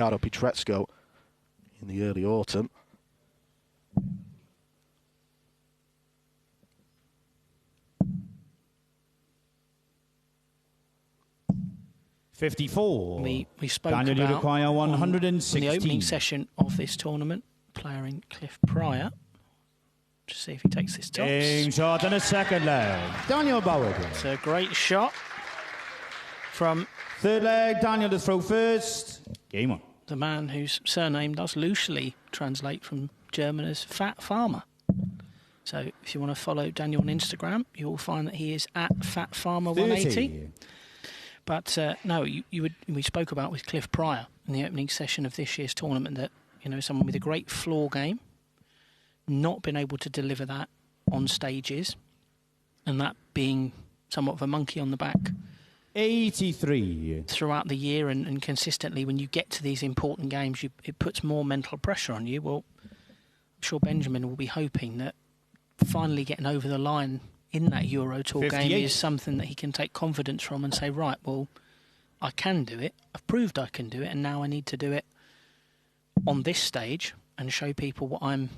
Ricardo Pietrezco in the early autumn. We spoke Daniel about Uruguaya, 116. on the opening session of this tournament, player in Cliff Pryor. Just see if he takes this tops. Game shot and a second leg. Daniel Boward. It's a great shot from third leg. Daniel to throw first. Game on. The man whose surname does loosely translate from German as Fat Farmer. So if you want to follow Daniel on Instagram, you will find that he is at FatFarmer180. But no, we spoke about with Cliff Pryor in the opening session of this year's tournament that, you know, someone with a great floor game, not been able to deliver that on stages, and that being somewhat of a monkey on the back 83 throughout the year and consistently when you get to these important games, it puts more mental pressure on you. Well, I'm sure Benjamin will be hoping that finally getting over the line in that Euro Tour 58. game is something that he can take confidence from and say, right, well, I can do it. I've proved I can do it, and now I need to do it on this stage and show people what I'm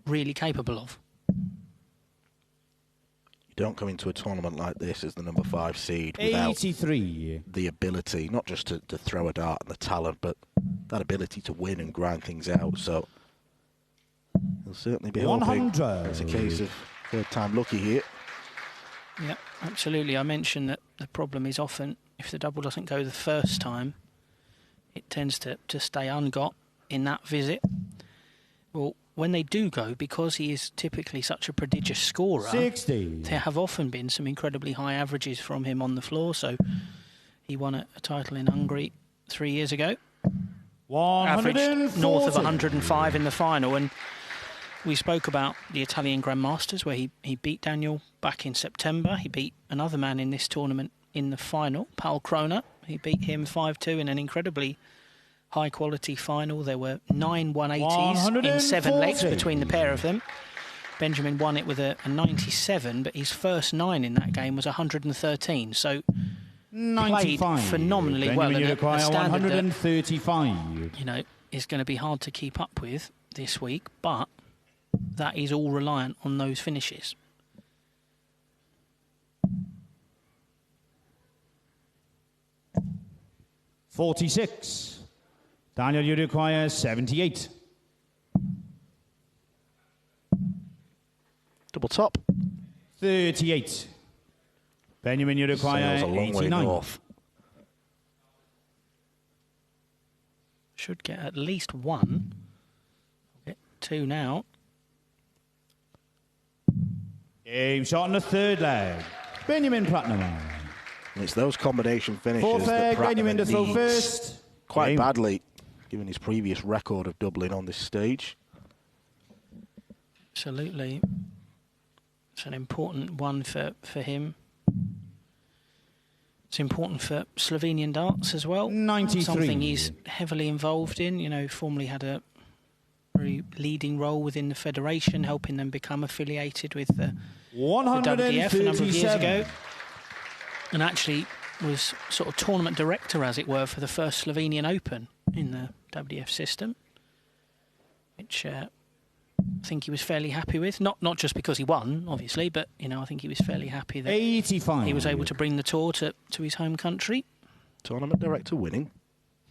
really capable of. You don't come into a tournament like this as the number 5 seed without 83. The ability, not just to throw a dart and the talent, but that ability to win and grind things out. So he'll certainly be 100. hoping it's a case of third time lucky here. Yeah, absolutely. I mentioned that the problem is often if the double doesn't go the first time, it tends to stay ungot in that visit. Well, when they do go, because he is typically such a prodigious scorer, 60. There have often been some incredibly high averages from him on the floor. So he won a title in Hungary 3 years ago. Averaged north of 105 in the final. And we spoke about the Italian Grandmasters where he beat Daniel back in September. He beat another man in this tournament in the final, Paul Kroner. He beat him 5-2 in an incredibly high-quality final. There were 9 180s in 7 legs between the pair of them. Benjamin won it with a 97, but his first 9 in that game was 113. So 95. Played phenomenally Benjamin well. Uruguaya, A standard 135. that, you know, is going to be hard to keep up with this week, but that is all reliant on those finishes. .46. Daniel Uruguaya, 78. Double top. 38. Benjamin Uruguaya, Sails a long way 89. north. Should get at least 1. Get 2 now. Game shot on the third leg. Benjamin Platinum. And it's those combination finishes Fourth that leg, Benjamin to throw needs first. quite Game. badly, given his previous record of doubling on this stage. Absolutely. It's an important one for him. It's important for Slovenian darts as well. 93. Something he's heavily involved in. You know, formerly had a very leading role within the federation, helping them become affiliated with the WDF a number of years ago. And actually was sort of tournament director, as it were, for the first Slovenian Open in the WDF system, which I think he was fairly happy with. Not just because he won, obviously, but, you know, I think he was fairly happy that 85. he was able to bring the tour to his home country. Tournament director winning.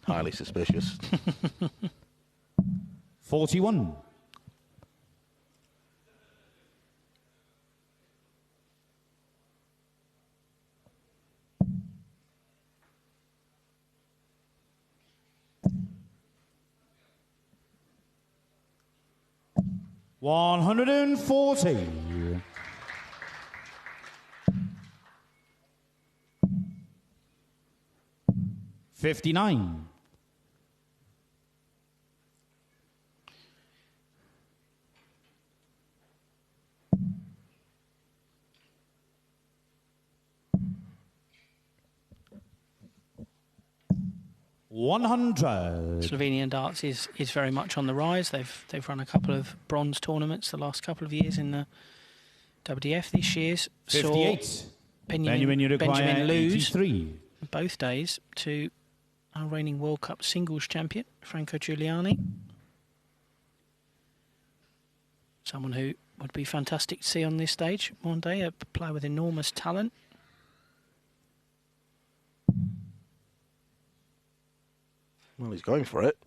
Highly suspicious. 41. $140. 59. $100. Slovenian darts is very much on the rise. They've run a couple of bronze tournaments the last couple of years in the WDF. This year's 58. saw Benjamin lose 83. both days to our reigning World Cup singles champion, Franco Giuliani. Someone who would be fantastic to see on this stage one day, a player with enormous talent. Well, he's going for it.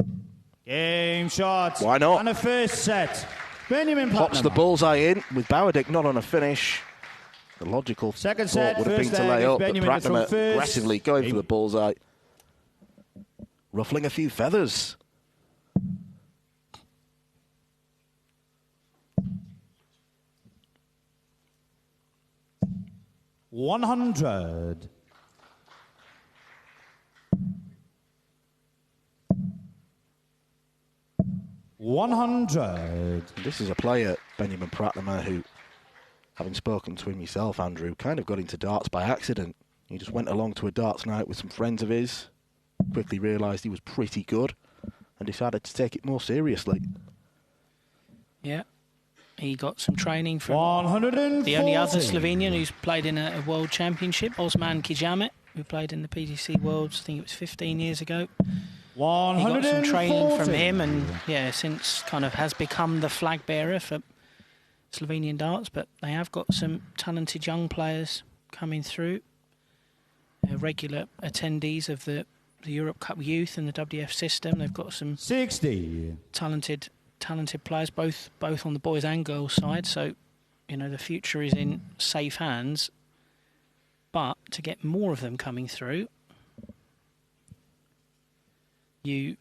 Game shot. Why not? And a first set. Benjamin Pops the Putnam. bullseye in with Bowerdick not on a finish. The logical Second thought set, would have been first to leg lay is up, but Benjamin to Pratnam throw first. aggressively going for the bullseye. Ruffling a few feathers. $100. This is a player, Benjamin Pratnam, who, having spoken to him yourself, Andrew, kind of got into darts by accident. He just went along to a darts night with some friends of his, quickly realised he was pretty good, and decided to take it more seriously. Yeah, he got some training from 140. the only other Slovenian who's played in a World Championship, Osman Kijamet, who played in the PDC Worlds, I think it was 15 years ago. He got some training from him, and yeah, since kind of has become the flag bearer for Slovenian darts. But they have got some talented young players coming through, regular attendees of the Europe Cup Youth and the WDF system. They've got some 60. talented players, both on the boys and girls side. So, you know, the future is in safe hands. But to get more of them coming through, you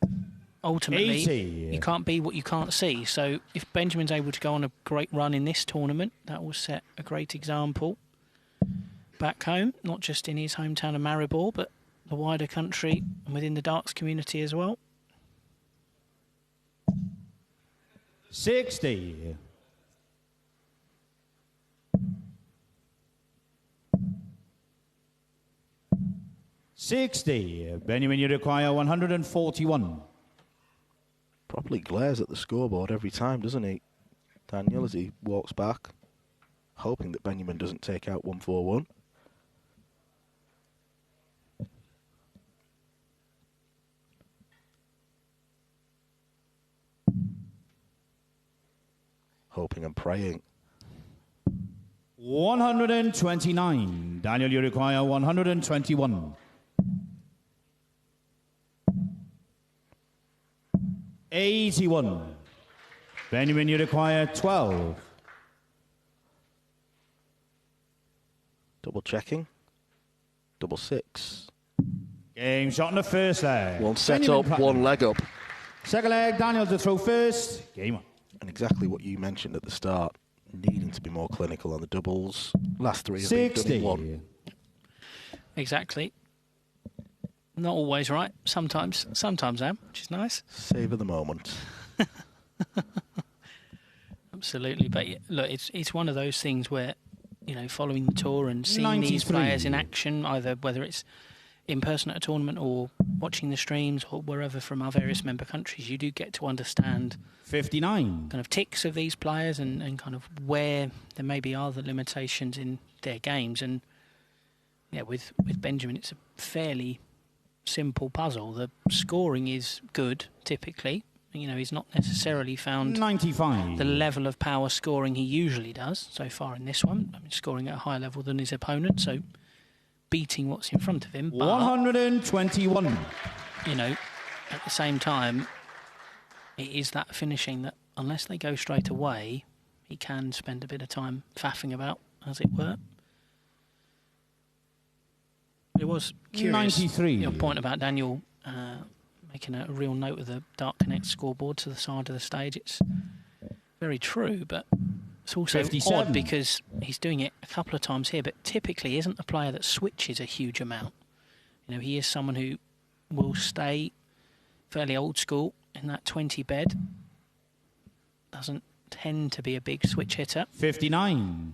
ultimately 80. you can't be what you can't see. So if Benjamin's able to go on a great run in this tournament, that will set a great example back home, not just in his hometown of Maribor, but the wider country and within the darts community as well. 60. Benjamin, you require 141. Probably glares at the scoreboard every time, doesn't he, Daniel, as he walks back, hoping that Benjamin doesn't take out 141. Hoping and praying. 129. Daniel, you require 121. 81. Benjamin, you require 12. Double checking. Double six. Game shot in the first leg. One set Benjamin up, Putnam. one leg up. Second leg, Daniel to throw first. Game on. And exactly what you mentioned at the start, needing to be more clinical on the doubles. Last three have been done 60. in one. Exactly. Not always right. Sometimes am, which is nice. Savour the moment. Absolutely. But yeah, look, it's one of those things where, you know, following the tour and seeing these 93. players in action, either whether it's in person at a tournament or watching the streams or wherever from our various member countries, you do get to understand 59. kind of ticks of these players and kind of where there maybe are the limitations in their games. And yeah, with Benjamin, it's a fairly simple puzzle. The scoring is good, typically. You know, he's not necessarily found 95. the level of power scoring he usually does so far in this one. I mean, scoring at a higher level than his opponent, so beating what's in front of him. But, 121. you know, at the same time, it is that finishing that, unless they go straight away, he can spend a bit of time faffing about, as it were. It was curious, 93. your point about Daniel making a real note of the Dart Connect scoreboard to the side of the stage. It's very true, but it's also 57. odd because he's doing it a couple of times here, but typically isn't a player that switches a huge amount. You know, he is someone who will stay fairly old school in that 20 bed. Doesn't tend to be a big switch hitter. 59.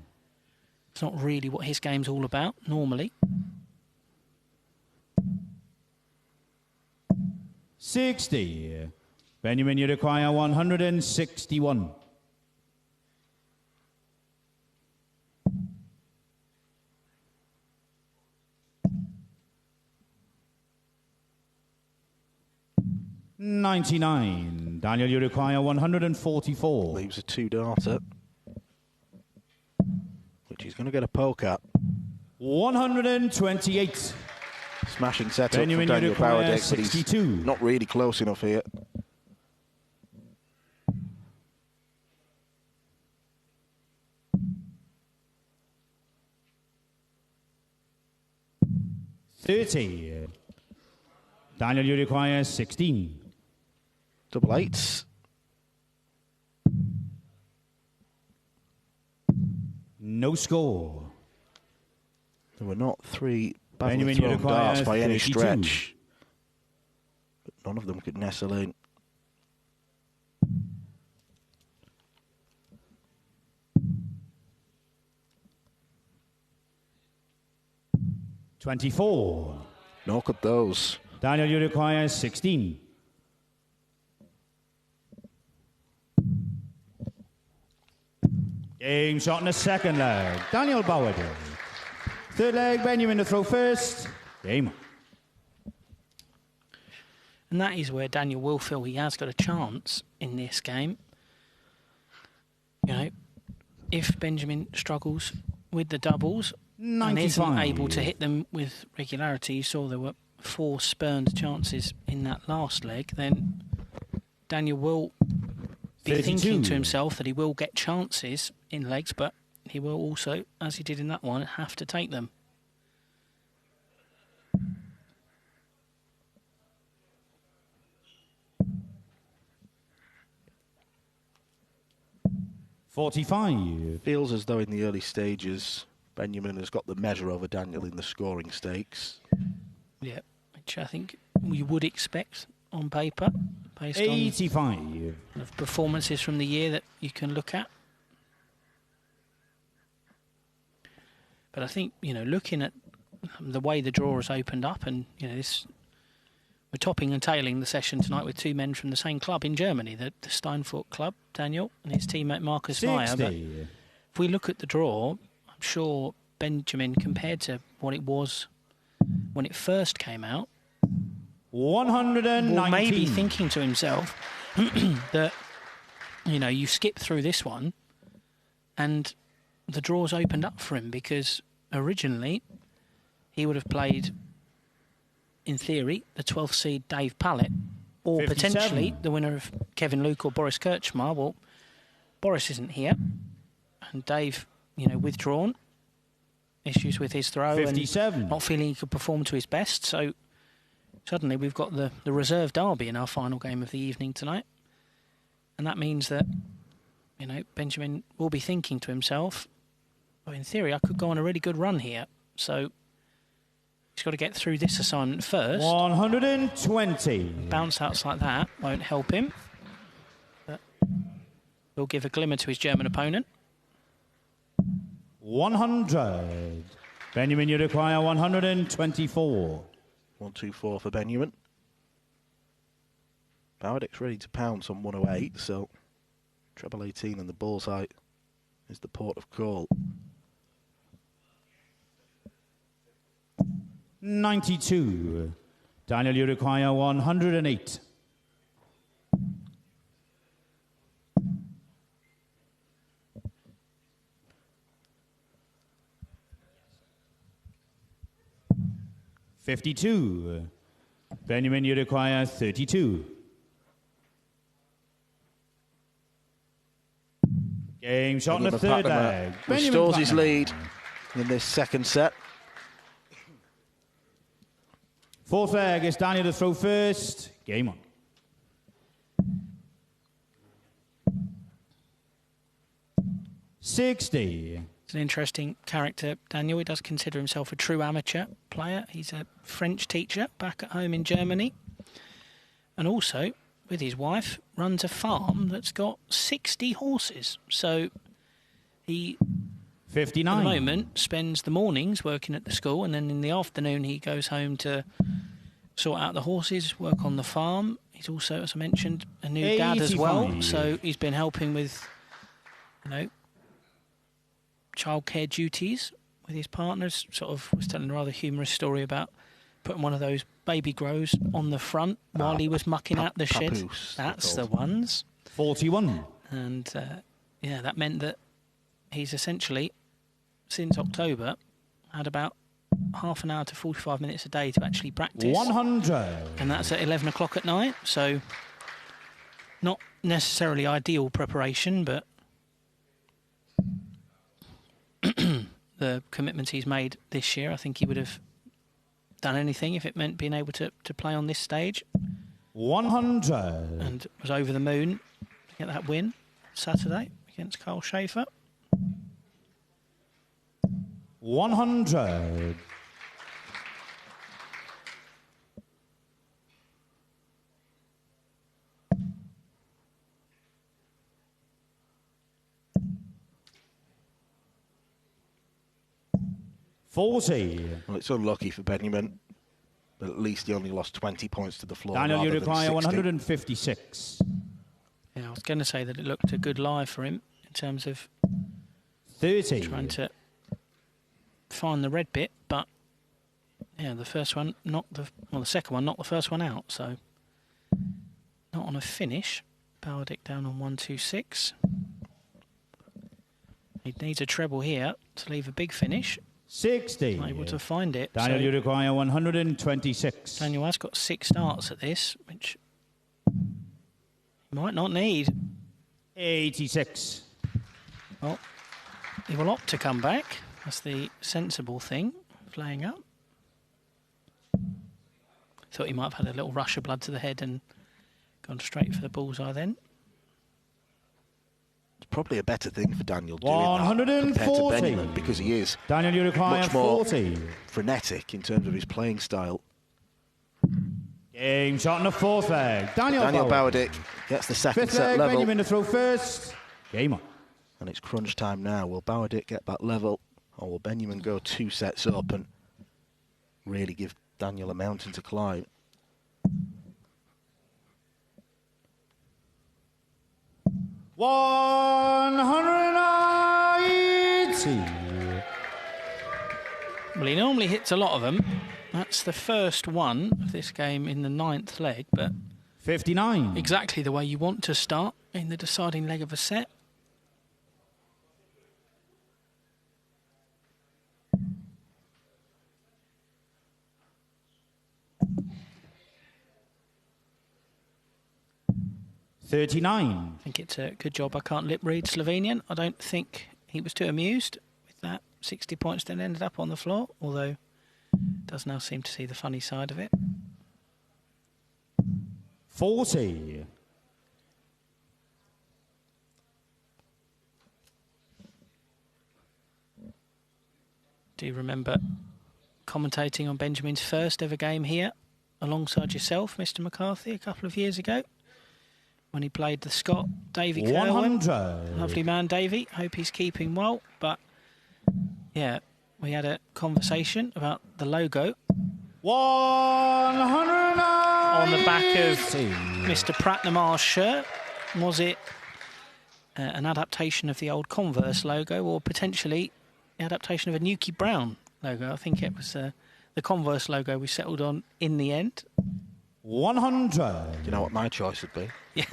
It's not really what his game's all about, normally. 60. Benjamin, you require 161. 99. Daniel, you require 144. Leaves a 2-darter, which he's going to get a poke at. 128. Smashing setup Benjamin, from Daniel Bowerdick, but 62. he's not really close enough here. $30. Daniel, you require 16. Double eights. No score. There were not three badly Benjamin, you thrown require darts by any 32. stretch, but none of them could nestle in. $24. Nor could those. Daniel, you require 16. Game shot in the second leg. Daniel Bowerdick. Third leg, Benjamin to throw first. Game. And that is where Daniel will feel he has got a chance in this game. You know, if Benjamin struggles with the doubles 95. and isn't able to hit them with regularity, you saw there were 4 spurned chances in that last leg, then Daniel will be 32. thinking to himself that he will get chances in legs, but he will also, as he did in that one, have to take them. $45. Feels as though in the early stages, Benjamin has got the measure over Daniel in the scoring stakes. Yeah, which I think we would expect on paper, based 85. on the performances from the year that you can look at. But I think, you know, looking at the way the draw has opened up, and, you know, this, we're topping and tailing the session tonight with 2 men from the same club in Germany, the Steinfurt club, Daniel, and his teammate Marcus Meyer. But if we look at the draw, I'm sure Benjamin, compared to what it was when it first came out, 119. will maybe thinking to himself that, you know, you skip through this one and the draw's opened up for him, because originally he would have played, in theory, the 12th seed Dave Pallett, or 57. potentially the winner of Kevin Luke or Boris Kirchmar. Well, Boris isn't here, and Dave, you know, withdrawn, issues with his throw 57. and not feeling he could perform to his best. So suddenly we've got the reserve derby in our final game of the evening tonight, and that means that, you know, Benjamin will be thinking to himself, well, in theory, I could go on a really good run here. So he's got to get through this assignment first. 120. Bounce outs like that won't help him. But will give a glimmer to his German opponent. 100. Benjamin, you require 124. 124 for Benjamin. Bowerdick's ready to pounce on 108, so treble 18 and the bullseye is the port of call. 92. Daniel, you require 108. $52. Benjamin, you require 32. Game shot in the third leg. Restores his lead in this second set. Fourth leg is Daniel to throw first. Game on. $60. He's an interesting character, Daniel. He does consider himself a true amateur player. He's a French teacher back at home in Germany. And also, with his wife, runs a farm that's got 60 horses. So he, 59. at the moment, spends the mornings working at the school, and then in the afternoon he goes home to sort out the horses, work on the farm. He's also, as I mentioned, a new dad as well. 85. So he's been helping with, you know, childcare duties with his partners. Sort of was telling a rather humorous story about putting one of those baby grows on the front while he was mucking out the shed. Papoose, That's the ones. 41. And, yeah, that meant that he's essentially, since October, had about half an hour to 45 minutes a day to actually practice. 100. And that's at 11 o'clock at night, so not necessarily ideal preparation, but the commitments he's made this year, I think he would have done anything if it meant being able to play on this stage. 100. And was over the moon to get that win Saturday against Carl Schaefer. 100. 40. Well, it's unlucky for Benjamin, but at least he only lost 20 points to the floor. Daniel, you rather than require 60. 156. Yeah, I was going to say that it looked a good live for him in terms of 30. trying to find the red bit, but yeah, the second one knocked the first one out, so not on a finish. Bowerdick down on 126. He needs a treble here to leave a big finish. 60. Not able to find it. Daniel, so you require 126. Daniel has got 6 starts at this, which he might not need. 86. Well, he will opt to come back. That's the sensible thing, flaying up. Thought he might have had a little rush of blood to the head and gone straight for the bullseye then. It's probably a better thing for Daniel doing 140. that compared to Benjamin, because he is Daniel, you require much more 40. frenetic in terms of his playing style. Game shot in the fourth leg. Daniel Bowerdick gets the second Fifth set leg, level. Benjamin to throw first. Game on. And it's crunch time now. Will Bowerdick get back level, or will Benjamin go 2 sets up and really give Daniel a mountain to climb? Well, he normally hits a lot of them. That's the first one of this game in the 9th leg, but 59. exactly the way you want to start in the deciding leg of a set. $39. I think it's a good job I can't lip read Slovenian. I don't think he was too amused with that 60 points that ended up on the floor, although does now seem to see the funny side of it. 40. Do you remember commentating on Benjamin's first ever game here alongside yourself, Mr. McCarthy, a couple of years ago when he played the Scot, Davy Kerwin? 100. Lovely man, Davy. Hope he's keeping well. But, yeah, we had a conversation about the logo 100 on the back of Mr. Pratnamar's shirt. Was it an adaptation of the old Converse logo, or potentially the adaptation of a Nuki Brown logo? I think it was the Converse logo we settled on in the end. 100. Do you know what my choice would be? Yeah,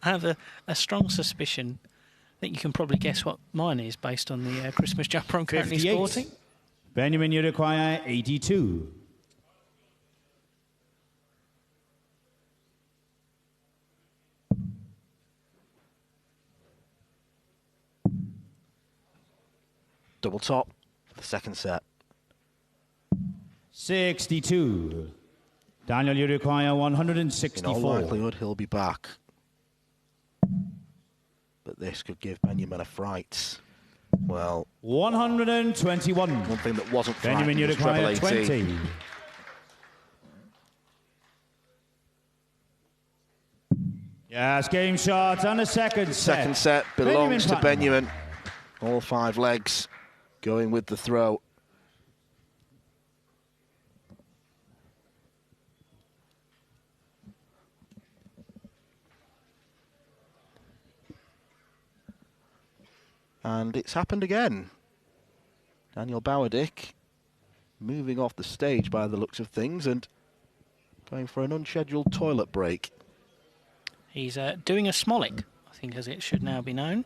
I have a strong suspicion. I think you can probably guess what mine is based on the Christmas jumper I'm currently 58. sporting. Benjamin, you require 82. Double top for the second set. 62. Daniel, you require In 164. all likelihood, he'll be back. But this could give Benjamin a fright. Well, 121. one thing that wasn't Benjamin, you frightening was treble require 18. 20. Yes, game shot and a second set. Second set belongs to Benjamin. Benjamin. All 5 legs going with the throw. And it's happened again. Daniel Bowerdick moving off the stage by the looks of things, and going for an unscheduled toilet break. He's doing a Smolik, I think, as it should now be known.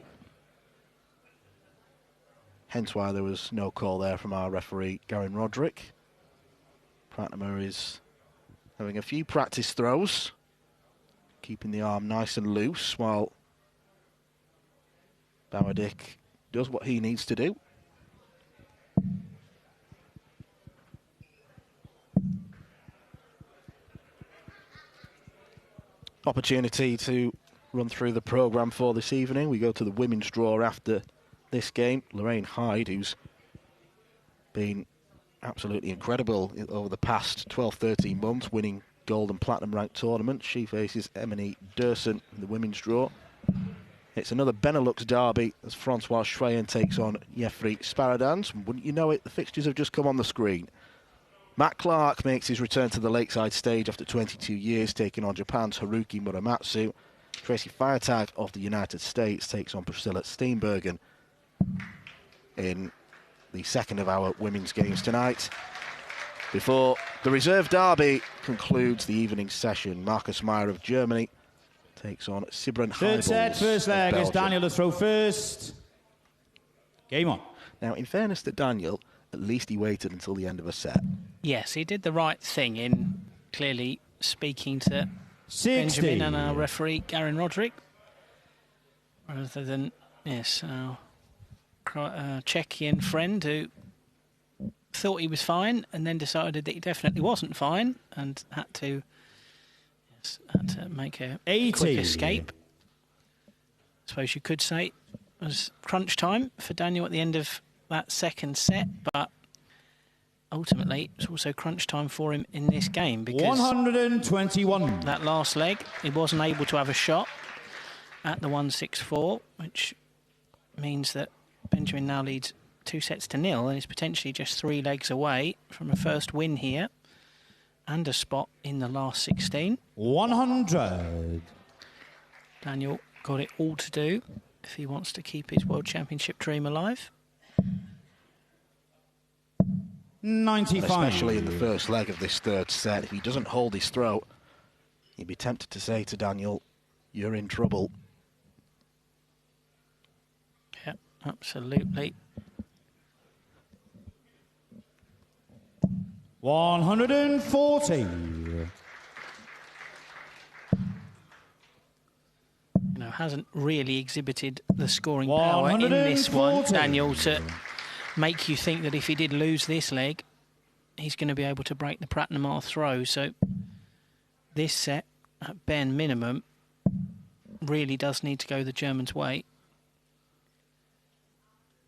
Hence why there was no call there from our referee, Garen Roderick. Pratnama is having a few practice throws, keeping the arm nice and loose while Bowerdick does what he needs to do. Opportunity to run through the programme for this evening. We go to the women's draw after this game. Lorraine Hyde, who's been absolutely incredible over the past 12-13 months, winning gold and platinum ranked tournaments. She faces Emily Durson in the women's draw. It's another Benelux derby as Francois Schreyen takes on Jeffrey Sparadans. Wouldn't you know it, the fixtures have just come on the screen. Matt Clark makes his return to the Lakeside stage after 22 years, taking on Japan's Haruki Muramatsu. Tracy Feiertag of the United States takes on Priscilla Steenbergen in the second of our women's games tonight. Before the reserve derby concludes the evening session, Marcus Meyer of Germany takes on Sybren Heibels. Third set, first leg is Daniel to throw first. Game on. Now, in fairness to Daniel, at least he waited until the end of a set. Yes, he did the right thing in clearly speaking to 60. Benjamin and our referee, Garen Roderick, rather than, yes, our Czechian friend who thought he was fine and then decided that he definitely wasn't fine and had to make a 80. quick escape. I suppose you could say it was crunch time for Daniel at the end of that second set, but ultimately it was also crunch time for him in this game because 121. that last leg he wasn't able to have a shot at the 164, which means that Benjamin now leads 2-0 and is potentially just 3 legs away from a first win here and a spot in the last 16. 100. Daniel got it all to do if he wants to keep his World Championship dream alive. 95. Especially in the first leg of this third set, if he doesn't hold his throat, you'd be tempted to say to Daniel, you're in trouble. Yeah, absolutely. 140. You know, hasn't really exhibited the scoring power in this one, Daniel, to make you think that if he did lose this leg, he's going to be able to break the Pratnama throw. So this set, at bare minimum, really does need to go the Germans' way.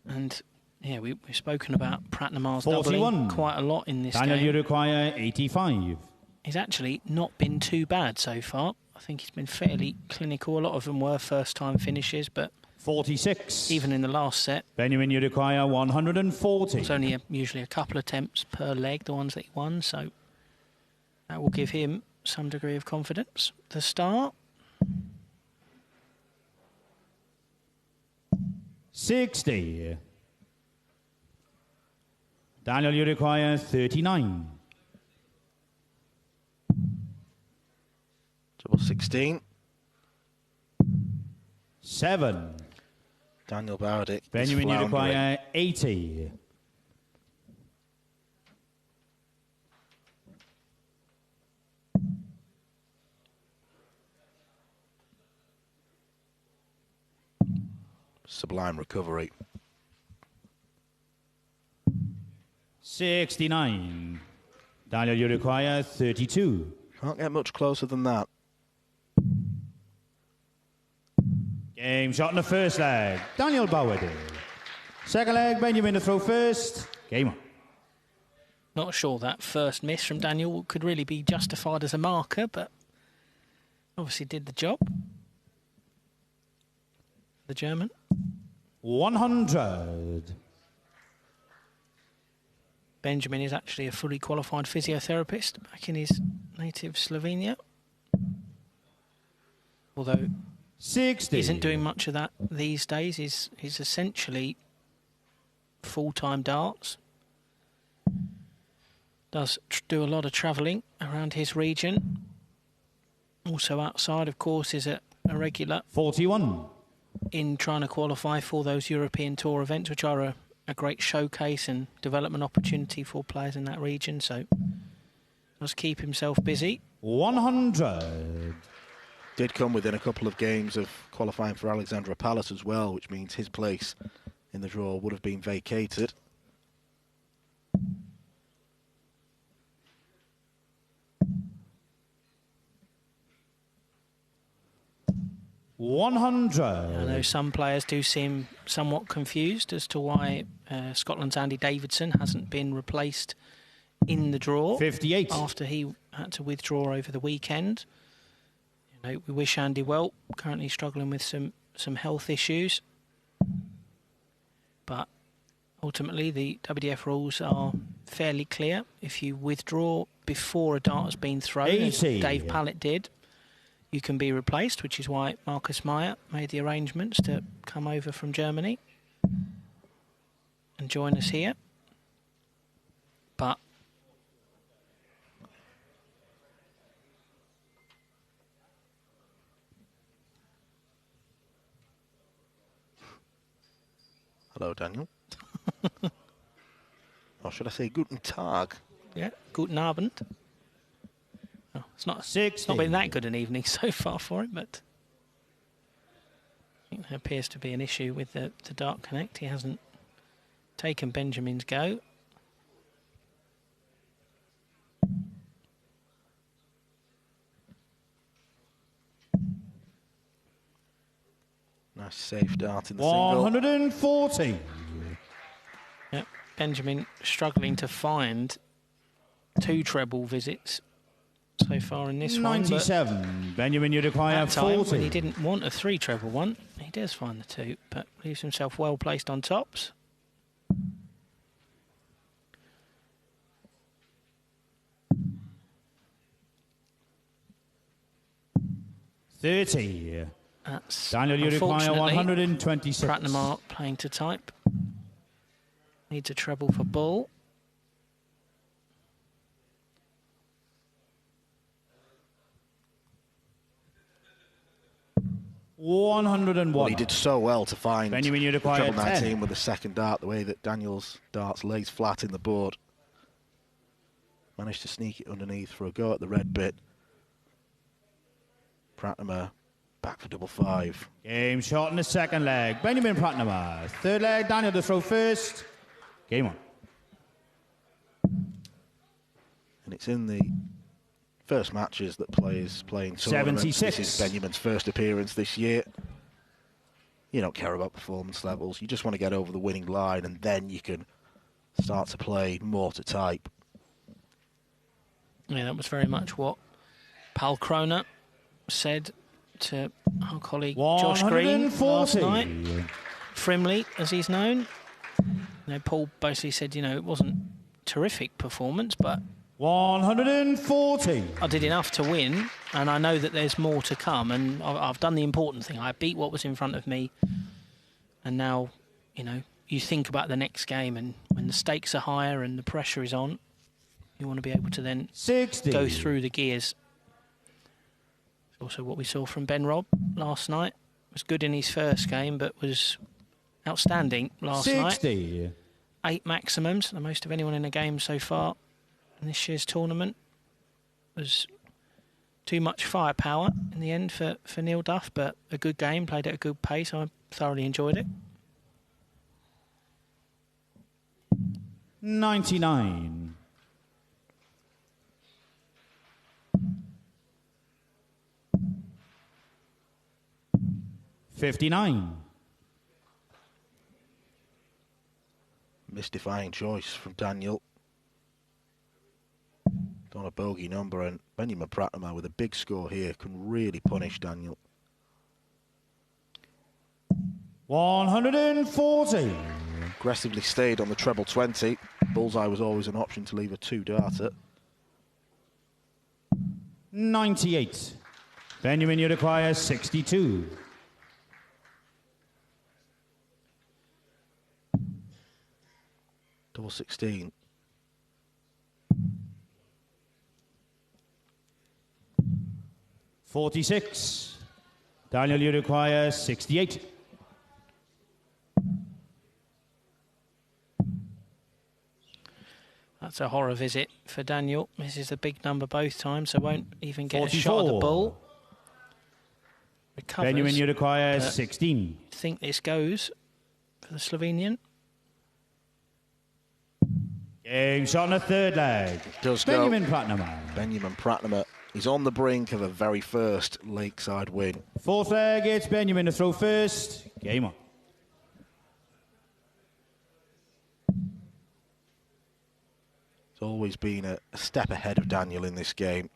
And yeah, we've spoken about Pratnama's doubling quite a lot in this Daniel, game. you require 85. He's actually not been too bad so far. I think he's been fairly clinical. A lot of them were first-time finishes, but 46. even in the last set, Benjamin, you require 140. it's only usually a couple of attempts per leg, the ones that he won, so that will give him some degree of confidence. The start. 60. Daniel, you require 39. Double 16. 7. Daniel Bowerdick. Benjamin, you require 80. Sublime recovery. 69. Daniel, you require 32. Can't get much closer than that. Game shot in the first leg. Daniel Bowerdick. Second leg, Benjamin to throw first. Game on. Not sure that first miss from Daniel could really be justified as a marker, but obviously did the job. The German. 100. Benjamin is actually a fully qualified physiotherapist back in his native Slovenia. Although 60. he isn't doing much of that these days. He's essentially full-time darts. does do a lot of travelling around his region. Also outside, of course, is a regular 41. in trying to qualify for those European Tour events, which are a great showcase and development opportunity for players in that region. So does keep himself busy. 100. Did come within a couple of games of qualifying for Alexandra Palace as well, which means his place in the draw would have been vacated. I know some players do seem somewhat confused as to why Scotland's Andy Davidson hasn't been replaced in the draw 58 after he had to withdraw over the weekend. You know, we wish Andy well. Currently struggling with some health issues, but ultimately the WDF rules are fairly clear. If you withdraw before a dart has been thrown, as Dave Pallett did, you can be replaced, which is why Marcus Meyer made the arrangements to come over from Germany and join us here. But hello, Daniel. Or should I say Guten Tag? yeah, Guten Abend. Oh, it's not been that good an evening so far for him, but I think there appears to be an issue with the Dart Connect. He hasn't taken Benjamin's go. Nice safe dart in the single. 140. Yep, Benjamin struggling to find 2 treble visits so far in this 97. one. Benjamin, you require 40. When he didn't want a 3 treble one, he does find the 2, but leaves himself well placed on tops. $30. That's Daniel, you require 126. Pratnam playing to type. Needs a treble for Bull. 101. Well, he did so well to find Benjamin, you the require treble 19 10. with the second dart, the way that Daniel's darts lays flat in the board. Managed to sneak it underneath for a go at the red bit. Pratnam back for double 5. Game shot in the second leg. Benjamin Pratnam. Third leg, Daniel to throw first. Game on. And it's in the first matches that players playing tournaments. 76. This is Benjamin's first appearance this year. You don't care about performance levels. You just want to get over the winning line, and then you can start to play more to type. Yeah, that was very much what Pal Kroner said to our colleague Josh Green last night. Frimley, as he's known. You know, Paul basically said, you know, it wasn't terrific performance, but 140. I did enough to win, and I know that there's more to come, and I've done the important thing. I beat what was in front of me, and now, you know, you think about the next game, and when the stakes are higher and the pressure is on, you want to be able to then 60. go through the gears. Also what we saw from Ben Robb last night. Was good in his first game, but was outstanding last 60. night. 8 maximums, the most of anyone in a game so far in this year's tournament. Was too much firepower in the end for Neil Duff, but a good game, played at a good pace. I thoroughly enjoyed it. 99. $59. Mystifying choice from Daniel. On a bogey number, and Benjamin Pratnam with a big score here can really punish Daniel. 140. Aggressively stayed on the treble 20. Bullseye was always an option to leave a 2-darter. 98. Benjamin, you require 62. Double 16. 46. Daniel, you require 68. That's a horror visit for Daniel. Misses a big number both times, so won't even get 44. a shot at the ball. Recovers. Benjamin, you require 16. I think this goes for the Slovenian. Game shot on the third leg. Does Benjamin go. Pratnama. Benjamin Pratnama is on the brink of a very first Lakeside win. Fourth leg, it's Benjamin to throw first. Game on. He's always been a step ahead of Daniel in this game.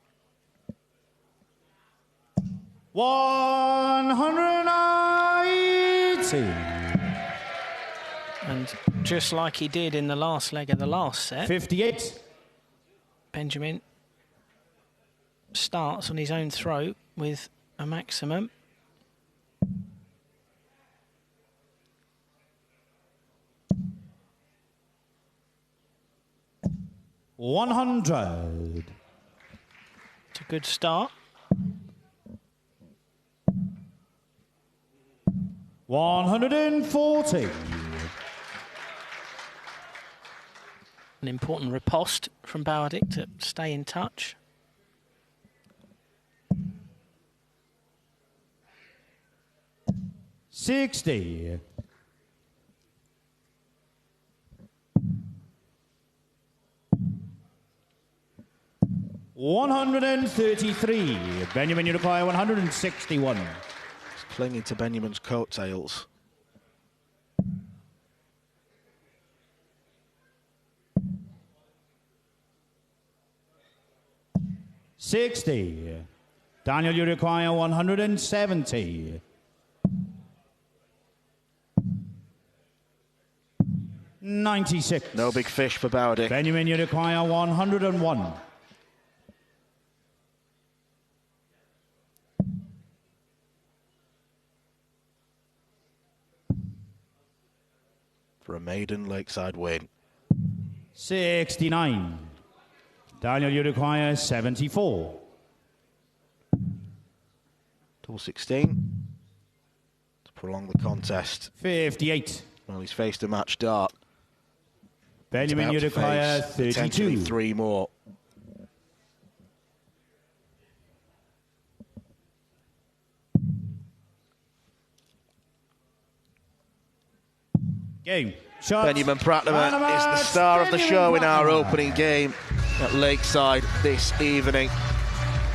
180. And just like he did in the last leg of the last set, 58. Benjamin starts on his own throat with a maximum. $100. It's a good start. 140. An important riposte from Bowerdick to stay in touch. $60. $133. Benjamin, you require 161. He's clinging to Benjamin's coattails. $60. Daniel, you require 170. $96. No big fish for Bowerdick. Benjamin, you require 101. For a maiden Lakeside win. 69. Daniel, you require 74. Double 16. To prolong the contest. 58. Well, he's faced a match dart. Benjamin, you require 32. 3 more. Game. Shot. Benjamin Pratnama is the star of the show in our opening game at Lakeside this evening.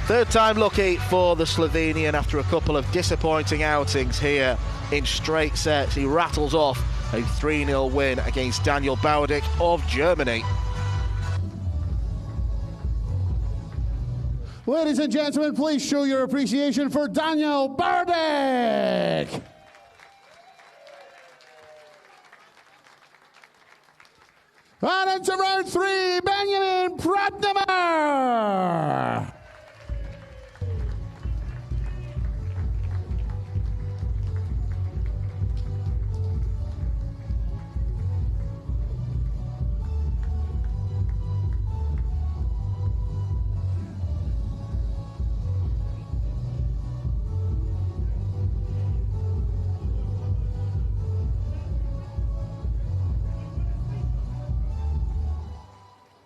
Third time lucky for the Slovenian after a couple of disappointing outings here in straight sets. He rattles off a 3-0 win against Daniel Bowerdick of Germany. Ladies and gentlemen, please show your appreciation for Daniel Bowerdick. And into round 3, Benjamin Pratnama.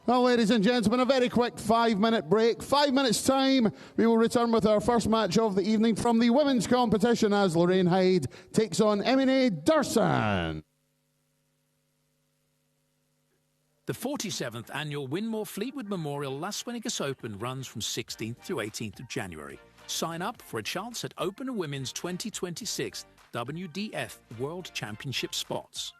Well, ladies and gentlemen, a very quick 5-minute break. 5 minutes' time, we will return with our first match of the evening from the women's competition as Lorraine Hyde takes on Emine Dursun. The 47th annual Winmore Fleetwood Memorial Las Vegas Open runs from 16th to 18th of January. Sign up for a chance at Open Women's 2026 WDF World Championship spots.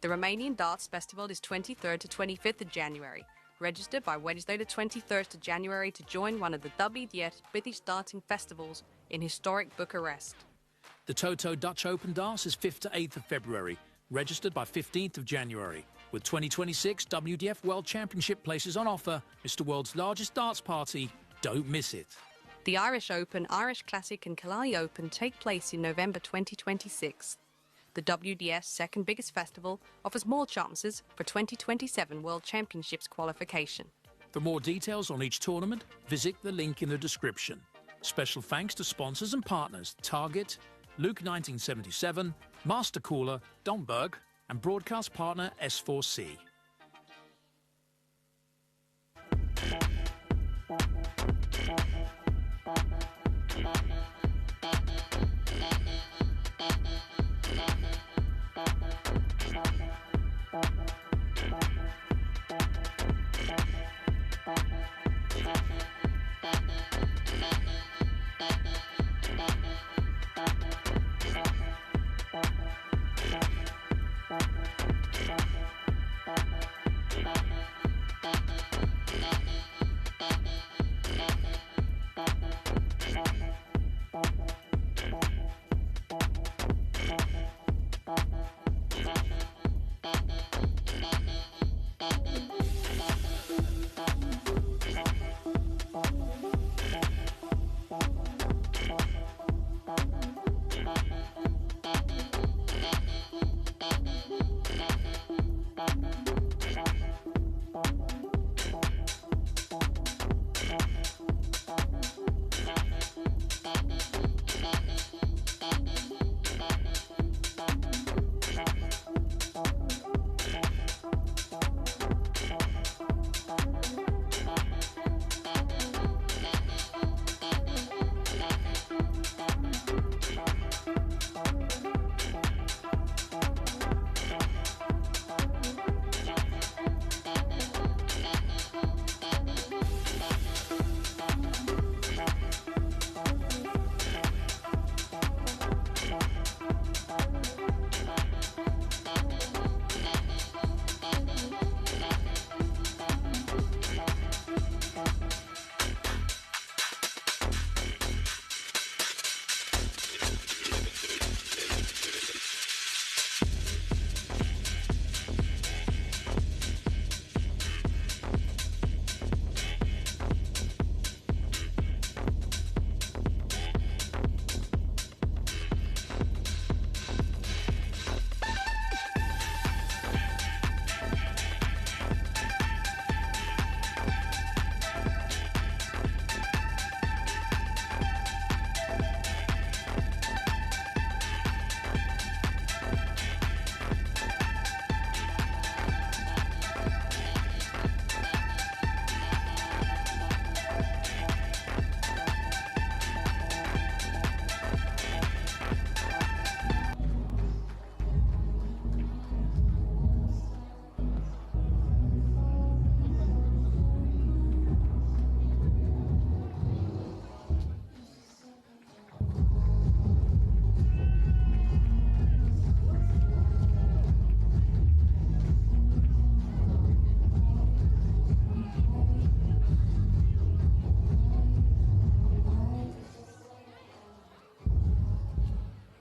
The Romanian Darts Festival is 23rd to 25th of January. Register by Wednesday the 23rd of January to join one of the WDF British darting festivals in historic Bucharest. The Toto Dutch Open Darts is 5th to 8th of February. Registered by 15th of January. With 2026 WDF World Championship places on offer, Mr. World's largest darts party. Don't miss it. The Irish Open, Irish Classic and Killarney Open take place in November 2026. The WDF's second biggest festival offers more chances for 2027 World Championships qualification. For more details on each tournament, visit the link in the description. Special thanks to sponsors and partners Target, Luke 1977, Master Cooler, Domberg, and broadcast partner S4C.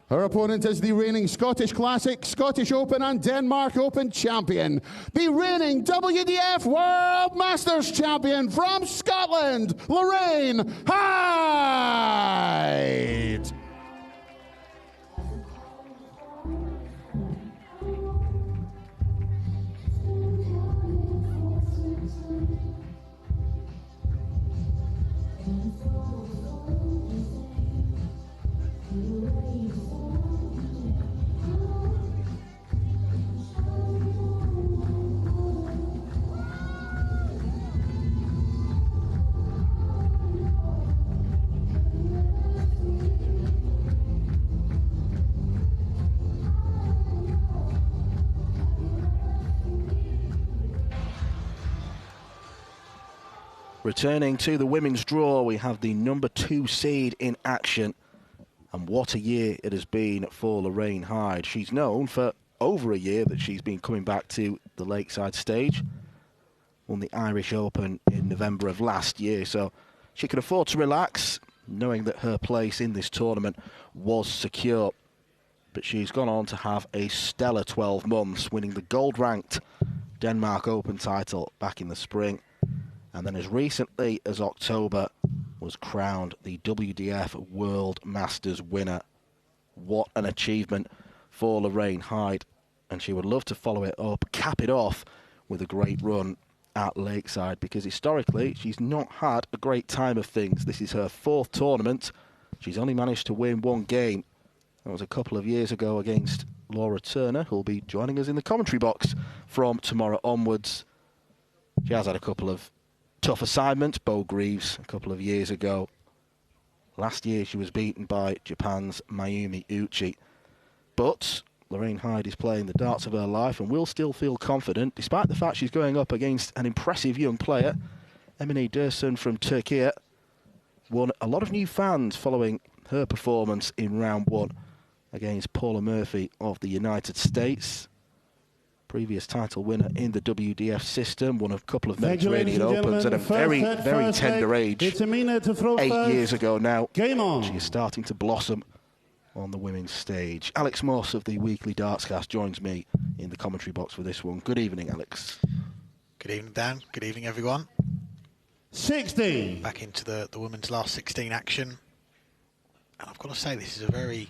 Her opponent is the reigning Scottish Classic, Scottish Open and Denmark Open champion, the reigning WDF World Masters champion from Scotland, Lorraine Hyde. Returning to the women's draw, we have the number 2 seed in action. And what a year it has been for Lorraine Hyde. She's known for over a year that she's been coming back to the Lakeside stage. Won the Irish Open in November of last year, so she could afford to relax, knowing that her place in this tournament was secure. But she's gone on to have a stellar 12 months, winning the gold-ranked Denmark Open title back in the spring. And then as recently as October was crowned the WDF World Masters winner. What an achievement for Lorraine Hyde. And she would love to follow it up, cap it off with a great run at Lakeside, because historically she's not had a great time of things. This is her 4th tournament. She's only managed to win 1 game. That was a couple of years ago against Laura Turner, who'll be joining us in the commentary box from tomorrow onwards. She has had a couple of tough assignments. Bo Greaves a couple of years ago. Last year she was beaten by Japan's Mayumi Uchi. But Lorraine Hyde is playing the darts of her life and will still feel confident, despite the fact she's going up against an impressive young player. Emine Dursun from Turkey won a lot of new fans following her performance in round 1 against Paula Murphy of the United States. Previous title winner in the WDF system, won a couple of Mediterranean Opens at a very tender age. 8 years ago now. Game on. She is starting to blossom on the women's stage. Alex Moss of the Weekly Dartscast joins me in the commentary box for this one. Good evening, Alex. Good evening, Dan. Good evening, everyone. 16. Back into the women's last 16 action. And I've got to say, this is a very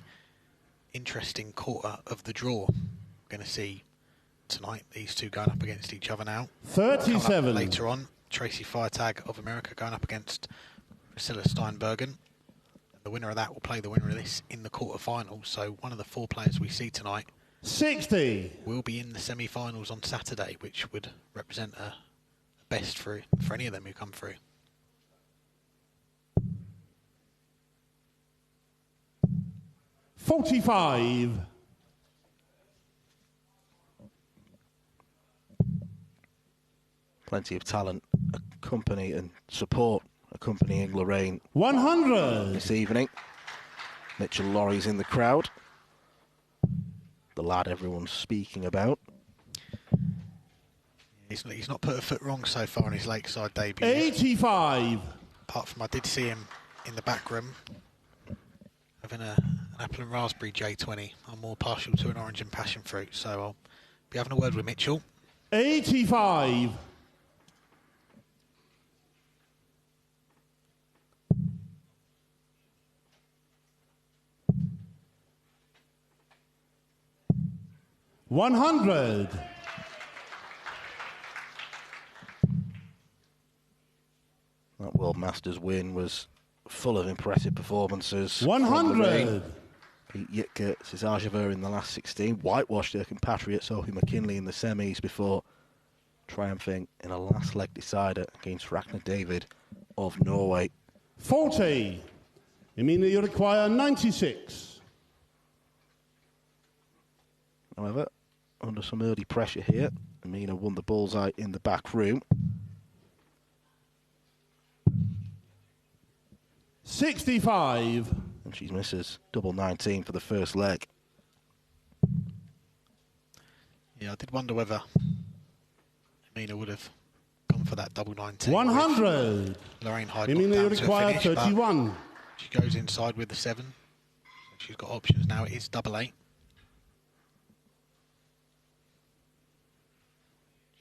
interesting quarter of the draw. We're going to see tonight these two going up against each other now. 37. Later on, Tracy Feiertag of America going up against Priscilla Steinbergen. The winner of that will play the winner of this in the quarterfinals. So one of the 4 players we see tonight 60 will be in the semi-finals on Saturday, which would represent a best for any of them who come through. $45. Plenty of talent, accompany and support accompanying Lorraine 100 this evening. Mitchell Laurie's in the crowd. The lad everyone's speaking about. He's not put a foot wrong so far in his Lakeside debut. 85. Apart from I did see him in the back room having an apple and raspberry J20. I'm more partial to an orange and passion fruit, so I'll be having a word with Mitchell. 85. $100. That World Masters win was full of impressive performances. 100. Pete Yitka, Cesar Javert in the last 16, whitewashed her compatriot Sophie McKinley in the semis before triumphing in a last leg decider against Ragnar David of Norway. 40. You mean that you require 96. However, under some early pressure here, Amina won the bullseye in the back room. 65. And she misses double 19 for the first leg. Yeah, I did wonder whether Amina would have gone for that double 19. 100. Lorraine Hyde. You mean they you require 31. She goes inside with the 7. She's got options now. It is double 8.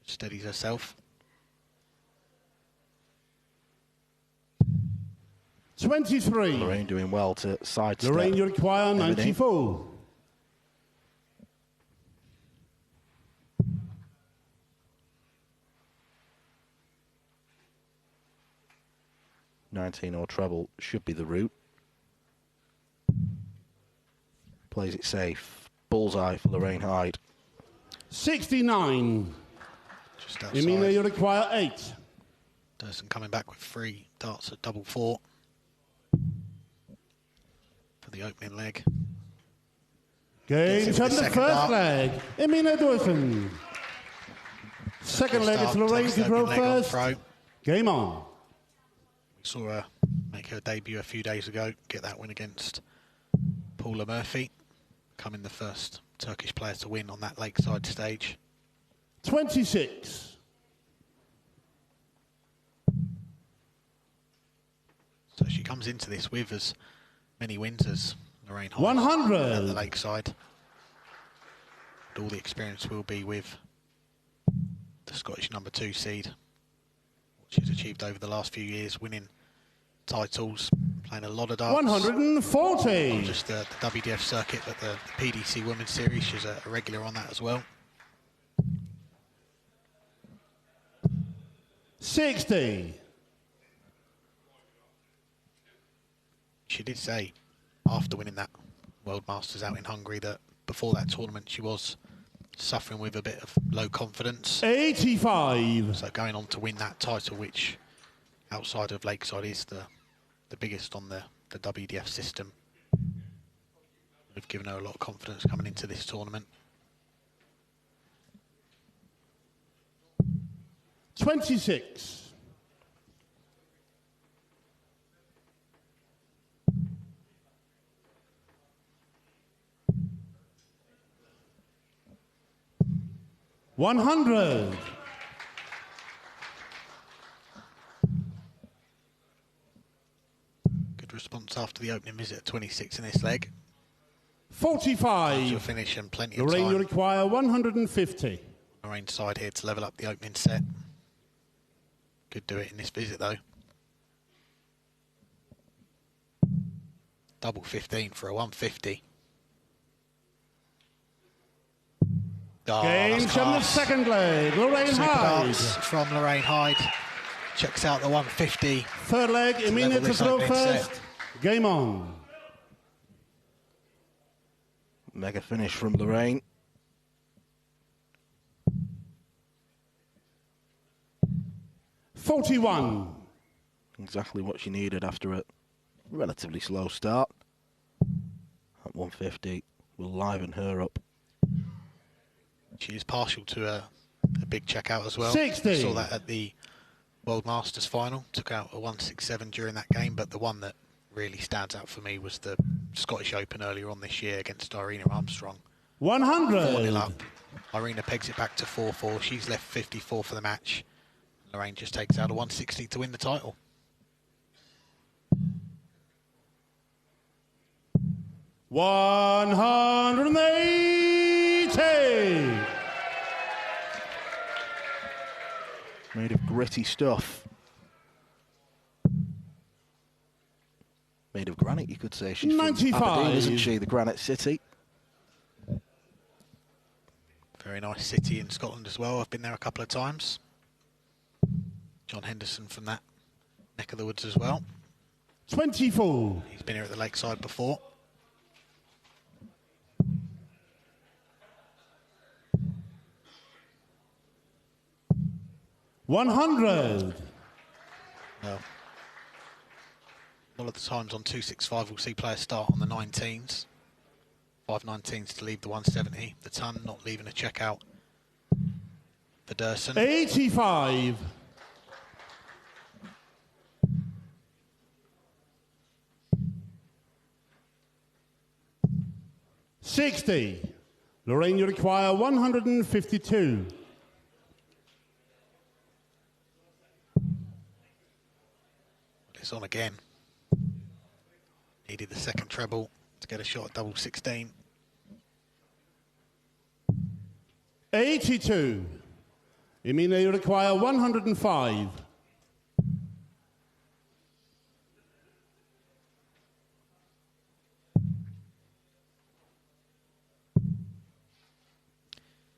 Steadies herself. 23. Lorraine doing well to sidestep. Lorraine, you require 94. $19 or treble should be the route. Plays it safe. Bullseye for Lorraine Hyde. 69. Just outside. You mean that you require 8. Dursun coming back with 3 darts at double 4 for the opening leg. Game shot the first leg. Emine Dursun. Second leg, it's Lorraine to throw first. Game on. We saw her make her debut a few days ago, get that win against Paula Murphy, becoming the first Turkish player to win on that Lakeside stage. 26. So she comes into this with as many wins as Lorraine Hyde 100 at the Lakeside. But all the experience will be with the Scottish #2 seed, which she's achieved over the last few years, winning titles, playing a lot of darts. 140. Not just the WDF circuit, but the PDC Women's Series. She's a regular on that as well. 60. She did say after winning that World Masters out in Hungary that before that tournament she was suffering with a bit of low confidence. 85. So going on to win that title, which outside of Lakeside is the biggest on the WDF system, would have given her a lot of confidence coming into this tournament. 26. $100. Good response after the opening visit at 26 in this leg. 45. To a finish and plenty of Lorraine, time. you require 150. Lorraine side here to level up the opening set. Could do it in this visit though. Double 15 for a 150. Oh, Game from the second leg. Lorraine Super Hyde. darts from Lorraine Hyde. Checks out the 150. Third leg, Emina to throw first. Game on. Mega finish from Lorraine. $41. Exactly what she needed after a relatively slow start. At 150 will liven her up. She is partial to a big checkout as well. 60. Saw that at the World Masters final. Took out a 167 during that game, but the one that really stands out for me was the Scottish Open earlier on this year against Irina Armstrong. 100. 4-0 up. Irina pegs it back to 4-4. She's left 54 for the match. Lorraine just takes out a 160 to win the title. $180. Made of gritty stuff. Made of granite, you could say. She's 95. from Aberdeen, isn't she? The Granite City. Very nice city in Scotland as well. I've been there a couple of times. John Henderson from that neck of the woods as well. 24. He's been here at the Lakeside before. $100. Well, a lot of the times on 265 we'll see players start on the 19s. 519s to leave the 170. The ton not leaving a checkout for Durson. 85. $60. Lorraine, you require 152. It's on again. Needed the second treble to get a shot at double 16. 82. Emina, you require 105.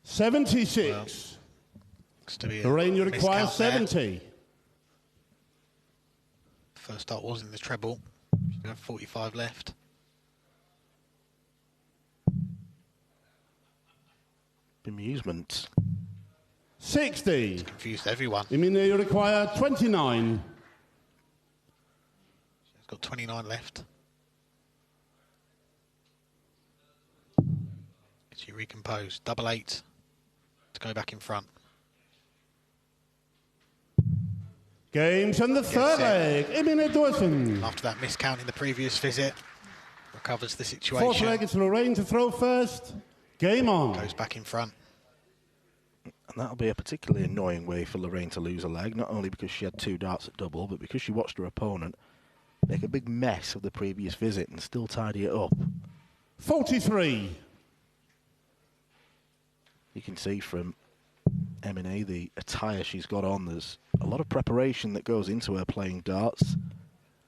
$76. Well, looks to be a Lorraine, you require miscount there. 70. First start was in the treble. She's got 45 left. Bemusement. 60. Confused everyone. Emina, you require 29. She's got 29 left. She recomposed. Double 8 to go back in front. Games on the third leg. Emina Dawson. After that miscount in the previous visit, recovers the situation. Fourth leg, it's Lorraine to throw first. Game on. Goes back in front. And that'll be a particularly annoying way for Lorraine to lose a leg, not only because she had 2 darts at double, but because she watched her opponent make a big mess of the previous visit and still tidy it up. 43. You can see from M&A the attire she's got on. There's a lot of preparation that goes into her playing darts.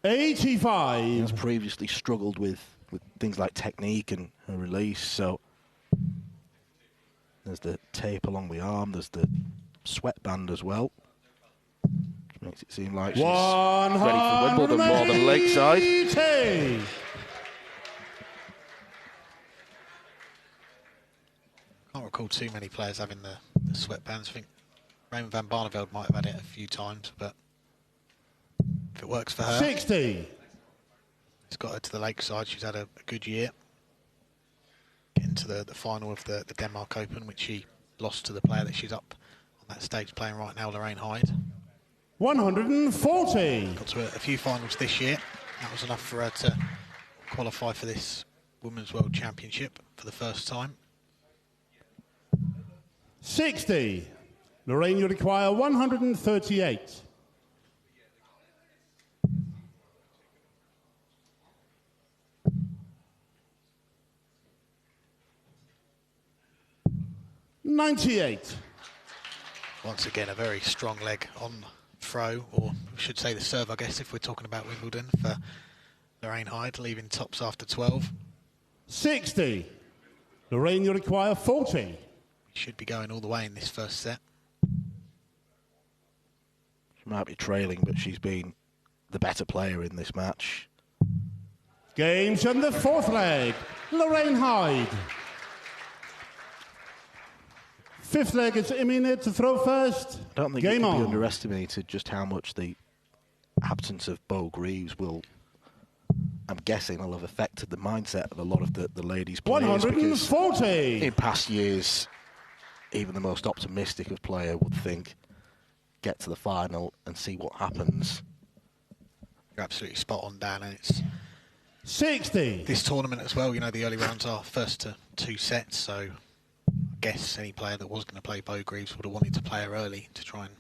85. She's previously struggled with things like technique and her release, so there's the tape along the arm, there's the sweatband as well. Makes it seem like she's ready for Wimbledon more than Lakeside. Can't recall too many players having the sweatbands. I think Raymond van Barneveld might have had it a few times, but if it works for her. 60. It's got her to the Lakeside. She's had a good year. Getting to the final of the Denmark Open, which she lost to the player that she's up on that stage playing right now, Lorraine Hyde. 140. Got to a few finals this year. That was enough for her to qualify for this Women's World Championship for the first time. 60. Lorraine, you require 138. $98. Once again, a very strong leg on throw, or we should say the serve, I guess, if we're talking about Wimbledon, for Lorraine Hyde, leaving tops after 12. 60. Lorraine, you require 40. Should be going all the way in this first set. She might be trailing, but she's been the better player in this match. Games on the fourth leg. Lorraine Hyde. Fifth leg, it's Emine to throw first. I don't think Game it can on. be underestimated just how much the absence of Bo Greaves will, I'm guessing, will have affected the mindset of a lot of the ladies' players. 140. In past years, even the most optimistic of player would think, get to the final and see what happens. You're absolutely spot on, Dan, and it's 60. this tournament as well. You know, the early rounds are first to 2 sets, so I guess any player that was going to play Bo Greaves would have wanted to play her early to try and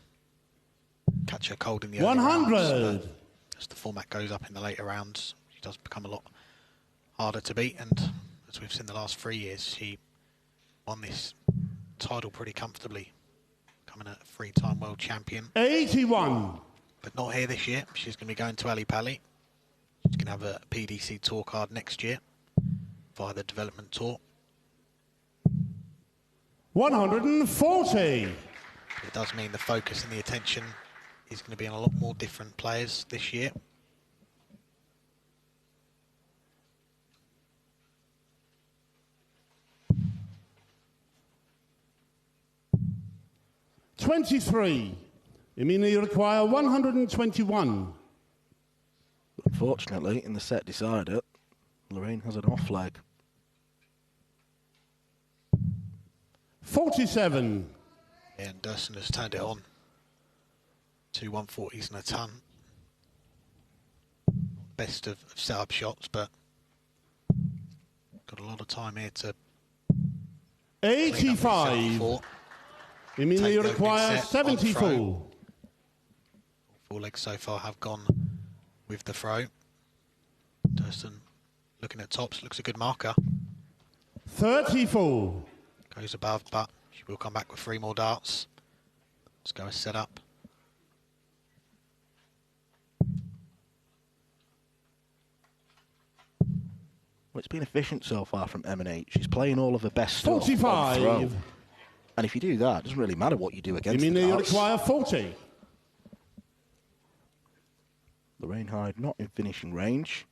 catch her cold in the early 100. rounds. But as the format goes up in the later rounds, she does become a lot harder to beat, and as we've seen the last 3 years, she won this title pretty comfortably, becoming a 3-time world champion. 81. But not here this year. She's going to be going to Ali Pali. She's going to have a PDC Tour card next year via the development tour. 140. It does mean the focus and the attention is going to be on a lot more different players this year. $23. Emine, you require 121. Unfortunately, in the set decider, Lorraine has an off leg. 47. Yeah, and Durson has turned it on. 2 140s and a ton. Best of set-up shots, but got a lot of time here to 85. Emine, you require 74. 4 legs so far have gone with the throw. Durson looking at tops, looks a good marker. 34. Goes above, but she will come back with 3 more darts. Let's go a set up. Well, it's been efficient so far from M&H. She's playing all of her best stuff 45. on throw. And if you do that, it doesn't really matter what you do against Emine, the you darts. require 40. Lorraine Hyde not in finishing range.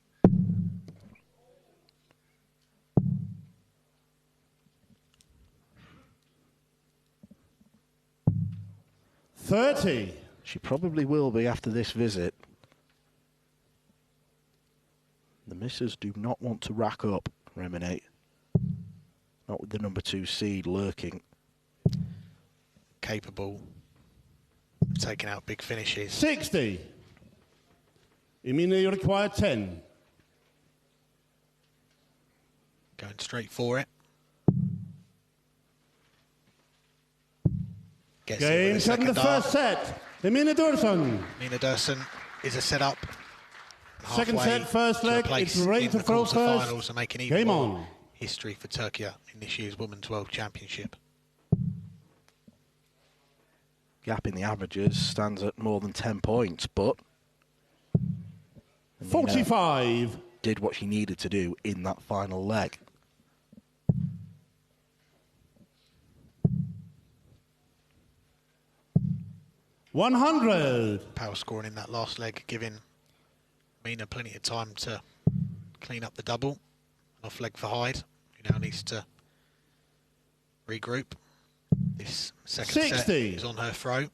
$30. She probably will be after this visit. The misses do not want to rack up Remine. Not with the number 2 seed lurking. Capable of taking out big finishes. 60. Emine, you require 10. Going straight for it. Gets it Game with a set in the second dart. first set. Emine Durson. Mina Durson is a set-up. Second halfway set, first to a leg. place It's Lorraine in to the throw first. quarterfinals and making even Game more on. history for Turkey in this year's Women's World Championship. Gap in the averages stands at more than 10 points, but 45. Did what she needed to do in that final leg. 100. Power scoring in that last leg, giving Mina plenty of time to clean up the double. Off leg for Hyde, who now needs to regroup. This second 60. set is on her throw.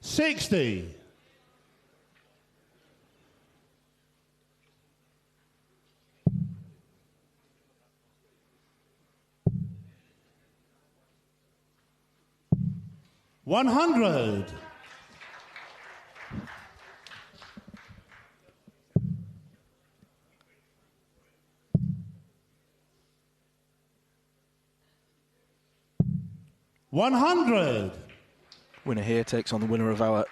$60. 100. 100. Winner here takes on the winner of our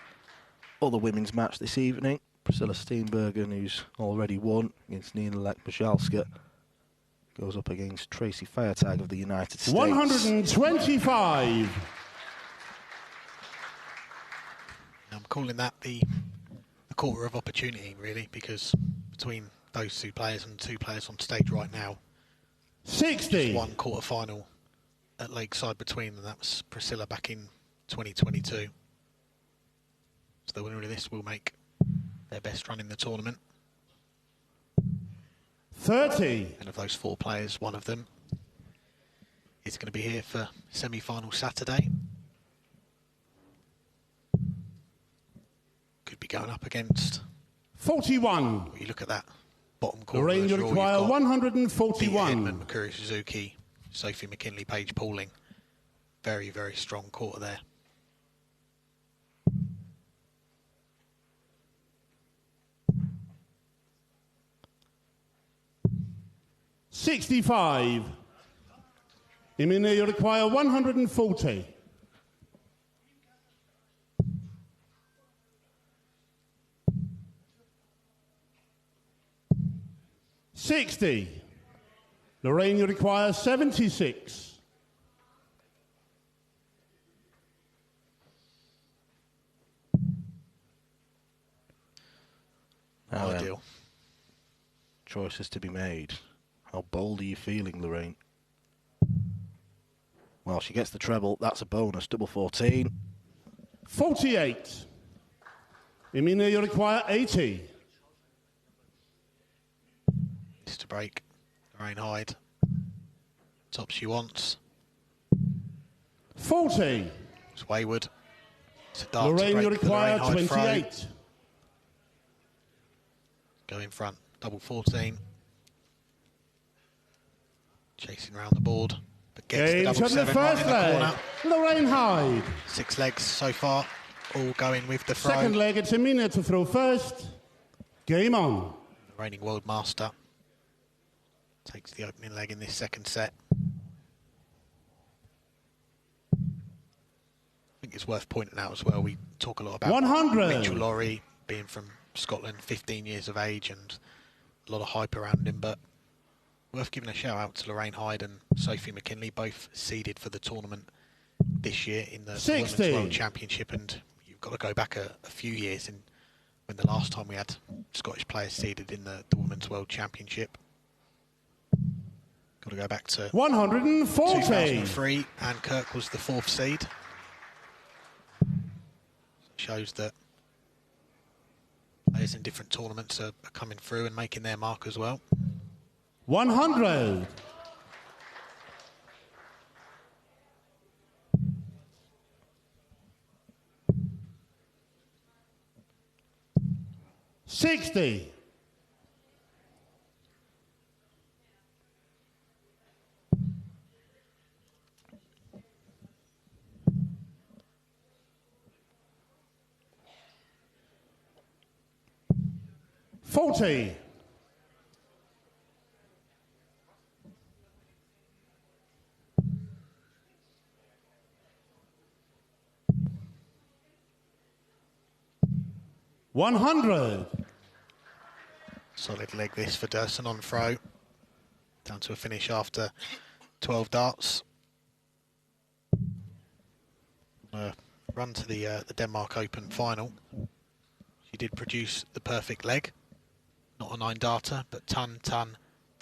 other women's match this evening, Priscilla Steenbergen, who's already won against Nina Lech-Michalska. Goes up against Tracy Feiertag of the United States. 125. I'm calling that the quarter of opportunity, really, because between those two players and two players on stage right now, 60. just one quarter final at Lakeside between them. That was Priscilla back in 2022. So the winner of this will make their best run in the tournament. 30. And of those four players, one of them is going to be here for semi-final Saturday. Could be going up against 41. You look at that bottom corner. Lorraine, you require 141. Edmund, Makuri Suzuki, Sophie McKinley, Paige Pauling. Very, very strong quarter there. $65. Imina, you require 140. $60. Lorraine, you require 76. Now then, Ideal. choices to be made. How bold are you feeling, Lorraine? Well, she gets the treble. That's a bonus. Double 14. 48. Imina, you require 80. Needs to break. Lorraine Hyde. Top she wants. 40. It's wayward. It's a dart to Lorraine, you break the require Lorraine Hyde 28. throw. Go in front. Double 14. Chasing around the board. But gets the Game double shot in the 7 right first in the corner. leg. Lorraine Hyde. 6 legs so far. All going with the throw. Second leg, it's Imina to throw first. Game on. The reigning world master takes the opening leg in this second set. I think it's worth pointing out as well, we talk a lot about 100. Mitchell Laurie being from Scotland, 15 years of age, and a lot of hype around him, but worth giving a shout out to Lorraine Hyde and Sophie McKinley, both seeded for the tournament this year in the 60. Women's World Championship, and you've got to go back a few years in when the last time we had Scottish players seeded in the Women's World Championship. Got to go back to 140. 2003, and Kirk was the 4th seed. Shows that players in different tournaments are coming through and making their mark as well. 100. $60. $40. $100. Solid leg this for Durson on throw. Down to a finish after 12 darts. Run to the Denmark Open final. She did produce the perfect leg. Not a 9-darter, but ton,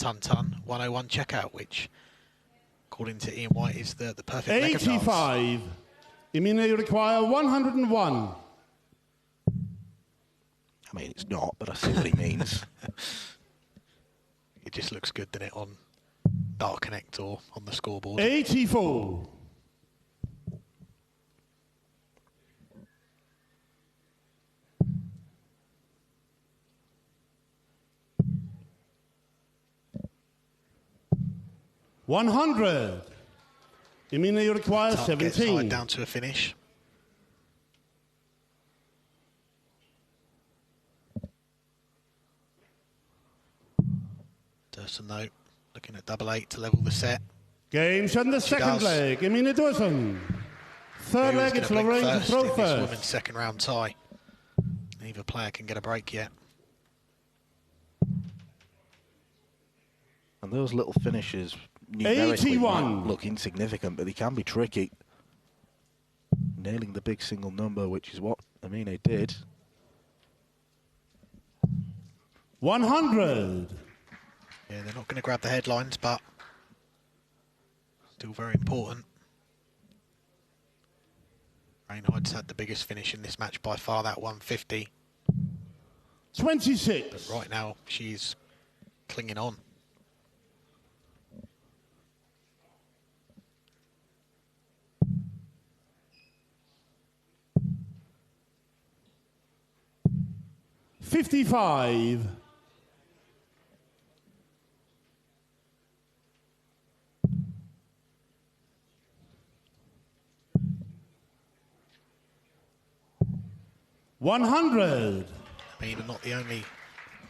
ton 101 checkout, which, according to Ian White, is the perfect leg of darts. 85. You mean they require 101? I mean, it's not, but I see what he means. It just looks good, doesn't it, on Dart Connect or on the scoreboard. 84. $100. You mean they require Tuck gets 17? tied down to a finish. Durson, though, looking at 8-8 to level the set. Game shot in the second leg. Emina Dawson. Third leg, it's Lorraine to throw This first. women's second round tie. Neither player can get a break yet. And those little finishes numerically 81. might look insignificant, but they can be tricky. Nailing the big single number, which is what Amine did. 100. Yeah, they're not going to grab the headlines, but still very important. Reinhardt's had the biggest finish in this match by far, that 150. 26. But right now, she's clinging on. $55. $100. I mean, not the only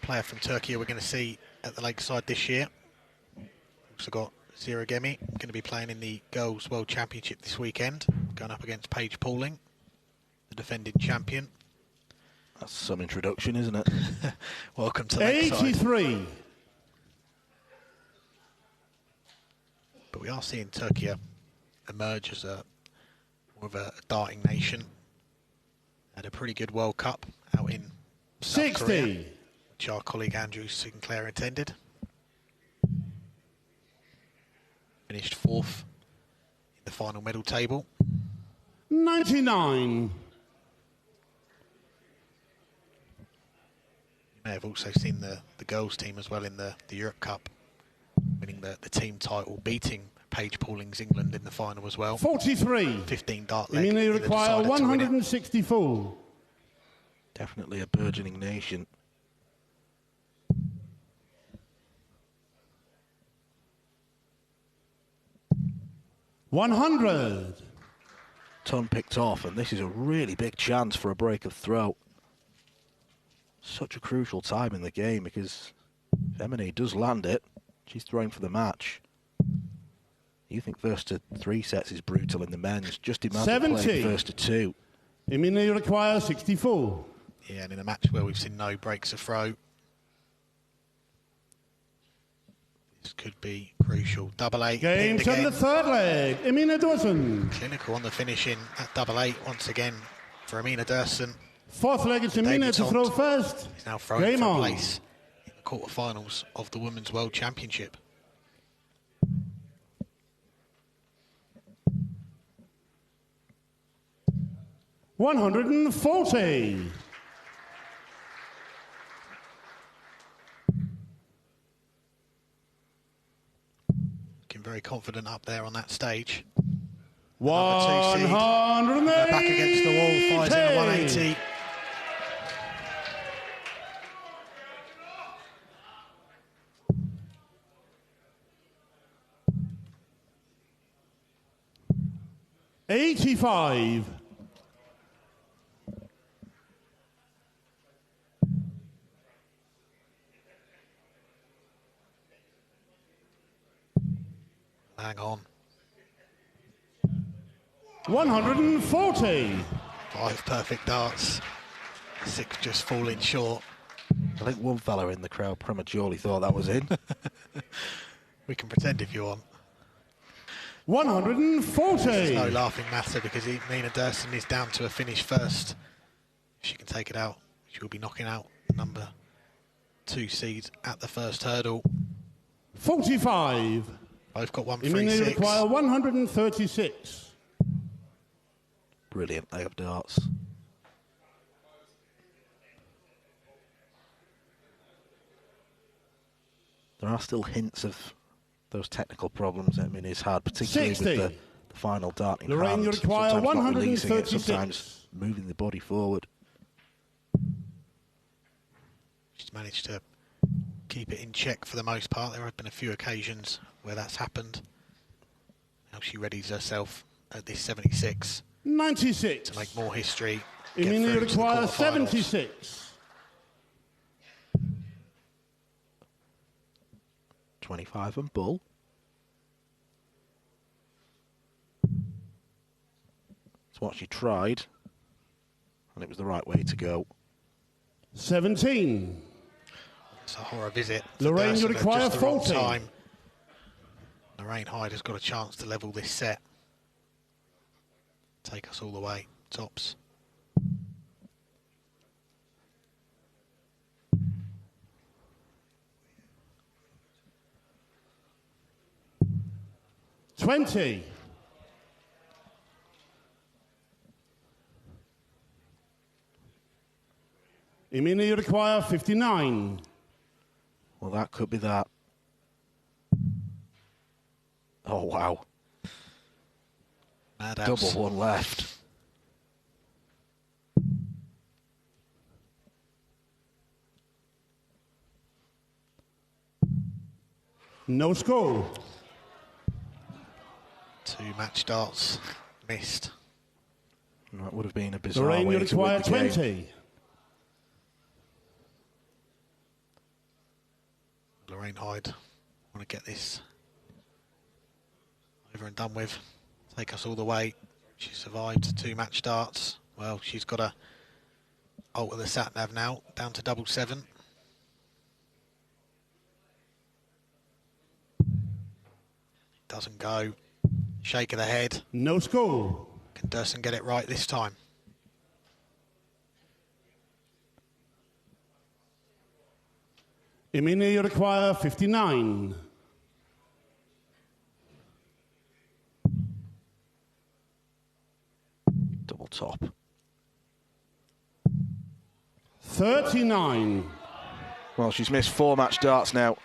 player from Turkey we're going to see at the Lakeside this year. Also got Zira Gemi, going to be playing in the Girls World Championship this weekend, going up against Paige Pauling, the defending champion. That's some introduction, isn't it? Welcome to Lakeside. 83. But we are seeing Turkey emerge as more of a darting nation. Had a pretty good World Cup out in South 60. Korea, which our colleague Andrew Sinclair attended. Finished fourth in the final medal table. 99. You may have also seen the girls team as well in the Europe Cup, winning the team title, beating Paige Pauling's England in the final as well. 43. 15 dart You leg. mean they either require decided to win it. 164? Definitely a burgeoning nation. $100. Ton picked off, and this is a really big chance for a break of throw. Such a crucial time in the game, because if Emine does land it, she's throwing for the match. You think first to 3 sets is brutal in the men's. Just imagine 70. playing first to 2. You mean they require 64? Yeah, and in a match where we've seen no breaks of throw, this could be crucial. 8-8. Game shot in the third leg. Emina Dawson. Clinical on the finishing at 8-8 once again for Amina Dursun. Fourth leg, it's Emina to throw first. He's now throwing Game for a on. place in the quarterfinals of the Women's World Championship. $140. Looking very confident up there on that stage. 180. They're back against the wall, fires in a 180. $85. Hang on. 140. 5 perfect darts. 6 just falling short. I think one fella in the crowd prematurely thought that was in. We can pretend if you want. 140. There's no laughing matter because Mina Dursun is down to a finish first. If she can take it out, she will be knocking out the number 2 seed at the first hurdle. 45. Both got Imini 136. require 136. Brilliant leg of darts. There are still hints of those technical problems that Mini's had, particularly 60. with the final darting Lorraine, hand. you require Sometimes not releasing it, 136. sometimes moving the body forward. She's managed to keep it in check for the most part. There have been a few occasions where that's happened. Now she readies herself at this 76 96. to make more history. Get Imini through to the require quarterfinals. 76. 25 and bull. It's what she tried, and it was the right way to go. 17. It's a horror visit. for Lorraine, you Dursler, require just the wrong 40. time. Lorraine Hyde has got a chance to level this set. Take us all the way. Tops. $20. Imini, you require 59. Well, that could be that. Oh, wow. Madhouse. Double one left. No score. 2 match darts missed. That would have been a bizarre Lorraine, you way to win require the game. 20. Lorraine Hyde want to get this over and done with. Take us all the way. She survived 2 match darts. Well, she's got to alter the sat nav now, down to 77. Doesn't go. Shake of the head. No score. Can Durson get it right this time? Imini, you require 59. Double top. 39. Well, she's missed 4 match darts now.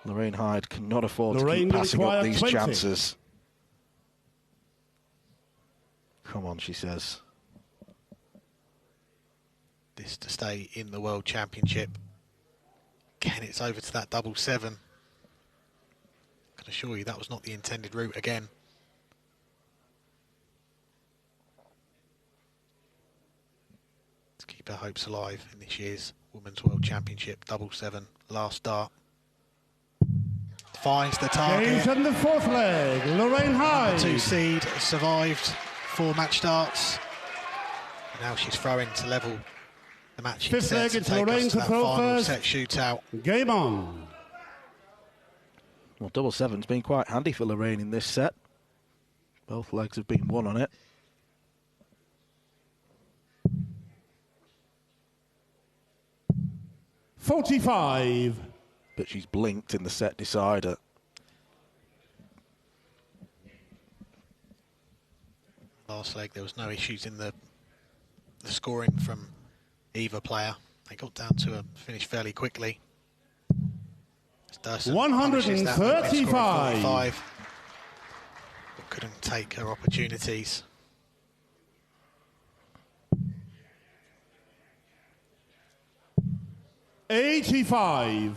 Lorraine Hyde cannot afford Lorraine, to keep you passing require up these 20. chances. Come on, she says. This to stay in the World Championship. Again, it's over to that 77. I can assure you that was not the intended route again. To keep her hopes alive in this year's Women's World Championship, 77, last dart. Finds the target. Games in the 4th leg. Lorraine Hyde. 2 seed, survived 4 match darts. And now she's throwing to level the matching 5th sets leg, and it's take Lorraine us to to that throw final first. set shootout. Game on. Well, double 7's been quite handy for Lorraine in this set. Both legs have been won on it. $45. But she's blinked in the set decider. Last leg, there was no issues in the scoring from either player. They got down to a finish fairly quickly. Durson punishes that opening score of 135. 45, but couldn't take her opportunities. $85.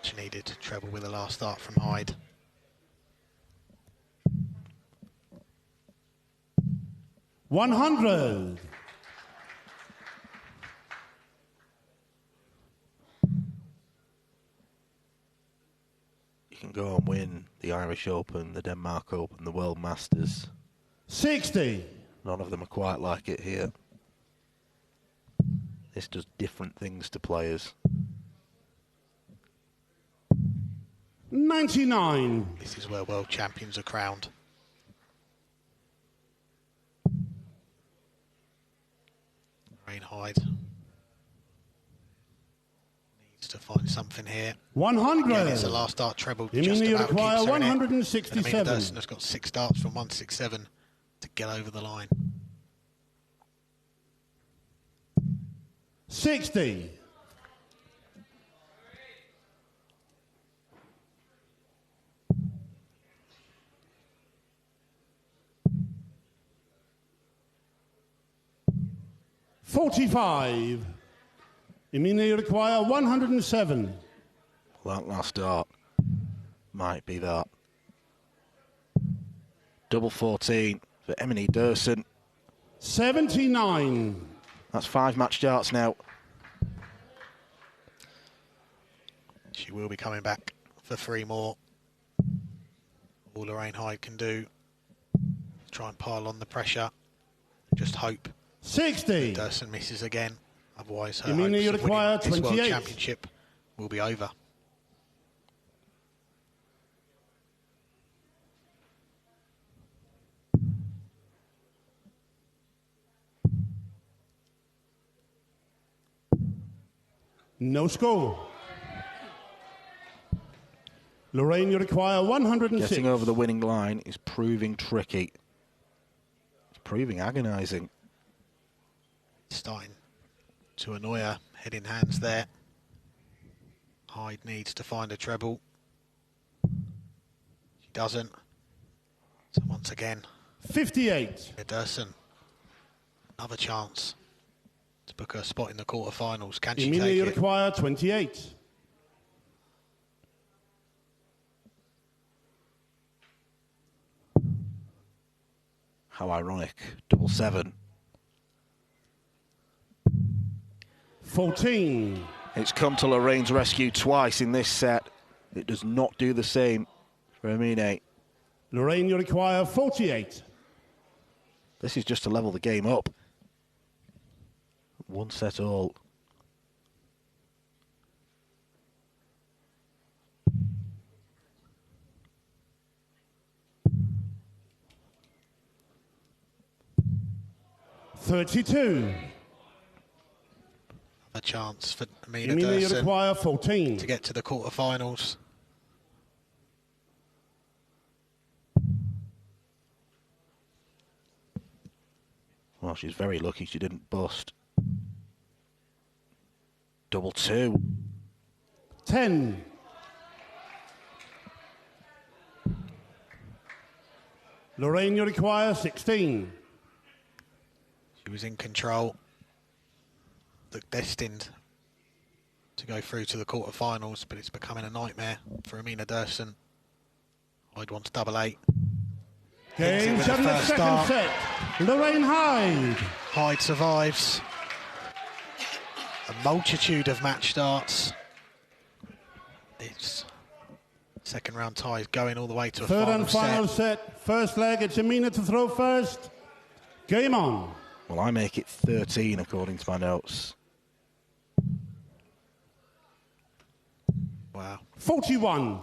She needed treble with the last start from Hyde. $100. You can go and win the Irish Open, the Denmark Open, the World Masters. 60. None of them are quite like it here. This does different things to players. 99. This is where world champions are crowned. Lorraine Hyde needs to find something here. 100. Yeah, it's a last dart treble. You just mean you about require keeps her in it. 167. And Amina Durson has got 6 darts from 167 to get over the line. 60. $45. You mean you require 107. Well, that last dart might be that. Double 14 for Emily Durson. 79. That's 5 match darts now. She will be coming back for 3 more. All Lorraine Hyde can do, try and pile on the pressure. Just hope 60. Durson misses again. Otherwise, her You mean hopes you of winning require this World 28? Championship will be over. No score. Lorraine, you require 106. Getting over the winning line is proving tricky. It's proving agonising. Starting to annoy her. Head in hands there. Hyde needs to find a treble. She doesn't. So once again, 58. Durson, another chance to book her spot in the quarterfinals. Can she You mean take you it? require 28. How ironic. Double 7. 14. It's come to Lorraine's rescue twice in this set. It does not do the same for Amine. Lorraine, you require 48. This is just to level the game up. 1 set all. $32. A chance for You Amina mean you Durson require 14. to get to the quarterfinals. Well, she's very lucky she didn't bust. Double 2. 10. Lorraine, you require 16. She was in control. Looked destined to go through to the quarterfinals, but it's becoming a nightmare for Amina Durson. Hyde wants double 8. Game with shot the in the first second start. set. Lorraine Hyde. Hyde survives. A multitude of match starts. It's second round ties going all the way to a Third final and final set. First leg, it's Amina to throw first. Game on. Well, I make it 13 according to my notes. Wow. 41.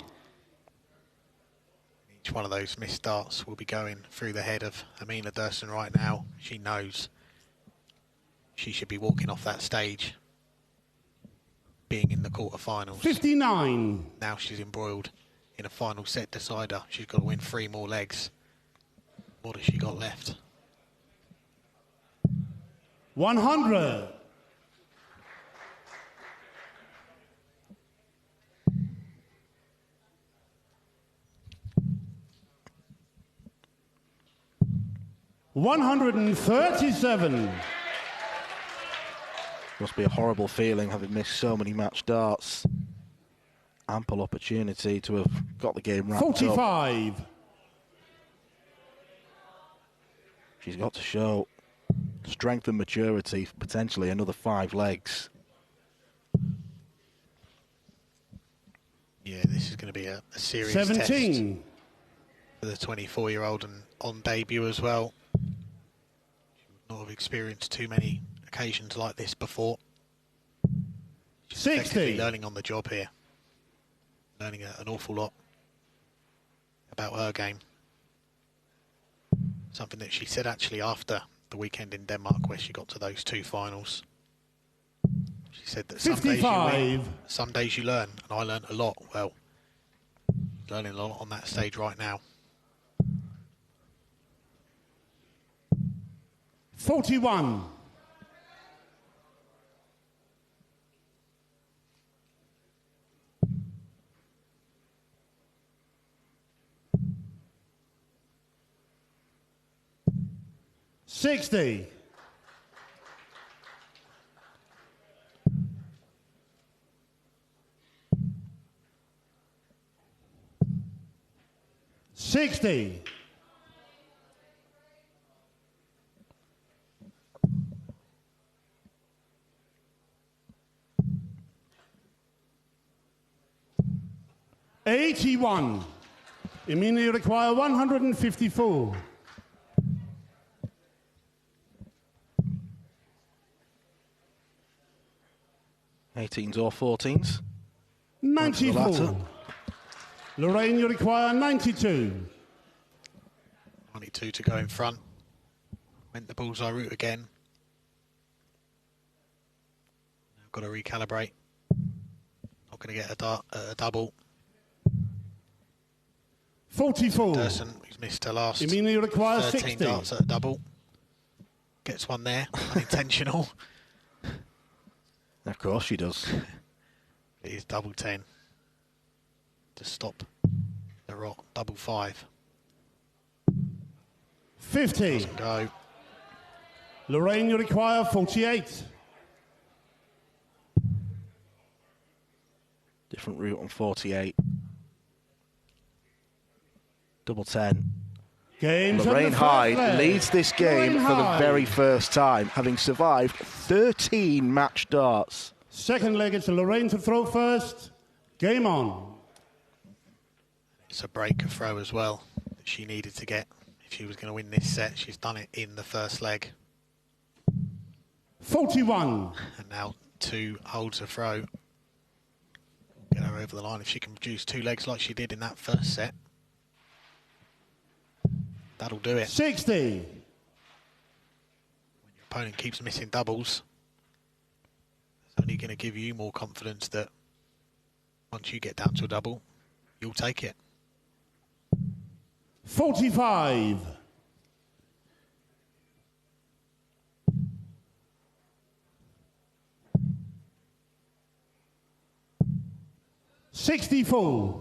Each one of those missed darts will be going through the head of Amina Durson right now. She knows she should be walking off that stage, being in the quarterfinals. 59. Now she's embroiled in a final set decider. She's got to win 3 more legs. What has she got left? 100. $137. Must be a horrible feeling having missed so many match darts. Ample opportunity to have got the game wrapped up. 45. She's got to show strength and maturity for potentially another 5 legs. Yeah, this is going to be a serious 17. test for the 24-year-old, and on debut as well. She would not have experienced too many occasions like this before. She's 60. effectively learning on the job here. Learning an awful lot about her game. Something that she said actually after the weekend in Denmark where she got to those 2 finals. She said that 55. Some days you learn, and I learned a lot. Well, learning a lot on that stage right now. 41. 60. 60. 81. You mean you require 154. 18s or 14s. 94. Lorraine, you require 92. 92 to go in front. Went the bullseye route again. Now got to recalibrate. Not going to get a double. 44. Durson, who's missed her last You mean you require 13 60? darts at a double. Gets one there, unintentional. Of course she does. It is double 10 to stop the rock. Double 5. 50. Doesn't go. Lorraine, you require 48. Different route on 48. Double 10. Games Lorraine on the Hyde first leg. leads this game Lorraine for the Hyde. very first time, having survived 13 match darts. Second leg, it's Lorraine to throw first. Game on. It's a breaker throw as well that she needed to get. If she was going to win this set, she's done it in the first leg. 41. And now 2 holds a throw. Get her over the line. If she can produce 2 legs like she did in that first set, that'll do it. 60. When your opponent keeps missing doubles, it's only going to give you more confidence that once you get down to a double, you'll take it. 45. 64.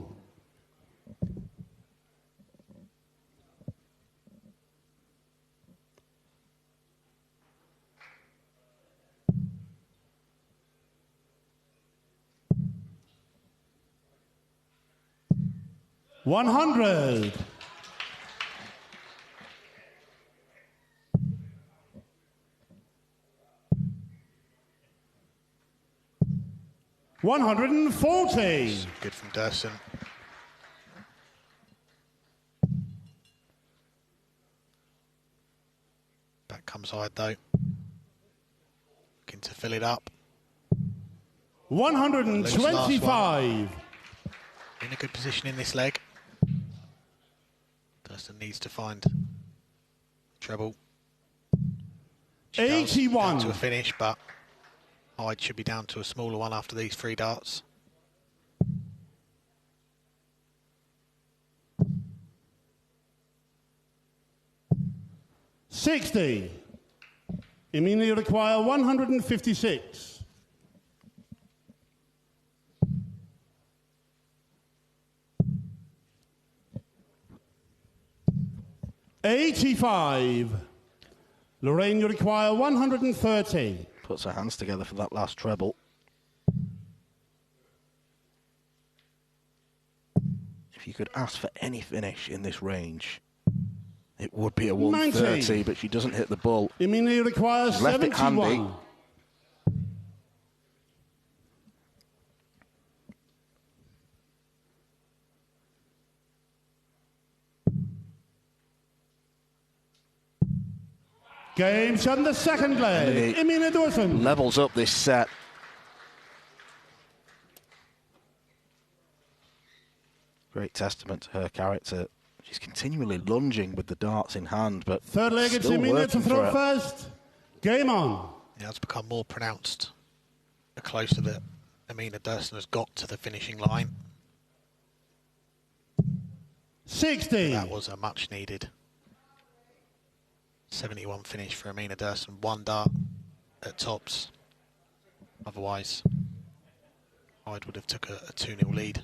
100. 140. Good from Durson. Back comes Hyde though. Looking to fill it up. 125. In a good position in this leg. Durson needs to find treble. She does, 81. down to a finish, but Hyde should be down to a smaller one after these 3 darts. $60. You mean you require 156. 85. Lorraine, you require 130. Puts her hands together for that last treble. If you could ask for any finish in this range, it would be a 130, 90. but she doesn't hit the bull. You mean you require She's left it 71. handy. Game shot in the second leg. Emine Dursun. Levels up this set. Great testament to her character. She's continually lunging with the darts in hand, but Third leg, it's still Emine to working for throw her. first. Game on. Yeah, it's become more pronounced closer that Amina Dursun has got to the finishing line. 60. That was a much needed 71 finish for Amina Dursun. One dart at tops. Otherwise, Hyde would have took a 2-0 lead.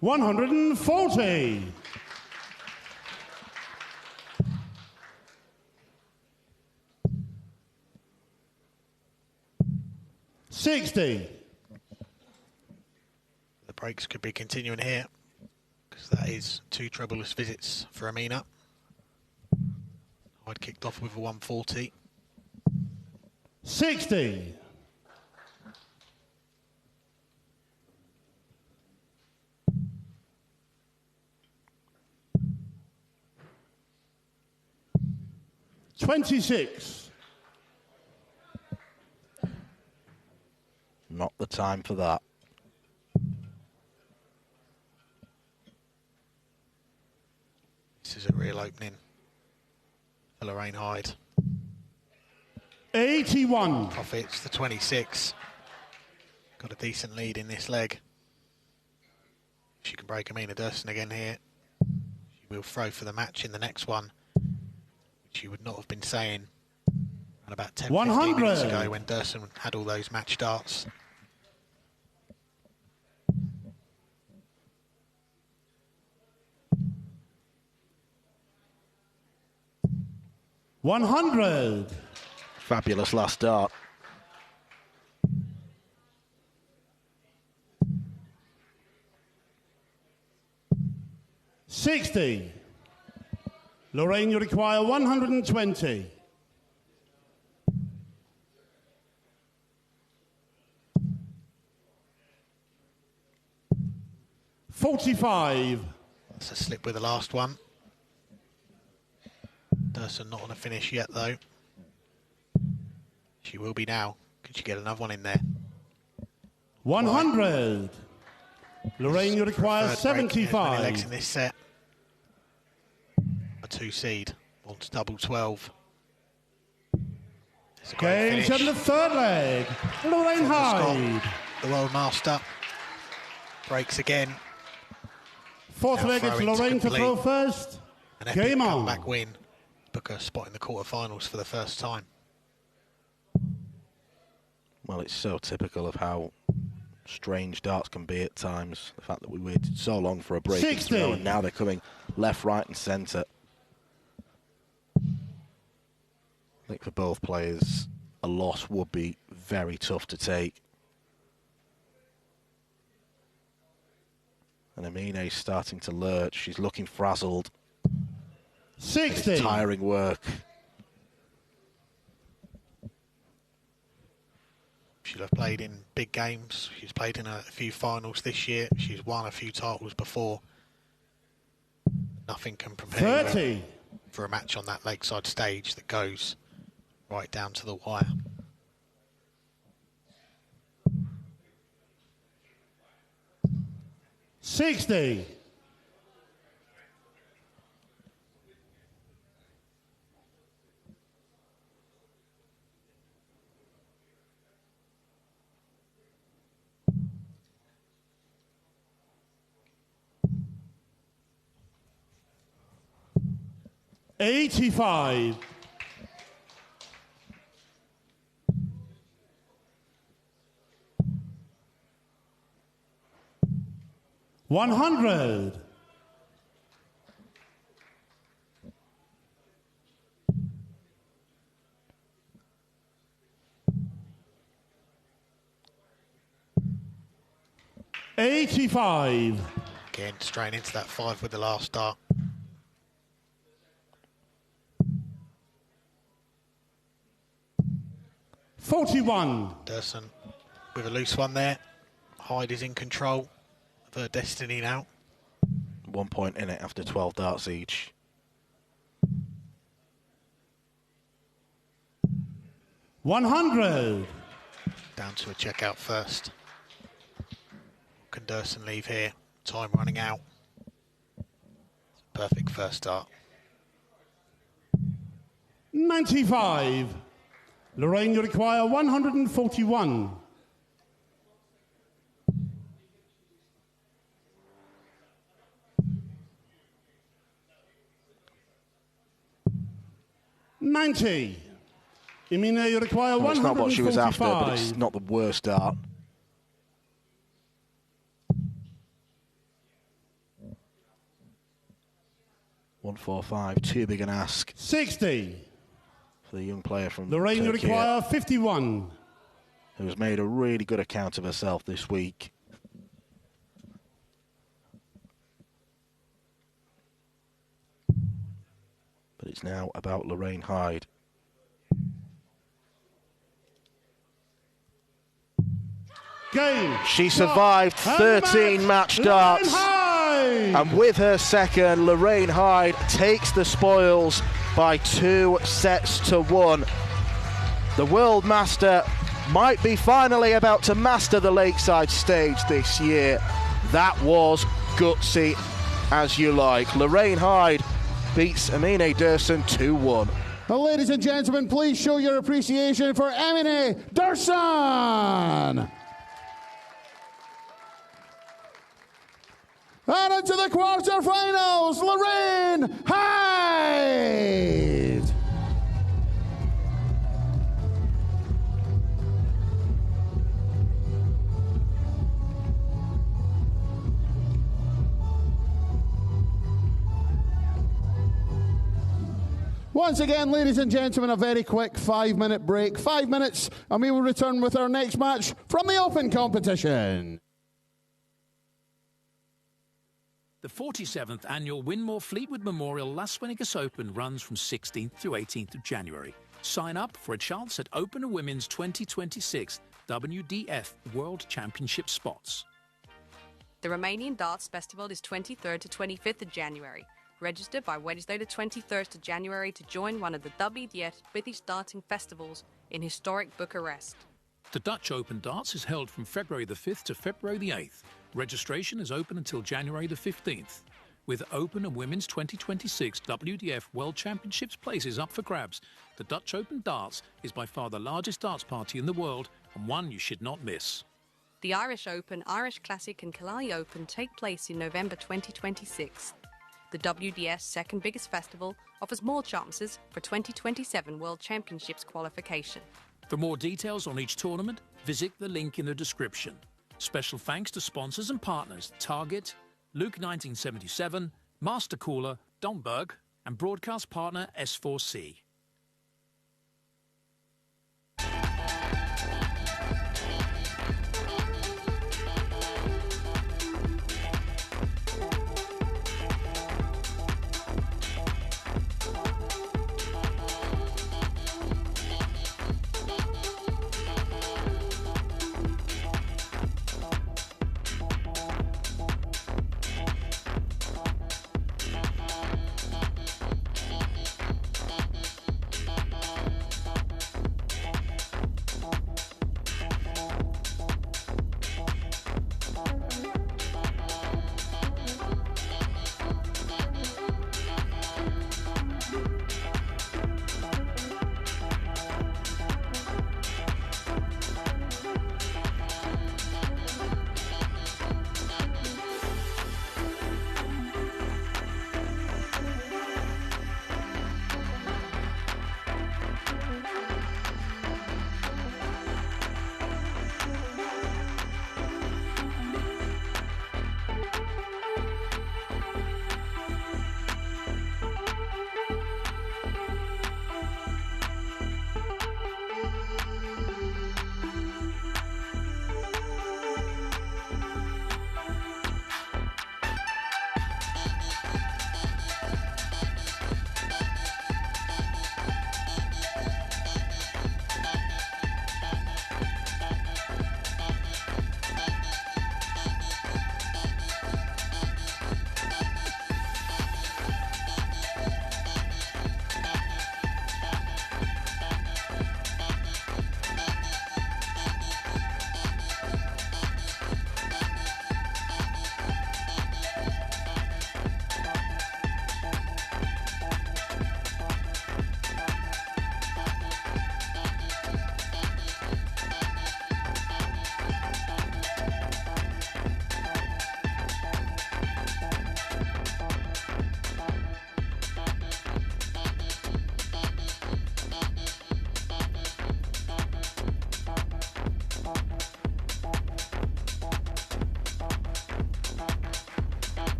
140. 60. The breaks could be continuing here, because that is 2 troubleless visits for Amina. Hyde kicked off with a 140. 60. 26. Not the time for that. This is a real opening for Lorraine Hyde. 81. Profits the 26. Got a decent lead in this leg. If she can break Amina Dursun again here, she will throw for the match in the next one, which you would not have been saying around about 10-15 minutes ago when Dursun had all those match darts. 100. Fabulous last dart. $60. Lorraine, you require 120. $45. That's a slip with the last one. Dursun not on a finish yet, though. She will be now. Can she get another one in there? 100. Lorraine, you require 75. Legs in this set. A 2 seed. Wants double 12. Game set in the third leg. Lorraine Hyde. The world master. Breaks again. Fourth leg, it's Lorraine to throw first. An epic Game on. comeback win. Book a spot in the quarterfinals for the first time. Well, it's so typical of how strange darts can be at times. The fact that we waited so long for a break and throw, and now they're coming left, right and centre. I think for both players, a loss would be very tough to take. And Amine's starting to lurch. She's looking frazzled. 60. It's tiring work. She'll have played in big games. She's played in a few finals this year. She's won a few titles before. Nothing can prepare 30. For a match on that lakeside stage that goes right down to the wire. $60. $85. $100. $85. Again, straight into that 5 with the last dart. $41. Dursun with a loose one there. Hyde is in control of her destiny now. 1 point in it after 12 darts each. $100. Down to a checkout first. Can Dursun leave here? Time running out. Perfect first start. 95. Lorraine, you require 141. 90. Emine, you require Well, it's not what she was after, but 145. it's not the worst dart. $145, too big an ask 60. for the young player from Lorraine, you Turkey, require 51. who has made a really good account of herself this week. But it's now about Lorraine Hyde. Game. She survived 13 match darts. And with her second, Lorraine Hyde takes the spoils by 2 sets to 1. The World Master might be finally about to master the Lakeside stage this year. That was gutsy as you like. Lorraine Hyde beats Emine Dursun 2-1. Well, ladies and gentlemen, please show your appreciation for Emine Dursun. And into the quarterfinals, Lorraine Hyde. Once again, ladies and gentlemen, a very quick 5-minute break. 5 minutes, and we will return with our next match from the Open competition. The 47th annual Winmore Fleetwood Memorial Las Vegas Open runs from 16th through 18th of January. Sign up for a chance at Open Women's 2026 WDF World Championship spots. The Romanian Darts Festival is 23rd to 25th of January. Register by Wednesday the 23rd of January to join one of the WDF British darting festivals in historic Bucharest. The Dutch Open Darts is held from February the 5th to February the 8th. Registration is open until January the 15th. With Open and Women's 2026 WDF World Championships places up for grabs, the Dutch Open Darts is by far the largest darts party in the world and one you should not miss. The Irish Open, Irish Classic and Killarney Open take place in November 2026. The WDF's second biggest festival offers more chances for 2027 World Championships qualification. For more details on each tournament, visit the link in the description. Special thanks to sponsors and partners Target, Luke 1977, Master Cooler, Domberg, and broadcast partner S4C.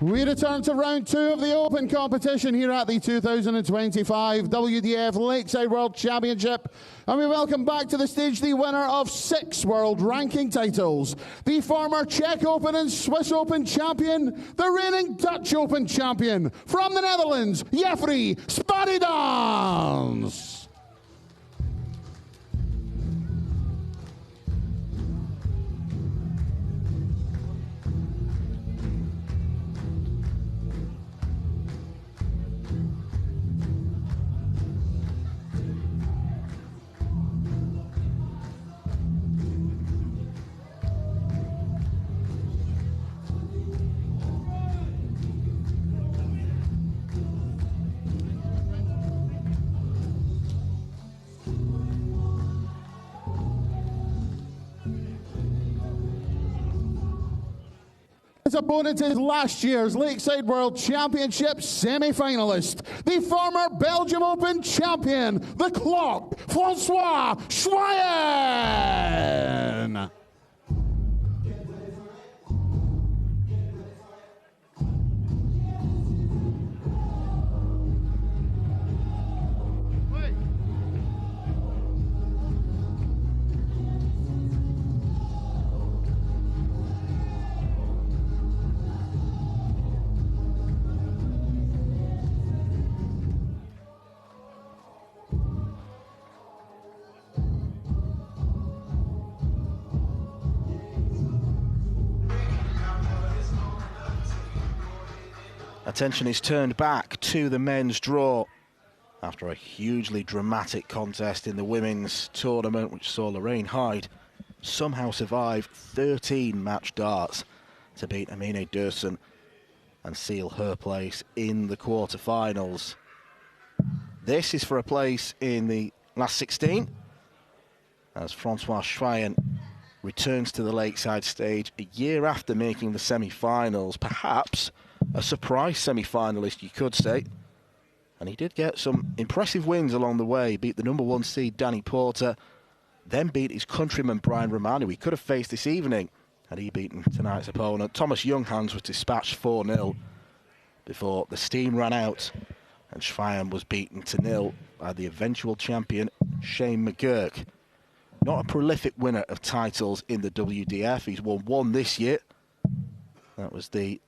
We return to round 2 of the Open competition here at the 2025 WDF Lakeside World Championship. And we welcome back to the stage the winner of 6 world ranking titles, the former Czech Open and Swiss Open champion, the reigning Dutch Open champion, from the Netherlands, Jeffrey Sparidans. His opponent is last year's Lakeside World Championship semi-finalist, the former Belgium Open champion, the Clock, Francois Schweyen. Attention is turned back to the men's draw after a hugely dramatic contest in the women's tournament, which saw Lorraine Hyde somehow survive 13 match darts to beat Amine Dursun and seal her place in the quarterfinals. This is for a place in the last 16 as Francois Schweyen returns to the Lakeside stage a year after making the semi-finals, perhaps a surprise semi-finalist, you could say. And he did get some impressive wins along the way. Beat the number 1 seed, Danny Porter, then beat his countryman, Brian Romano, who he could have faced this evening had he beaten tonight's opponent. Thomas Younghans was dispatched 4-0 before the steam ran out, and Schweyen was beaten to 0 by the eventual champion, Shane McGurk. Not a prolific winner of titles in the WDF. He's won 1 this year. That was the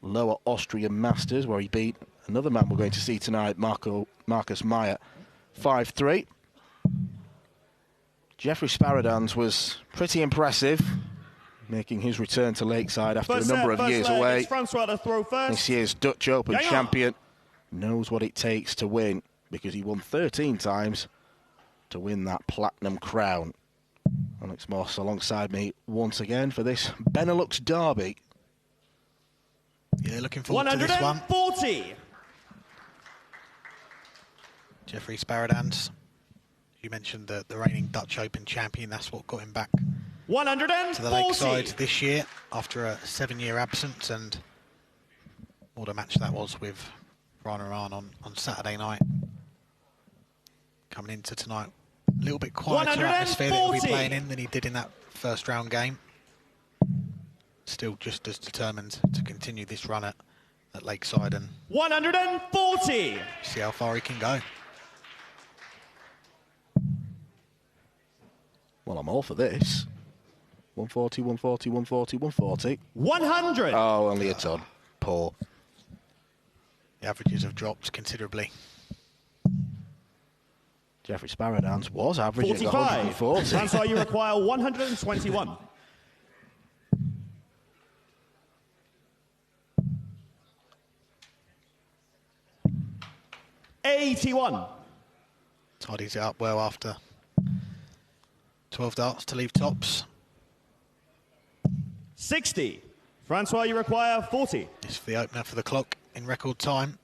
Lower Austrian Masters, where he beat another man we're going to see tonight, Marcus Meyer, 5-3. Jeffrey Sparidans was pretty impressive, making his return to Lakeside after a number of years away. This year's Dutch Open champion knows what it takes to win, because he won 13 times to win that platinum crown. Alex Moss alongside me once again for this Benelux derby. Yeah, looking forward to this one. 140. Jeffrey Sparidans, you mentioned the reigning Dutch Open champion. That's what got him back 140 to the Lakeside this year after a 7-year absence, and what a match that was with Brian Iran on Saturday night. Coming into tonight, a little bit quieter atmosphere that he'll be playing in than he did in that first round game. Still just as determined to continue this run at Lakeside and 140. See how far he can go. Well, I'm all for this. 140, 140, 140, 140. 100. Oh, only a ton. Poor. The averages have dropped considerably. Jeffrey Sparidans was averaging 45. 140. That's why you require 121. 81. Tidies it up well after 12 darts to leave tops. 60. Francois, you require 40. This is for the opener for the Clock in record time.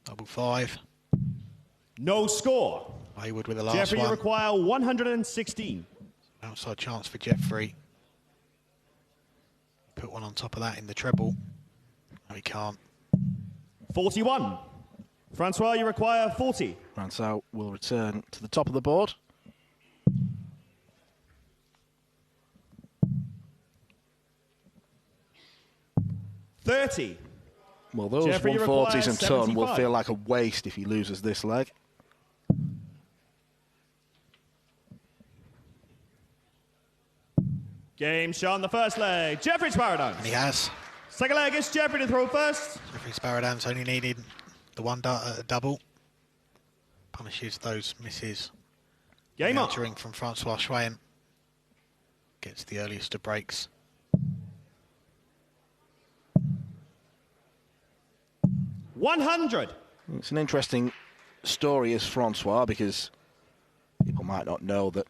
Double 5. No score. Hayward with the last Jeffrey, one. you require 116. Outside chance for Jeffrey. Put one on top of that in the treble. No, he can't. 41. Francois, you require 40. Francois will return to the top of the board. 30. Well, those Jeffrey 140s and ton will 75. feel like a waste if he loses this leg. Game shot on the first leg. Jeffrey Sparadowns. And he has. Second leg is Jeffrey to throw first. Jeffrey Sparadowns only needed the one dart at a double. Punishes those misses. Game on. Entering from Francois Schweyen. Gets the earliest of breaks. $100. It's an interesting story as Francois, because people might not know that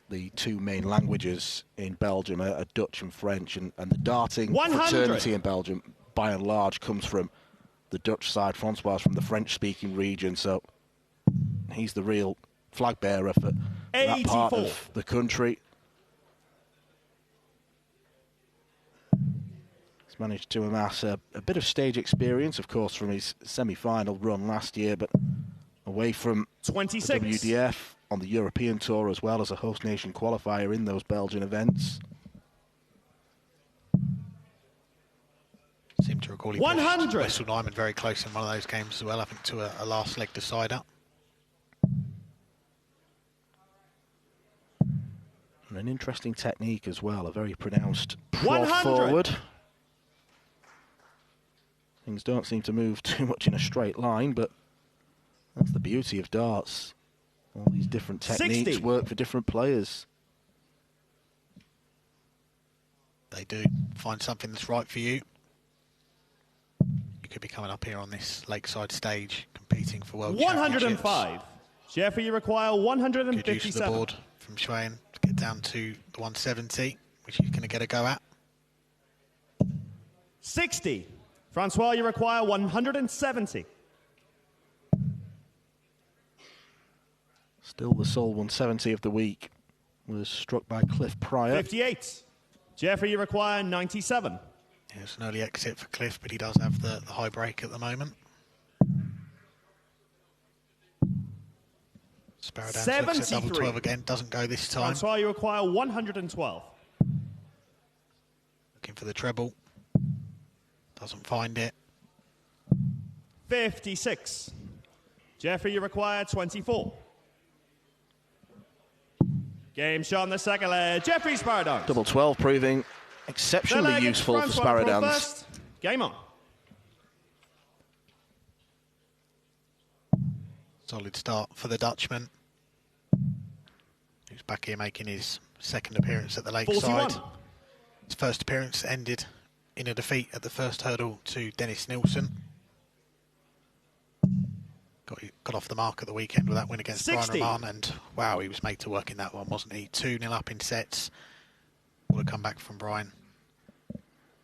the two main languages in Belgium are Dutch and French, and the darting 100. fraternity in Belgium, by and large, comes from the Dutch side. Francois is from the French-speaking region, so he's the real flag bearer for that part 84. of the country. He's managed to amass a bit of stage experience, of course, from his semi-final run last year, but away from 26. the WDF, on the European Tour, as well as a host nation qualifier in those Belgian events. Seem to recall he 100. pushed Wessel Nyman very close in one of those games as well, I think, to a last leg decider. And an interesting technique as well, a very pronounced prod 100. forward. Things don't seem to move too much in a straight line, but that's the beauty of darts. All these different techniques 60. work for different players. They do. Find something that's right for you. You could be coming up here on this lakeside stage, competing for world 105. Jeffrey, you require championships. Good use of the 157. board from Schweyen to get down to the 170, which he's going to get a go at. 60. Francois, you require 170. Still the sole 170 of the week was struck by Cliff Pryor. 58. Jeffrey, you require 97. Yeah, it's an early exit for Cliff, but he does have the high break at the moment. Sparadowns looks at double 12 again, doesn't go this time. Francois, you require 112. Looking for the treble. Doesn't find it. 56. Jeffrey, you require 24. Game shot on the second leg. Jeffrey Sparadowns. Double 12 proving exceptionally useful for Sparadowns. Game on. Solid start for the Dutchman, who's back here making his second appearance at the Lakeside. 41. His first appearance ended in a defeat at the first hurdle to Dennis Nilsson. Got off the mark at the weekend with that win against 60. Brian Rahman, and wow, he was made to work in that one, wasn't he? 2-0 up in sets. What a comeback from Brian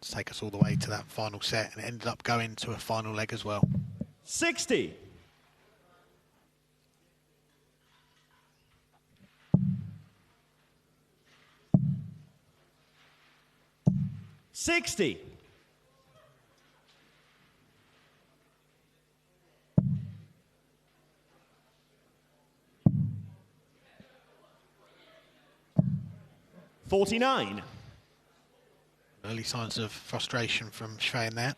to take us all the way to that final set, and it ended up going to a final leg as well. 60. $60. $49. Early signs of frustration from Schweyen there.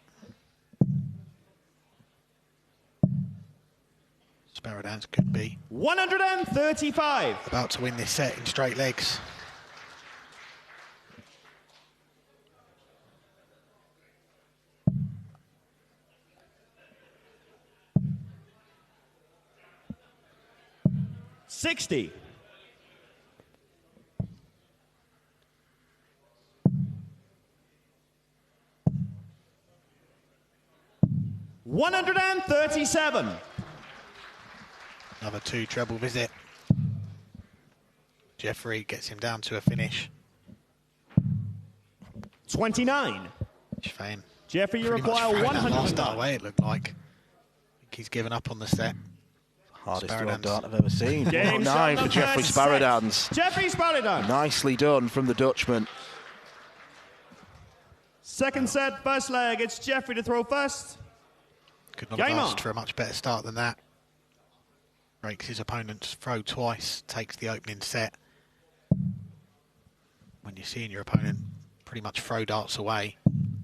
Sparadowns could be 135. about to win this set in straight legs. $60. $137. Another 2 treble visit. Jeffrey gets him down to a finish. 29. Schweyen Jeffrey, you pretty much require throwing that last 100. dart away, it looked like. I think he's given up on the set. Hardest throw Sparadowns. dart I've ever seen. Game 9 shot for Jeffrey number Sparadowns. 6. Jeffrey Sparadowns. Nicely done from the Dutchman. Second set, first leg. It's Jeffrey to throw first. Could not Game have asked on. for a much better start than that. Breaks his opponent's throw twice, takes the opening set. When you're seeing your opponent pretty much throw darts away,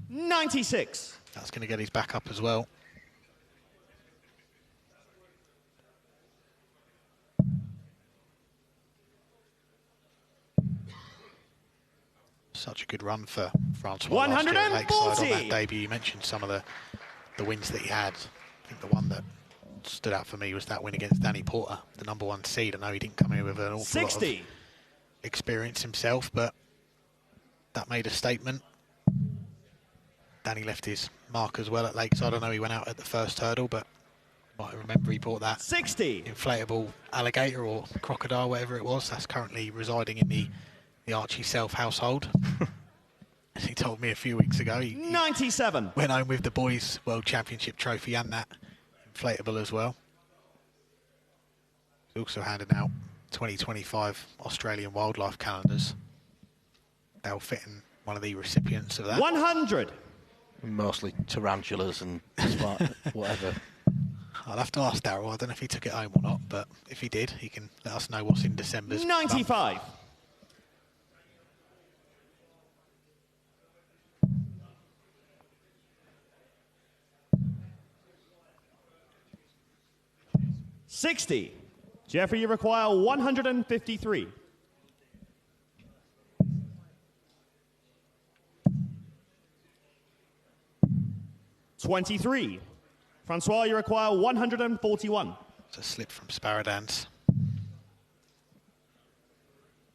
96. That's going to get his back up as well. Such a good run for Francois last year at Lakeside on that debut. You mentioned some of the wins that he had. I think the one that stood out for me was that win against Danny Porter, the #1 seed. I know he didn't come in with an awful lot of experience himself, but that made a statement. Danny left his mark as well at Lakeside. I know he went out at the first hurdle, but you might remember he bought that 60 inflatable alligator or crocodile, whatever it was. That's currently residing in the Archie Self household. As he told me a few weeks ago, he 97 went home with the boys' World Championship trophy and that inflatable as well. He's also handed out 2025 Australian wildlife calendars. They'll fit in one of the recipients of that. 100. Mostly tarantulas and whatever. I'll have to ask Daryl. I don't know if he took it home or not, but if he did, he can let us know what's in December's 95. Bump. $60. Jeffrey, you require 153. $23. Francois, you require 141. It's a slip from Sparadans.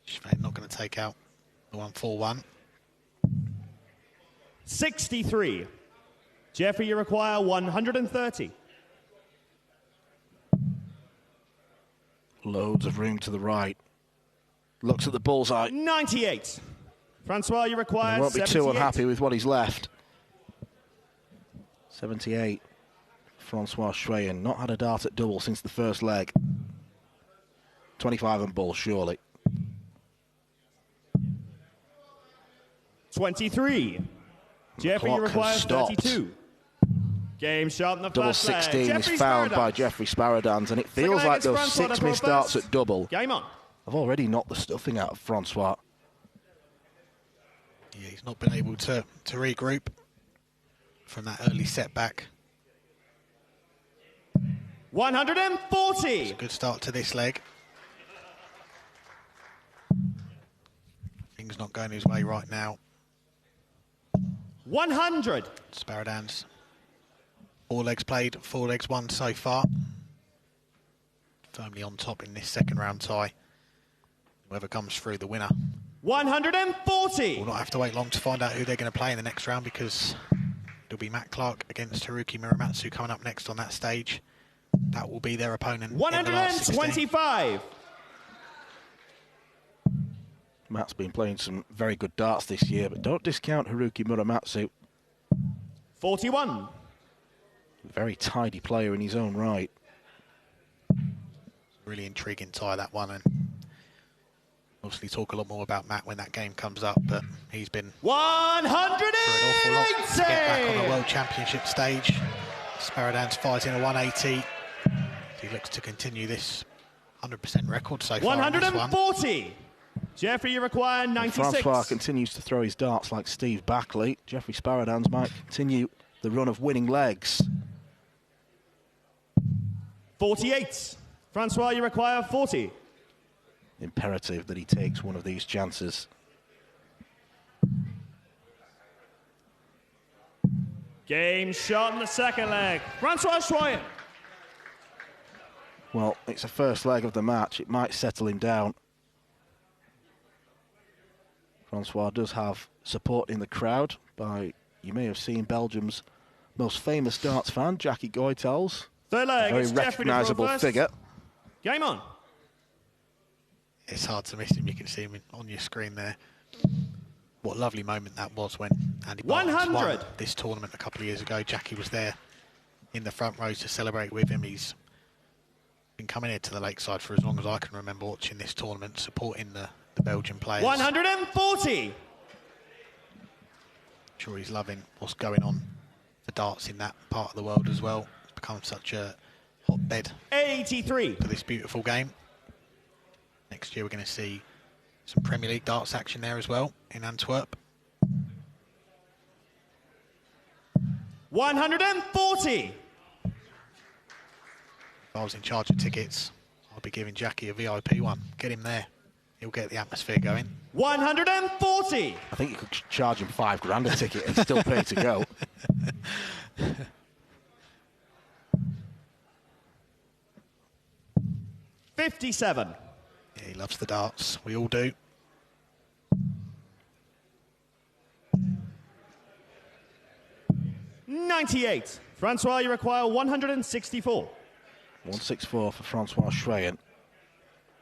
Schwein not going to take out the 141. 63. Jeffrey, you require 130. Loads of room to the right. Looks at the bullseye. 98. Francois, you require 78. He won't be too unhappy with what he's left. 78. Francois Schweyen. Not had a dart at double since the first leg. 25 and bull, surely. 23. Jeffrey, you require 32. Game shot in the double first leg. 16 is found by Jeffrey Sparadans, and it feels like those 6 missed darts at double Game on. have already knocked the stuffing out of Francois. Yeah, he's not been able to regroup from that early setback. 140. It's a good start to this leg. Things not going his way right now. 100. Sparadans. 4 legs played, 4 legs won so far. Firmly on top in this second round tie. Whoever comes through, the winner. 140. We'll not have to wait long to find out who they're going to play in the next round, because it'll be Matt Clark against Haruki Muramatsu coming up next on that stage. That will be their opponent. 125. Matt's been playing some very good darts this year, but don't discount Haruki Muramatsu. 41. Very tidy player in his own right. Really intriguing tie, that one, and obviously talk a lot more about Matt when that game comes up, but he's been 180 through an awful lot to get back on the World Championship stage. Sparadans fighting a 180. He looks to continue this 100% record so far. 140. Jeffrey, you require 96. Francois continues to throw his darts like Steve Backley. Jeffrey Sparadans might continue the run of winning legs. 48. Francois, you require 40. Imperative that he takes one of these chances. Game shot in the second leg. Francois Schweyen. Well, it's a first leg of the match. It might settle him down. Francois does have support in the crowd by, you may have seen, Belgium's most famous darts fan, Jackie Goethals. Third leg, a very recognisable figure. Game on. It's hard to miss him. You can see him on your screen there. What a lovely moment that was when Andy Barnes won this tournament a couple of years ago. Jackie was there in the front row to celebrate with him. He's been coming here to the Lakeside for as long as I can remember, watching this tournament, supporting the Belgian players. 140. I'm sure he's loving what's going on for darts in that part of the world as well. It's become such a hotbed 83 for this beautiful game. Next year we're going to see some Premier League darts action there as well in Antwerp. 140. If I was in charge of tickets, I'd be giving Jackie a VIP one. Get him there. He'll get the atmosphere going. 140. I think you could charge him £5 a ticket and still pay to go. 57. Yeah, he loves the darts. We all do. $98. Francois, you require 164. 164 for Francois Schweyen.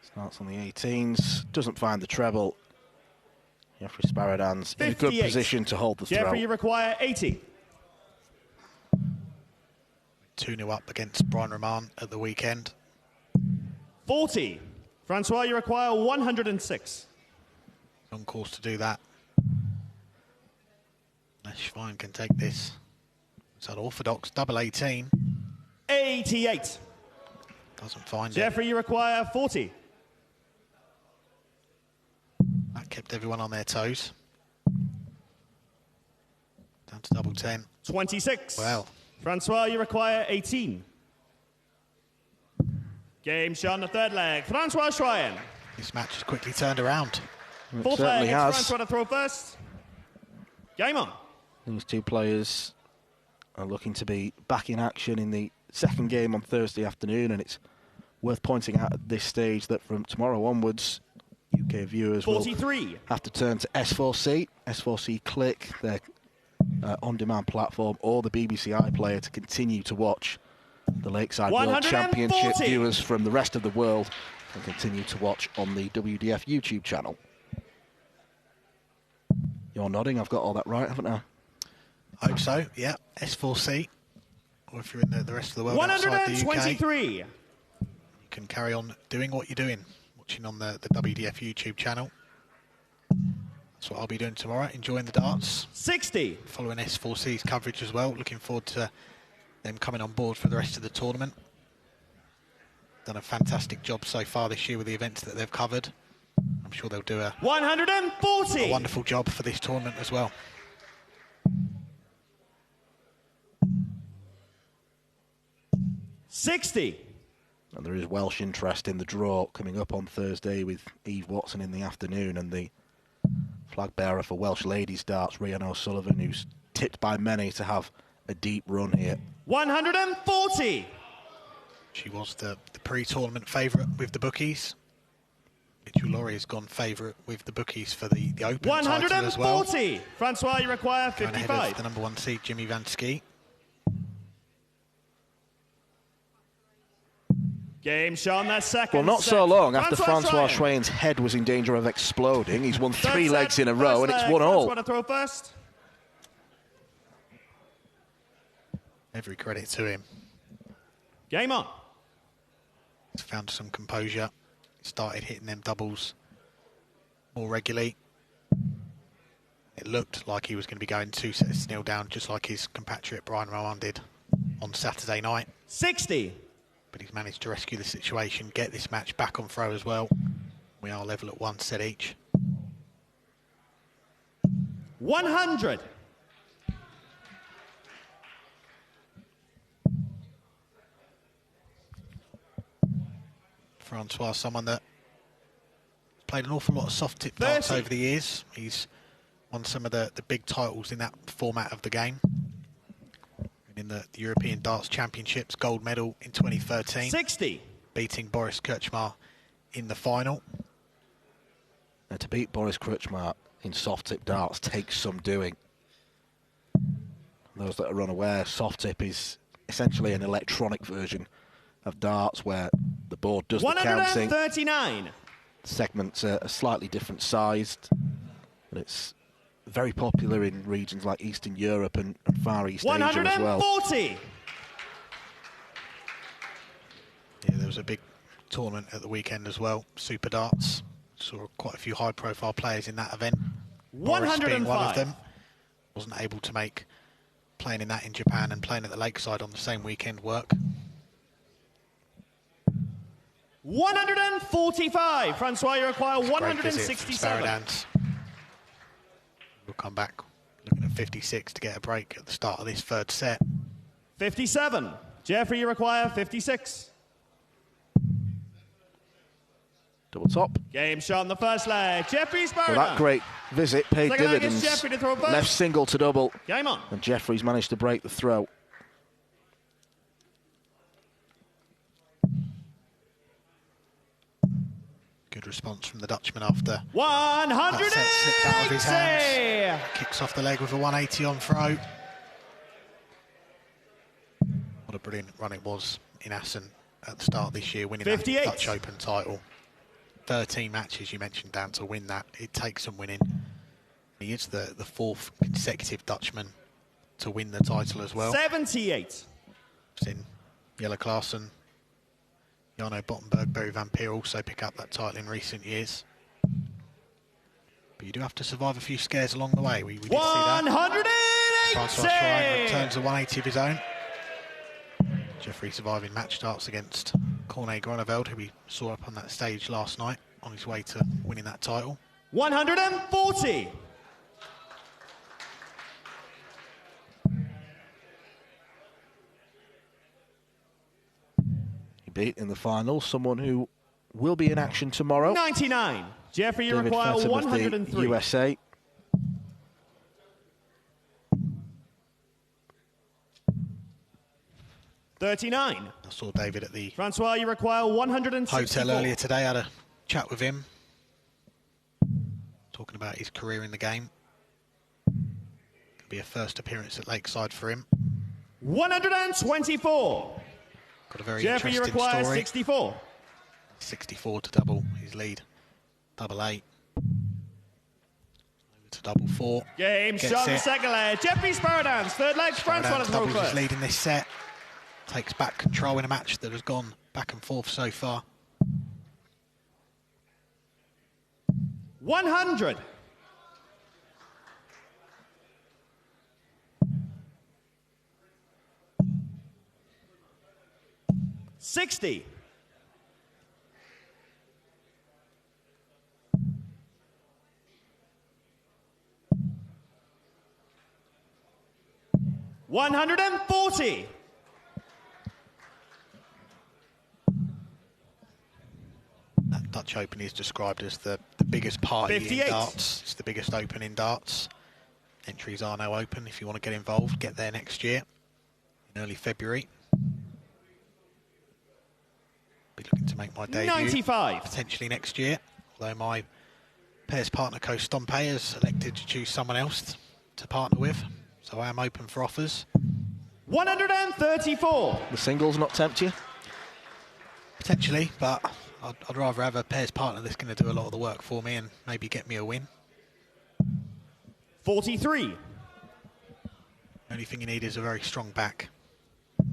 Starts on the 18s. Doesn't find the treble. Jeffrey Sparadans in a good position to hold the throw. Jeffrey, you require 80. 2-0 up against Brian Roman at the weekend. 40. Francois, you require 106. On course to do that. Schweyen can take this. It's unorthodox, double 18. 88. Doesn't find Jeffrey, you require 40. That kept everyone on their toes. Down to double 10. 26. Well. Francois, you require 18. Game shot on the third leg. Francois Schweyen. This match has quickly turned around. Fourth leg, it's Francois to throw first. Game on. These two players are looking to be back in action in the second game on Thursday afternoon, and it's worth pointing out at this stage that from tomorrow onwards, UK viewers 43. will have to turn to S4C, S4C Click, their on-demand platform, or the BBC iPlayer to continue to watch the Lakeside World Championship. Viewers from the rest of the world can continue to watch on the WDF YouTube channel. You're nodding, I've got all that right, haven't I? I hope so, yeah. S4C, or if you're in the rest of the world outside the UK, 123. you can carry on doing what you're doing, watching on the WDF YouTube channel. That's what I'll be doing tomorrow, enjoying the darts. 60. Following S4C's coverage as well, looking forward to them coming on board for the rest of the tournament. Done a fantastic job so far this year with the events that they've covered. I'm sure they'll do a 140. a wonderful job for this tournament as well. $60. And there is Welsh interest in the draw coming up on Thursday with Eve Watson in the afternoon, and the flag bearer for Welsh ladies darts, Rhiannon O'Sullivan, who's tipped by many to have a deep run here. 140. She was the pre-tournament favourite with the bookies. Mitchell Laurie has gone favourite with the bookies for the Open title as well. 140. Francois, you require 55. Going ahead of the number 1 seed, Jimmy Van Ski. Game shot on that second. Well, not set. so long after Francois Schweyen. Schweyen's head was in danger of exploding. He's won Third 3 set, legs in a first row, and it's leg. 1-all. Want to throw first? Every credit to him. Game on. He's found some composure. Started hitting them doubles more regularly. It looked like he was going to be going 2-0 down, just like his compatriot Brian Rowan did on Saturday night. 60. But he's managed to rescue the situation, get this match back on throw as well. We are level at 1 set each. 100. Francois, someone that played an awful lot of soft tip darts over the years. He's won some of the big titles in that format of the game. In the European Darts Championships, gold medal in 2013. 60. Beating Boris Krčmar in the final. Now, to beat Boris Krčmar in soft tip darts takes some doing. Those that are unaware, soft tip is essentially an electronic version of darts where the board does the counting. 139. Segments are slightly different sized, but it's very popular in regions like Eastern Europe and Far East Asia as well. 140. Yeah, there was a big tournament at the weekend as well, Super Darts. Saw quite a few high-profile players in that event. 105. Boris being one of them. Wasn't able to make playing in that in Japan and playing at the Lakeside on the same weekend work. 145. Francois, you require 167. We'll come back Looking at 56 to get a break at the start of this third set. 57. Jeffrey, you require 56. Double top. Game shot in the first leg. Jeffrey Sparrow. Well, that great visit paid Second leg is dividends. Jeffrey to throw first. Left single to double. Game on. And Jeffrey's managed to break the throw. Good response from the Dutchman after 180. that set slipped out of his hands. Kicks off the leg with a 180 on throw. What a brilliant run it was in Assen at the start of this year, winning 58. that Dutch Open title. 13 matches, you mentioned, Dan, to win that. It takes some winning. He is the fourth consecutive Dutchman to win the title as well. 78. Seen Jelle Klaassen, Jarno Bottenberg, Barry Van Peer also pick up that title in recent years. But you do have to survive a few scares along the way. We did see that. 180. Francois Schwein returns a 180 of his own. Jeffrey surviving match starts against Corné Groneveld, who we saw up on that stage last night on his way to winning that title. 140. He beat in the final someone who will be in action tomorrow. 99. Jeffrey, you David require Fetton 103. of the USA. $39. I saw David at the Francois, you require 164. hotel earlier today. I had a chat with him, talking about his career in the game. Could be a first appearance at Lakeside for him. 124. Got a very Jeffrey, you interesting require story. 64. 64 to double his lead. Double 8. Over to double 4. Game Gets shot in it. the second leg. Jeffrey Sparrow, third leg. Francois to throw doubles his first. lead in this set. Takes back control in a match that has gone back and forth so far. 100. $60. $140. That Dutch Open is described as the biggest party 58. in darts. It's the biggest Open in darts. Entries are now open. If you want to get involved, get there next year in early February. Be looking to make my debut 95. potentially next year. Although my pairs partner coach Stompe has elected to choose someone else to partner with, so I am open for offers. 134. The singles not tempt you? Potentially, but I'd rather have a pairs partner that's going to do a lot of the work for me and maybe get me a win. 43. The only thing you need is a very strong back,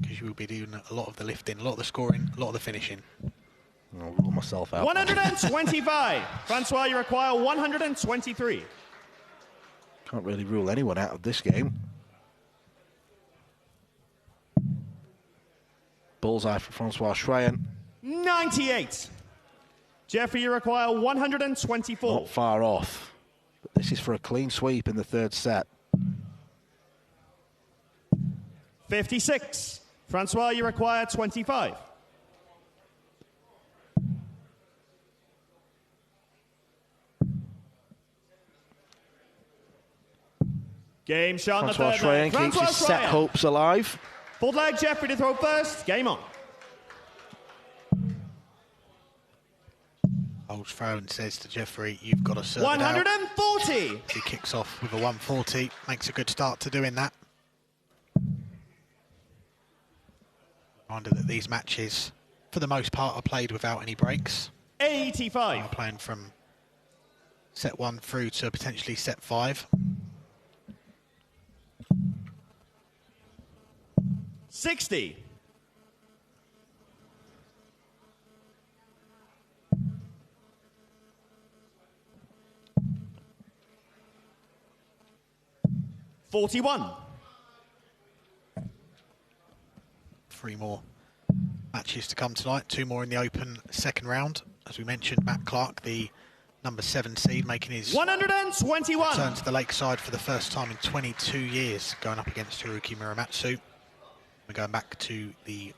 because you will be doing a lot of the lifting, a lot of the scoring, a lot of the finishing. I'll rule myself out. 125. Francois, you require 123. Can't really rule anyone out of this game. Bullseye for Francois Schwein. 98. Jeffrey, you require 124. Not far off. But this is for a clean sweep in the third set. 56. Francois, you require 25. Game shot on the Francois third leg. Schwein keeps his Francois set Schwein. hopes alive. Fourth leg, Jeffrey to throw first. Game on. Holds throw and says to Jeffrey, you've got to serve it out. 140. He kicks off with a 140, makes a good start to doing that. Reminder that these matches, for the most part, are played without any breaks. 85. We're playing from set 1 through to potentially set 5. 60. $41. 3 more matches to come tonight. 2 more in the Open second round. As we mentioned, Matt Clark, the number 7 seed, making his 121. return to the Lakeside for the first time in 22 years, going up against Haruki Muramatsu. We're going back to the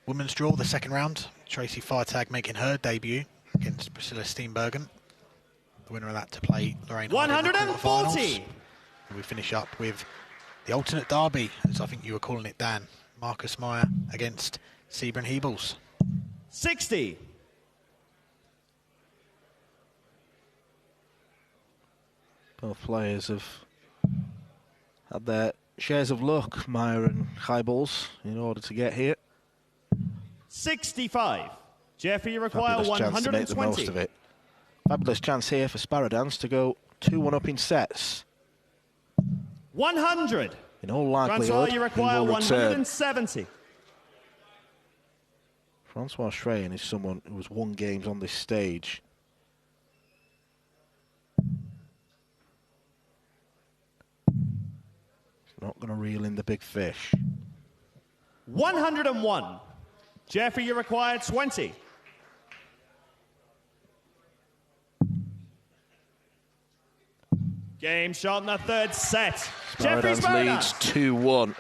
women's draw, the second round. Tracy Firetag making her debut against Priscilla Steenbergen. The winner of that to play Lorraine Harding in the 140. quarterfinals. And we finish up with the alternate derby, as I think you were calling it, Dan. Marcus Meyer against Sebring Hebels. 60. Both players have had their shares of luck, Meyer and Hebels, in order to get here. 65. Jeffrey, you require Fabulous chance to make the 120. most of it. Fabulous chance here for Sparadance to go 2-1 up in sets. 100. In all likelihood, Francois, you he require will return. 170. Francois Schreien is someone who has won games on this stage. He's not going to reel in the big fish. 101. Jeffrey, you require 20. Game shot in the third set. Jeffrey Sparadance leads 2-1.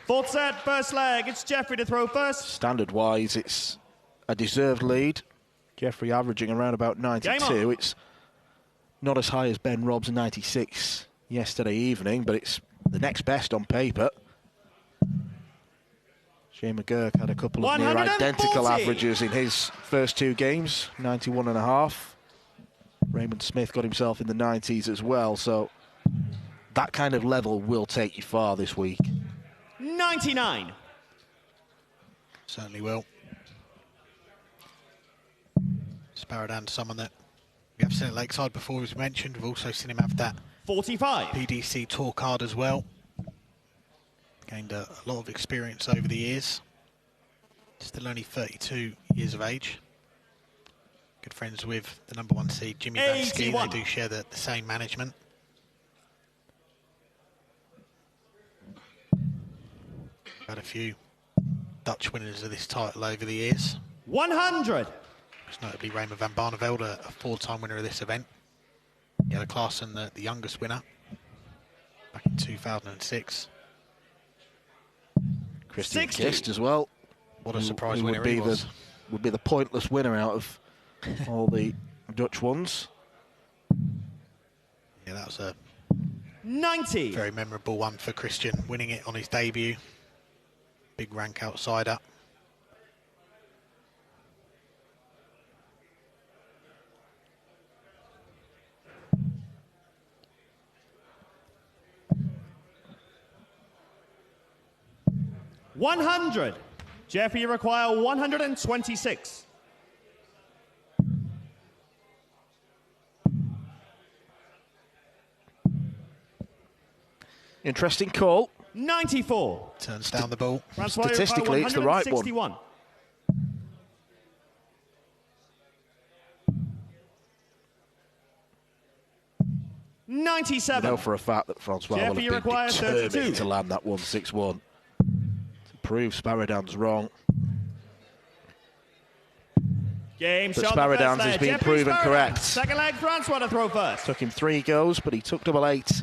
Fourth set, first leg. It's Jeffrey to throw first. Standard-wise, it's a deserved lead. Jeffrey averaging around about 92. It's not as high as Ben Robb's 96 yesterday evening, but it's the next best on paper. Shane McGurk had a couple of near identical averages in his first 2 games, 91.5. Raymond Smith got himself in the 90s as well, so that kind of level will take you far this week. 99. Certainly will. Sparadance, someone that we have seen at Lakeside before, as mentioned. We've also seen him have that 45. PDC Tour card as well. Gained a lot of experience over the years. Still only 32 years of age. Good friends with the number 1 seed, Jimmy Vansky. They do share the same management. Had a few Dutch winners of this title over the years. 100. Most notably Raymond van Barneveld, a 4-time winner of this event. Jelle Klaassen, the youngest winner, back in 2006. Christian Kist as well. What a surprise winner he was. Would be the pointless winner out of all the Dutch ones. Yeah, that was a 90. very memorable one for Christian, winning it on his debut. Big rank outsider. $100. Jeffrey, you require 126. Interesting call. 94. Turns down the ball. Statistically, it's the right one. 97. You know for a fact that Francois will have been determined to land that 161. To prove Sparadance wrong. Game but shot Sparadance has been proven correct. Second leg, Francois to throw first. Took him 3 goes, but he took double 8.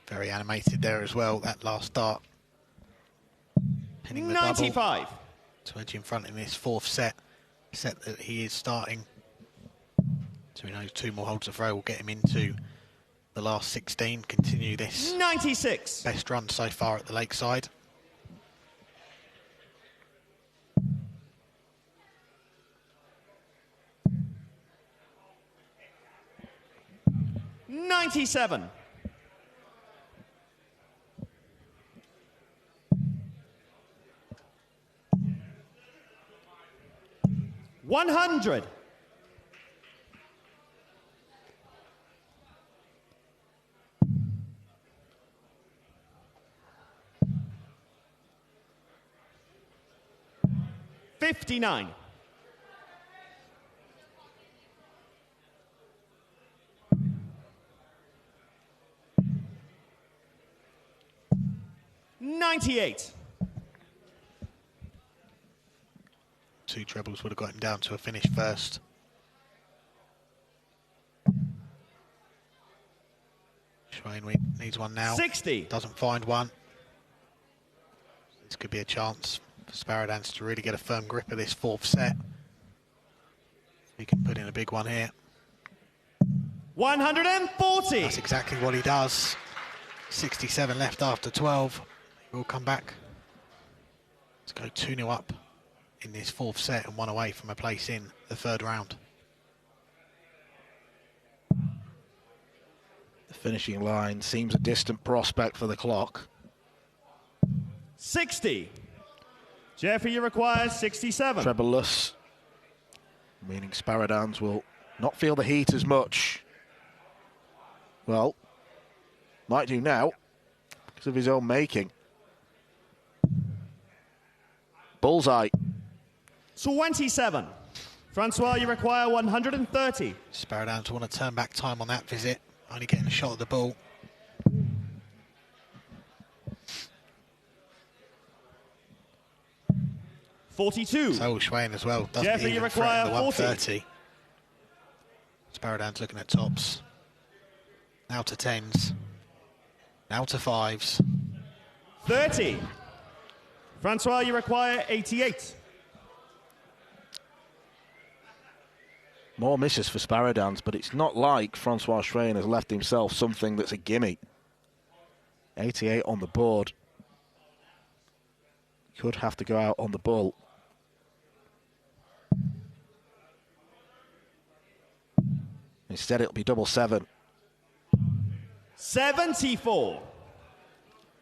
Very animated there as well, that last dart. Pinning the 95. Double to edge in front in this 4th set that he is starting. So he knows 2 more holds of throw will get him into the last 16, continue this 96. Best run so far at the Lakeside. $97. $100. $59. $98. 2 trebles would have got him down to a finish first. Schwain needs one now. 60. Doesn't find one. This could be a chance for Sparadans to really get a firm grip of this fourth set. He can put in a big one here. 140. That's exactly what he does. 67 left after 12. He will come back. Let's go 2-0 up in this fourth set and one away from a place in the third round. The finishing line seems a distant prospect for the clock. 60. Jeffrey, you require 67. Treble-less, meaning Sparadans will not feel the heat as much. Well, might do now, because of his own making. Bullseye. 27. Francois, you require 130. Sparadans want to turn back time on that visit, only getting a shot at the ball. $42. So Schwain as well. Doesn't Jeffrey, you even require threaten the 40. 130. Sparadans looking at tops. Now to tens. Now to fives. 30. Francois, you require 88. More misses for Sparadans, but it's not like Francois Schwain has left himself something that's a gimme. 88 on the board. Could have to go out on the bull. Instead, it'll be double seven. 74.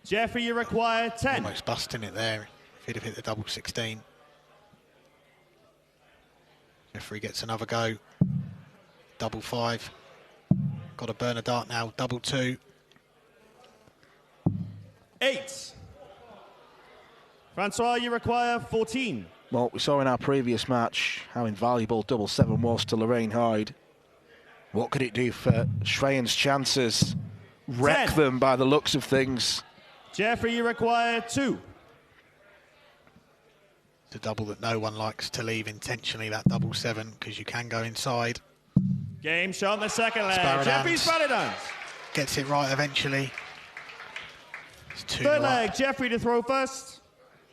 Jeffrey, you require 10. Almost busting it there if he'd have hit the double 16. Jeffrey gets another go. Double 5. Got to burn a dart now. Double 2. 8. Francois, you require 14. Well, we saw in our previous match how invaluable double 7 was to Lorraine Hyde. What could it do for Schwain's chances? Wreck 10. them by the looks of things. Jeffrey, you require 2. It's a double that no one likes to leave intentionally, that double 7, because you can go inside. Game shot in the second leg. Sparadans. Jeffrey Sparadans. Gets it right eventually. It's 2 Third leg, Jeffrey to throw first.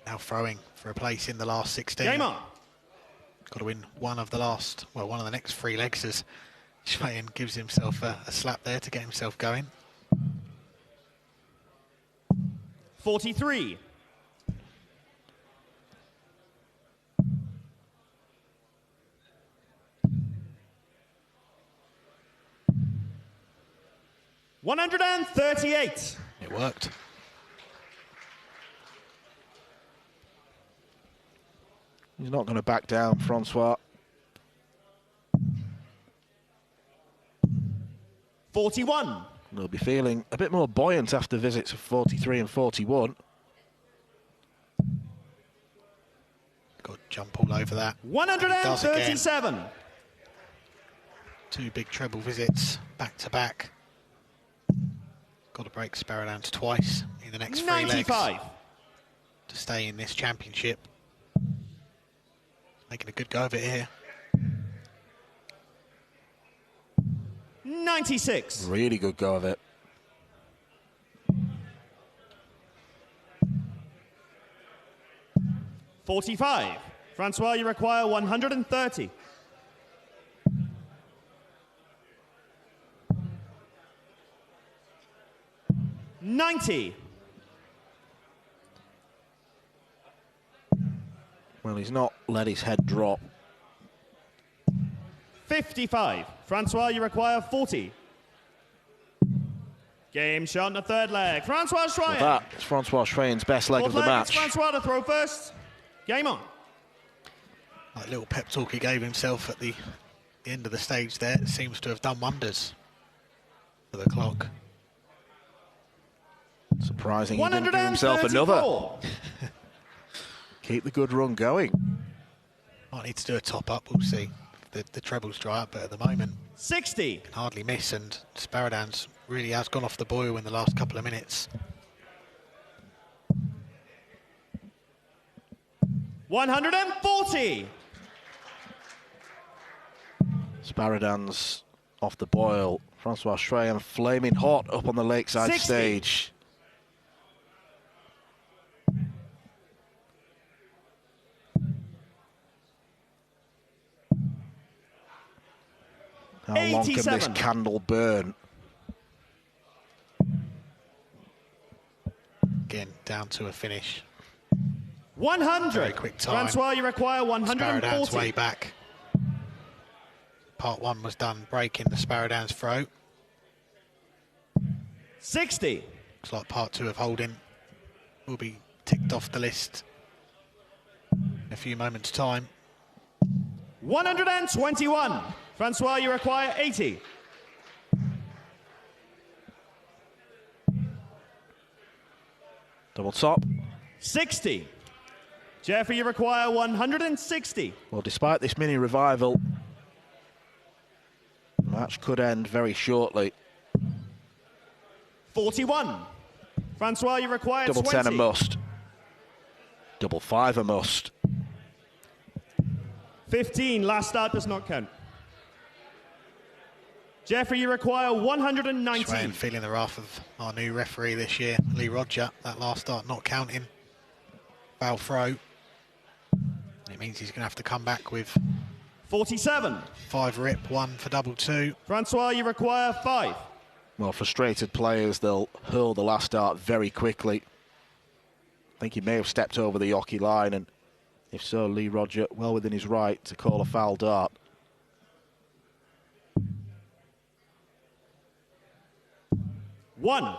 Now throwing for a place in the last 16. Game on. Got to win one of the next 3 legs as Schwain gives himself a slap there to get himself going. 43. $138. It worked. He's not going to back down, Francois. 41. They'll be feeling a bit more buoyant after visits of 43 and 41. Got to jump all over that. 137. 2 big treble visits back to back. Got to break Sparadans twice in the next 3 95. legs to stay in this championship. Making a good go of it here. 96. Really good go of it. $45. Francois, you require 130. $90. Well, he's not let his head drop. 55. Francois, you require 40. Game shot in the third leg. Francois Schwain. Well, that's Francois Schwain's best leg Fourth of the leg, match. it's Francois to throw first. Game on. That little pep talk he gave himself at the end of the stage there seems to have done wonders for the clock. Surprising he didn't give himself another. Keep the good run going. Might need to do a top up, we'll see. The trebles dry up, but at the moment 60. can hardly miss, and Sparadans really has gone off the boil in the last couple of minutes. 140. Sparadans off the boil. Francois Schreien flaming hot up on the lakeside 60. stage. How long can this 87. candle burn? Again, down to a finish. 100. Very quick time. Francois, you require Sparadans 140. way back. Part 1 was done breaking the Sparadans throat. 60. Looks like part 2 of holding will be ticked off the list in a few moments' time. 121. Francois, you require 80. Double top. 60. Jeffrey, you require 160. Well, despite this mini revival, the match could end very shortly. 41. Francois, you require Double 20. 10 a must. Double 5 a must. 15. Last start does not count. Jeffrey, you require 190. Schreien feeling the wrath of our new referee this year, Lee Roger. That last start not counting. Foul throw. It means he's going to have to come back with 47. 5 rip, 1 for double 2. Francois, you require 5. Well, frustrated players, they'll hurl the last dart very quickly. I think he may have stepped over the Yockey line, and if so, Lee Roger well within his right to call a foul dart. One.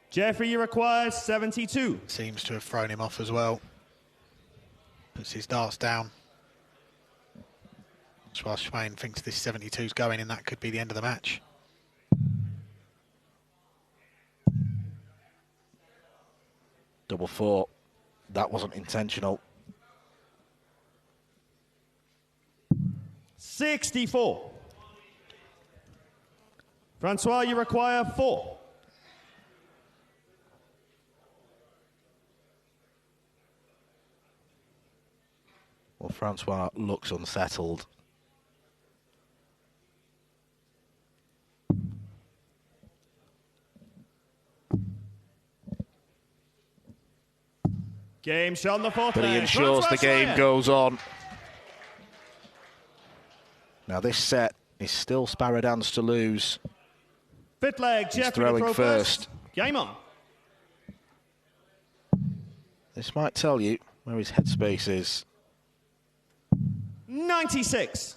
Jeffrey, you require 72. Seems to have thrown him off as well. Puts his darts down. While Schreien thinks this 72's going in, that could be the end of the match. Double 4. That wasn't intentional. 64. Francois, you require 4. Well, Francois looks unsettled. Game shot on the fourth But he leg. ensures the Francois game Schreien. goes on. Now this set is still Sparadans to lose. Fifth leg, He's Jeffrey to throwing throw first. Game on. This might tell you where his headspace is. 96.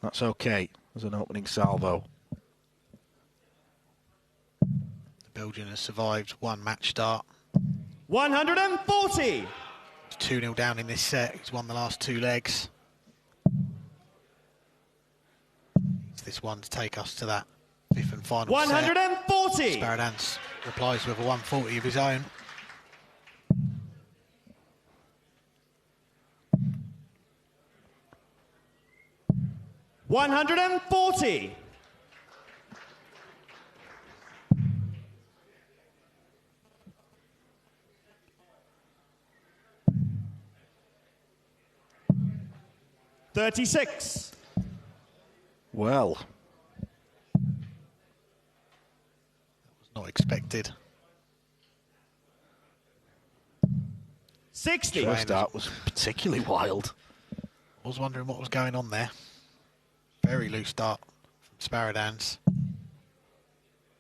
That's okay as an opening salvo. The Belgian has survived 1 match start. 140. 2-0 down in this set. He's won the last 2 legs. It's this one to take us to that 5th and final 140. set. Sparadans replies with a 140 of his own. $140. $36. Well, Was not expected. 60. first start was particularly wild. I was wondering what was going on there. Very loose start from Sparadans.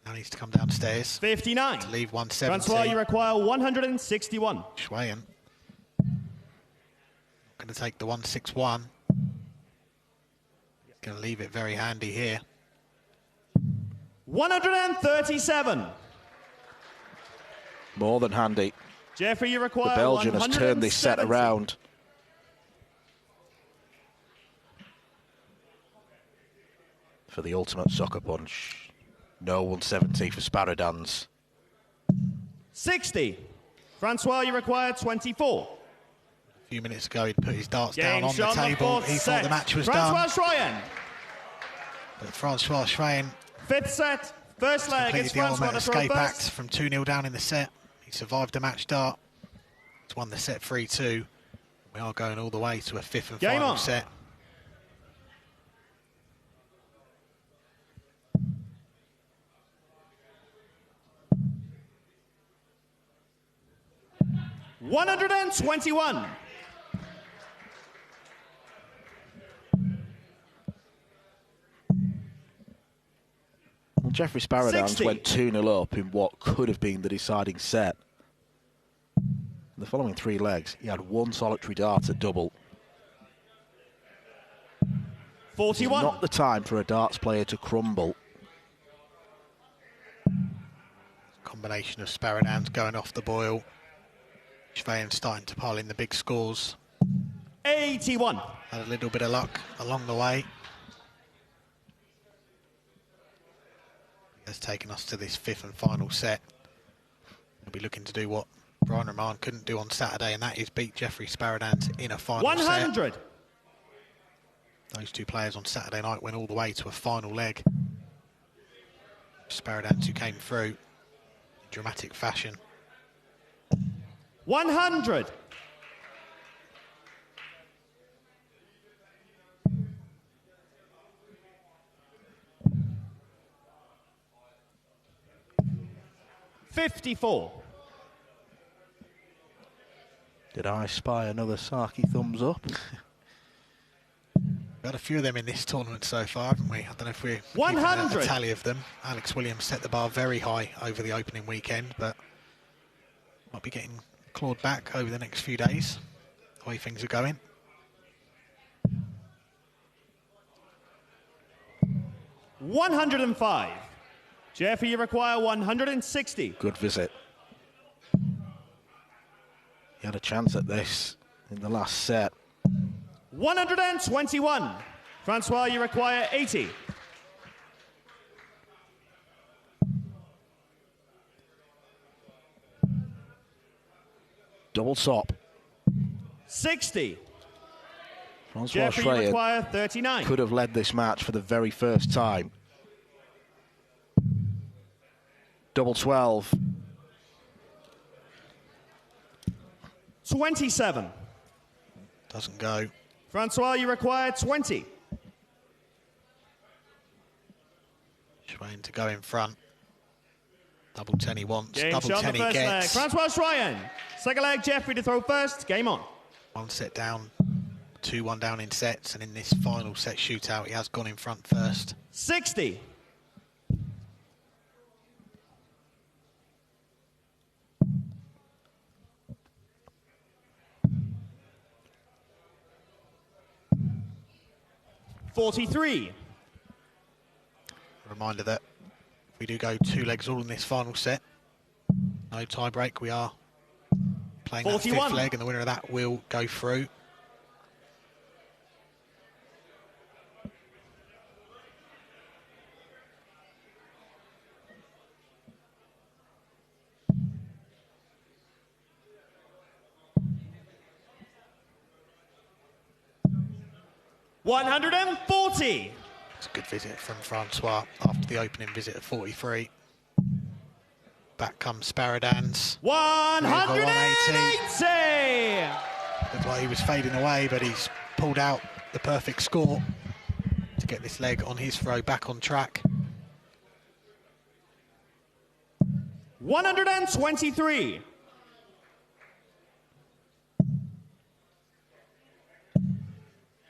Now needs to come downstairs. 59. To leave 170. Francois, you require 161. Schreien. Going to take the 161. Going to leave it very handy here. 137. More than handy. Jeffrey, you The require Belgian has turned this set 170. around. For the ultimate soccer punch. No 170 for Sparadans. 60. Francois, you require 24. A few minutes ago, he'd put his darts down Game on the shot table. fourth He set. thought the match was Francois done. Schreien. But Francois Schreien Fifth set, first leg. completed It's the Francois ultimate to throw escape act first. from 2-0 down in the set. He survived the match start. He's won the set 3-2. We are going all the way to a fifth and Game final on. set. $121. Well, Jeffrey Sparadowns 60. went 2-0 up in what could have been the deciding set. The following 3 legs, he had 1 solitary dart at double. 41. Not the time for a darts player to crumble. Combination of Sparadowns going off the boil. Schweyen starting to pile in the big scores. 81. Had a little bit of luck along the way. Has taken us to this fifth and final set. We'll be looking to do what Brian Rahman couldn't do on Saturday, and that is beat Jeffrey Sparadowns in a final 100. set. Those 2 players on Saturday night went all the way to a final leg. Sparadowns, who came through in dramatic fashion. 100. $54. Did I spy another Saki thumbs up? We've had a few of them in this tournament so far, haven't we? I don't know if we're keeping 100. a tally of them. Alex Williams set the bar very high over the opening weekend, but might be getting clawed back over the next few days, the way things are going. $105. Jeffrey, you require 160. Good visit. He had a chance at this in the last set. 121. Francois, you require 80. Double top. 60. Francois Jeffrey, you Schweyen require 39. could have led this match for the very first time. Double 12. 27. Doesn't go. Francois, you require 20. Schweyen to go in front. Double 10 he wants. Game Double shot 10 the he first leg. gets. Francois Schweyen. Second leg, Jeffrey to throw first. Game on. 1 set down, 2-1 down in sets, and in this final set shootout, he has gone in front first. 60. $43. Reminder that if we do go 2 legs all in this final set, no tie break, we are playing that 41. fifth leg, and the winner of that will go through. $140. It's a good visit from Francois after the opening visit at 43. Back comes Sparadowns. 180. Looked like he was fading away, but he's pulled out the perfect score to get this leg on his throw back on track. 123.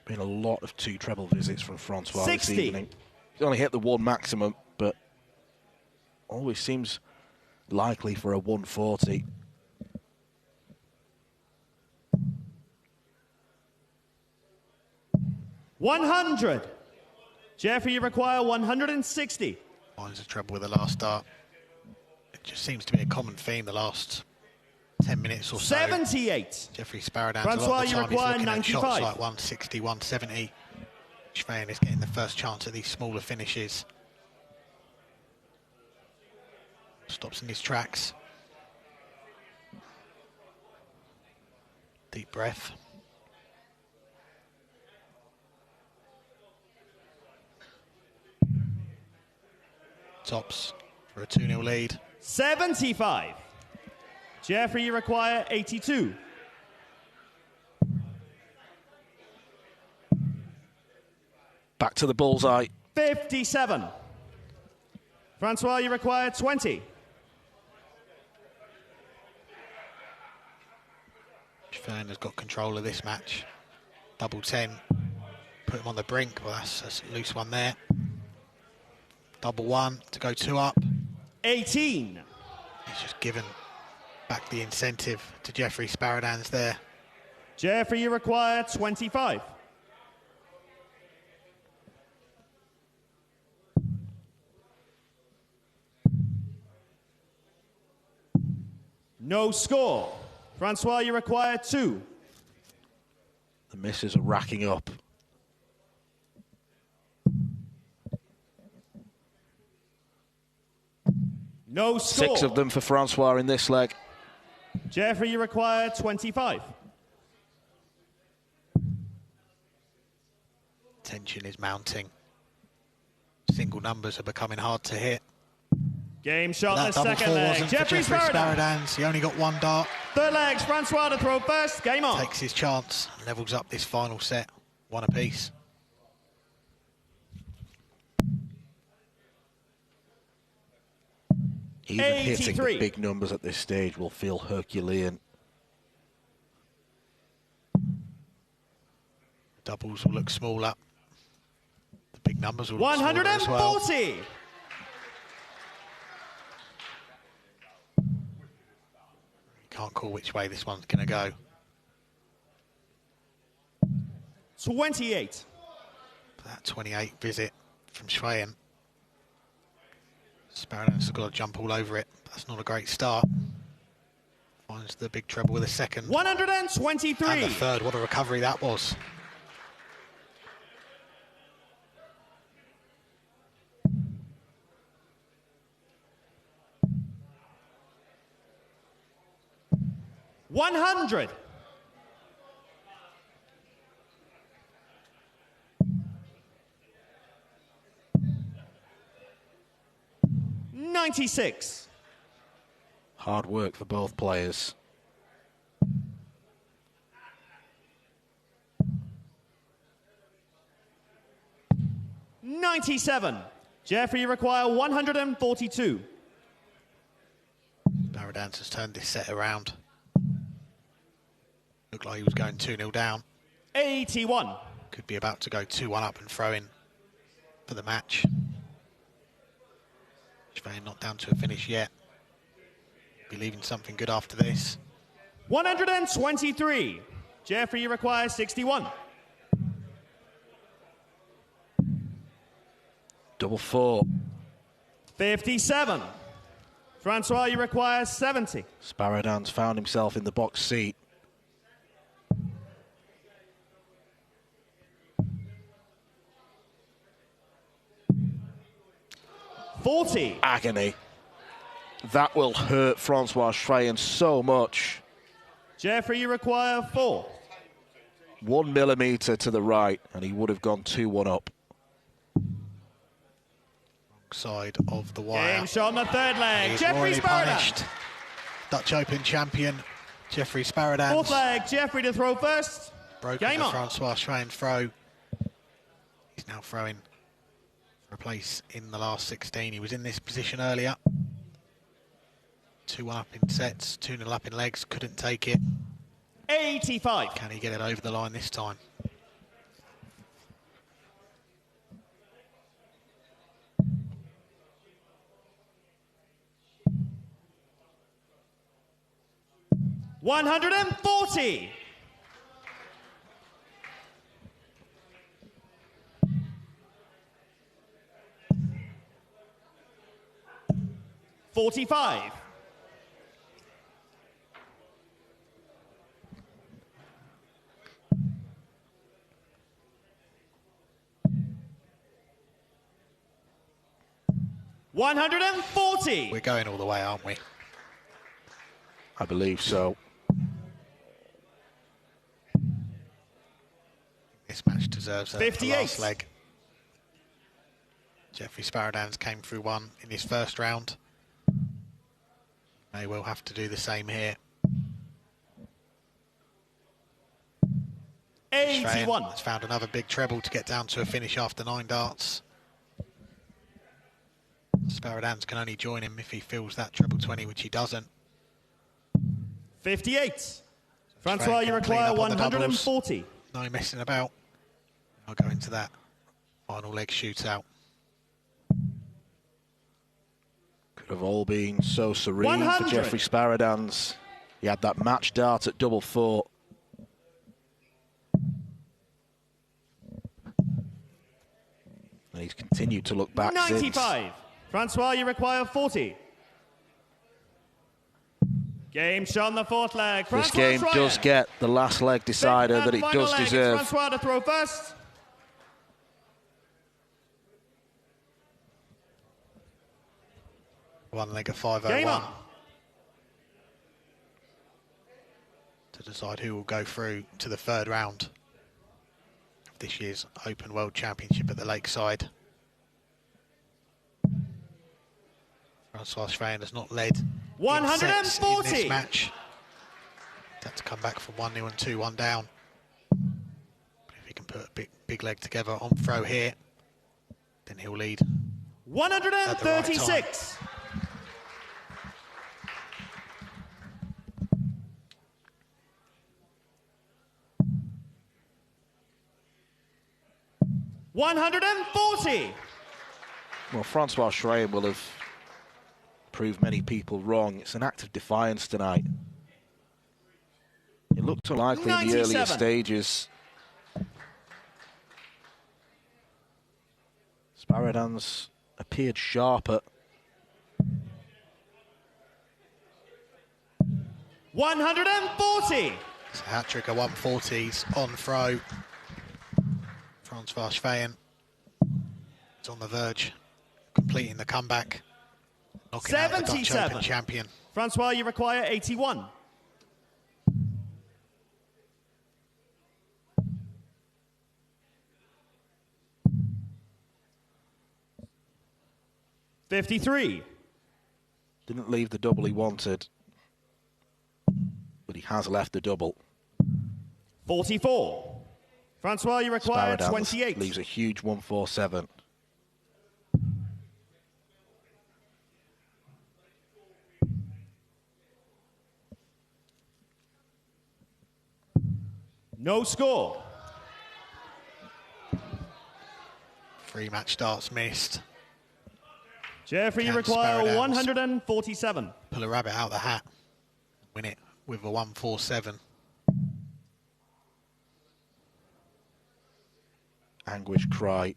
Been a lot of 2 treble visits from Francois 60. this evening. He's only hit the 1 maximum, but always seems likely for a 140. $100. Jeffrey, you require 160. Finds the treble with the last dart. It just seems to be a common theme the last 10 minutes or so. 78. Jeffrey Sparadowns, Francois, a lot of you the time he's require looking at 95. shots like 160, 170. Schweyen is getting the first chance at these smaller finishes. Stops in his tracks. Deep breath. Tops for a 2-0 lead. 75. Jeffrey, you require 82. Back to the bullseye. 57. Francois, you require 20. Schwerin has got control of this match. Double 10. Put him on the brink. Well, that's a loose one there. Double 1 to go 2 up. 18. He's just given back the incentive to Jeffrey Sparadans there. Jeffrey, you require 25. No score. Francois, you require 2. The misses are racking up. No score. 6 of them for Francois in this leg. Jeffrey, you require 25. Tension is mounting. Single numbers are becoming hard to hit. Game shot in That the double second 4 leg. wasn't Jeffrey for Jeffrey Sparadans. Sparadans. He only got 1 dart. Third legs, Francois to throw first. Game on. Takes his chance, levels up this final set. 1 apiece. Even 83. hitting the big numbers at this stage will feel Herculean. Doubles will look smaller. The big numbers will look smaller as well. 140. Can't call which way this one's going to go. 28. That 28 visit from Schwerin. Sparadans has got to jump all over it. That's not a great start. Finds the big treble with a second. 123. And the third. What a recovery that was. $100. $96. Hard work for both players. $97. Jeffrey, you require 142. Sparadans has turned this set around. Looked like he was going 2-0 down. 81. Could be about to go 2-1 up and throw in for the match. Schwerin not down to a finish yet. Be leaving something good after this. 123. Jeffrey, you require 61. Double 4. 57. Francois, you require 70. Sparadans found himself in the box seat. $40. Agony. That will hurt Francois Schwerin so much. Jeffrey, you require 4. 1 millimetre to the right, and he would have gone 2-1 up. Side of the wire. Game shot on the third leg. He's Jeffrey already Sparadans. punished. Dutch Open champion Jeffrey Sparadans. Fourth leg. Jeffrey to throw first. Broken Game the on. Francois Schwerin throw. He's now throwing for a place in the last 16. He was in this position earlier. 2-1 up in sets, 2-0 up in legs. Couldn't take it. 85. Can he get it over the line this time? $140. $45. $140. We're going all the way, aren't we? I believe so. This match deserves a 58. last leg. Jeffrey Sparadans came through one in his first round. May well have to do the same here. 81. Has found another big treble to get down to a finish after 9 darts. Sparadans can only join him if he fills that treble 20, which he doesn't. 58. Francois, you require 140. No messing about. I'll go into that final leg shootout. Could have all been so serene 100. for Jeffrey Sparadans. He had that match dart at double 4. And he's continued to look back 95. since. Francois, you require 40. Game shot on the 4th leg. This Francois game Schreier. does get the last leg decider Fifth that and it final does leg. It's deserve. Francois to throw first. One leg of 501. Game on. To decide who will go through to the 3rd round of this year's Open World Championship at the Lakeside. Francois Schreier has not led 140 in this match. Had to come back from 1-0 and 2-1 down. But if he can put a big leg together on throw here, then he'll lead. 136. $140. Well, Francois Schreier will have proved many people wrong. It's an act of defiance tonight. It looked unlikely in the earlier 97. stages. Sparadans appeared sharper. 140. It's a hat-trick of 140s on throw. Francois Schreier is on the verge, completing the comeback, knocking out the Dutch 77. Open champion. Francois, you require 81. $53. Didn't leave the double he wanted, but he has left the double. 44. Francois, you require Sparadans 28. leaves a huge 147. No score. 3 match starts missed. Jeffrey, you Can require Sparadans 147. pull a rabbit out the hat, win it with a 147. Anguish Cry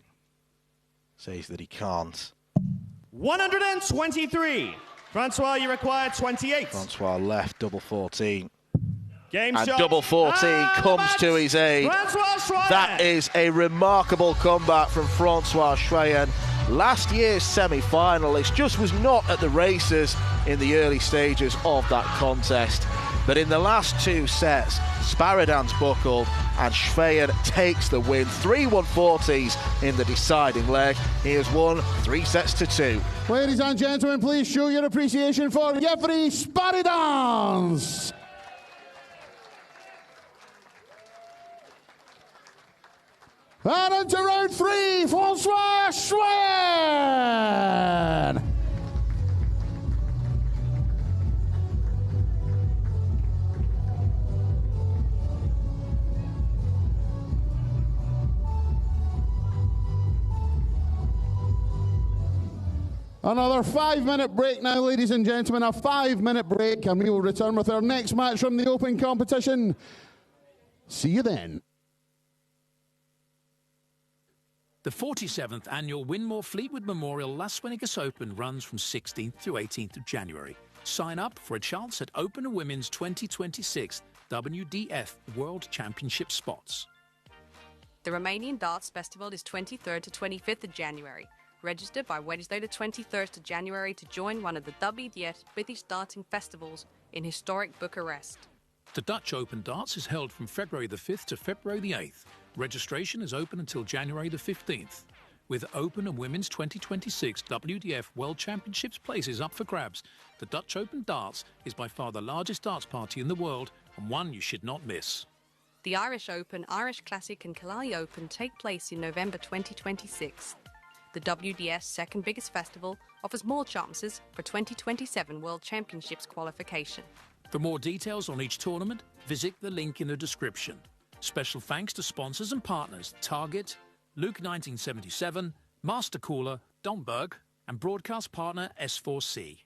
says that he can't. 123. Francois, you require 28. Francois left double 14. Game And shot. double 14 And the comes match. to his aid. Francois Schreier. That is a remarkable comeback from Francois Schreier. Last year's semi-finalist just was not at the races in the early stages of that contest. But in the last 2 sets, Sparadans buckled and Schreier takes the win. 3 140s in the deciding leg. He has won 3-2. Ladies and gentlemen, please show your appreciation for Jeffrey Sparadans. And into round 3, Francois Schreier. Another 5-minute break now, ladies and gentlemen, a 5-minute break, and we will return with our next match from the Open competition. See you then. The 47th annual Winmore Fleetwood Memorial Las Vegas Open runs from 16th to 18th of January. Sign up for a chance at Open and Women's 2026 WDF World Championship spots. The Romanian Darts Festival is 23rd to 25th of January. Register by Wednesday the 23rd of January to join one of the WDF British Darting Festivals in historic Bucharest. The Dutch Open Darts is held from February the 5th to February the 8th. Registration is open until January the 15th. With Open and Women's 2026 WDF World Championships places up for grabs, the Dutch Open Darts is by far the largest darts party in the world and one you should not miss. The Irish Open, Irish Classic and Killarney Open take place in November 2026. The WDS second biggest festival offers more chances for 2027 World Championships qualification. For more details on each tournament, visit the link in the description. Special thanks to sponsors and partners Target, Luke 1977, Master Cooler, Domberg, and broadcast partner S4C.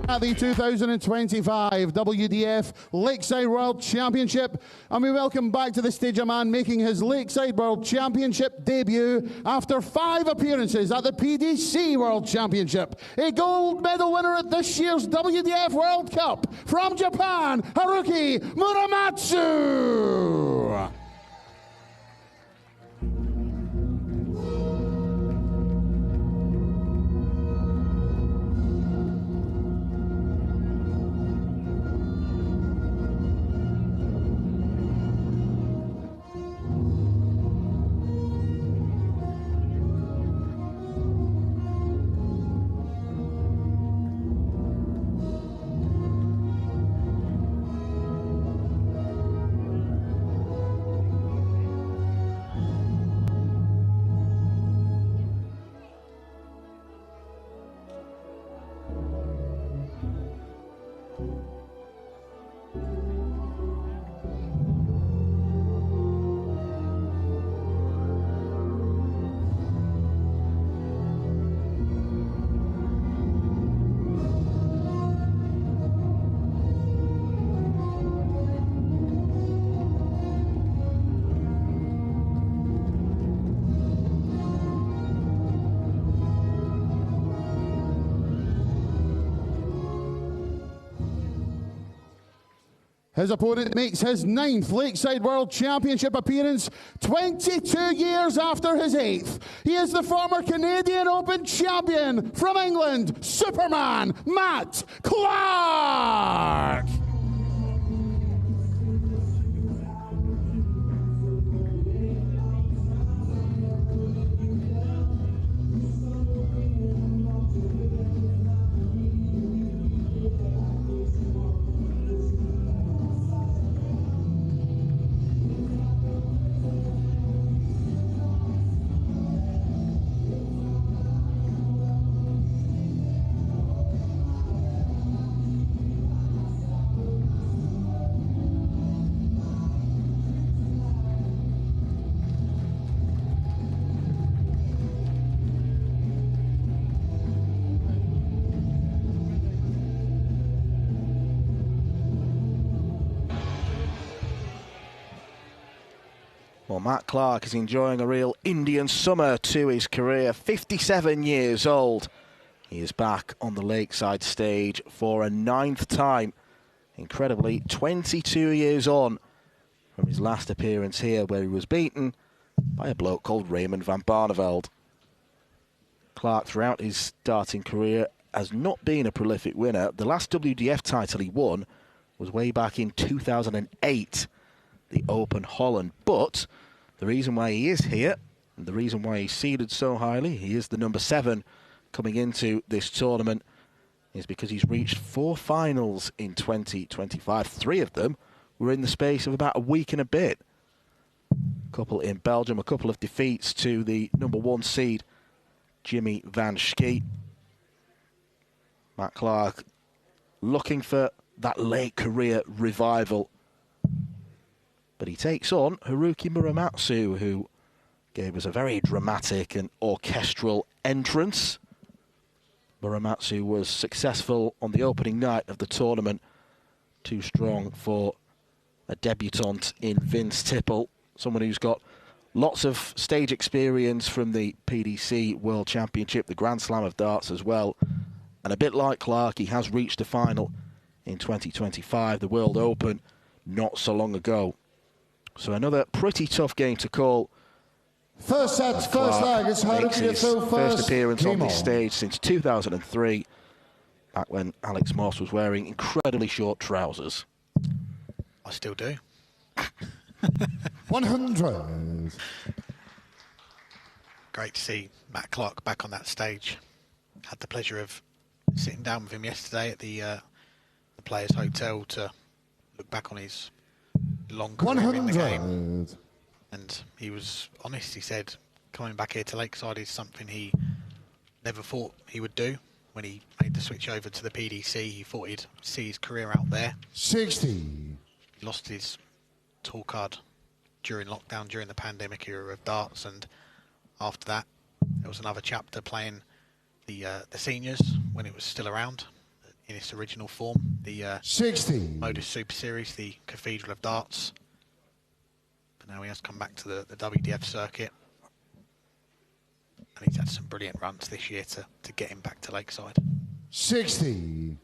At the 2025 WDF Lakeside World Championship, and we welcome back to the stage a man making his Lakeside World Championship debut after 5 appearances at the PDC World Championship. A gold medal winner at this year's WDF World Cup from Japan, Haruki Muramatsu. His opponent makes his 9th Lakeside World Championship appearance 22 years after his 8th. He is the former Canadian Open champion from England, Superman Matt Clark. Well, Matt Clark is enjoying a real Indian summer to his career. 57 years old. He is back on the Lakeside stage for a 9th time. Incredibly, 22 years on from his last appearance here, where he was beaten by a bloke called Raymond van Barneveld. Clark, throughout his starting career, has not been a prolific winner. The last WDF title he won was way back in 2008, the Open Holland. But the reason why he is here, and the reason why he's seeded so highly, he is the number 7 coming into this tournament, is because he's reached 4 finals in 2025. 3 of them were in the space of about a week and a bit. A couple in Belgium, a couple of defeats to the number 1 seed, Jimmy Van Schie. Matt Clark looking for that late career revival. But he takes on Haruki Muramatsu, who gave us a very dramatic and orchestral entrance. Muramatsu was successful on the opening night of the tournament. Too strong for a debutant in Vince Tipple, someone who's got lots of stage experience from the PDC World Championship, the Grand Slam of Darts as well. And a bit like Clark, he has reached a final in 2025, the World Open, not so long ago. So another pretty tough game to call. First set, first leg. It's Haruki to throw first. First appearance on this stage since 2003, back when Alex Moss was wearing incredibly short trousers. I still do. 100. Great to see Matt Clark back on that stage. Had the pleasure of sitting down with him yesterday at the Players Hotel to look back on his long career in the game. And he was honest. He said coming back here to Lakeside is something he never thought he would do. When he made the switch over to the PDC, he thought he'd see his career out there. 60. He lost his tour card during lockdown, during the pandemic era of darts, and after that there was another chapter playing the seniors when it was still around in its original form, the 60 Modus Super Series, the Cathedral of Darts. But now he has come back to the WDF circuit, and he's had some brilliant runs this year to get him back to Lakeside. 60.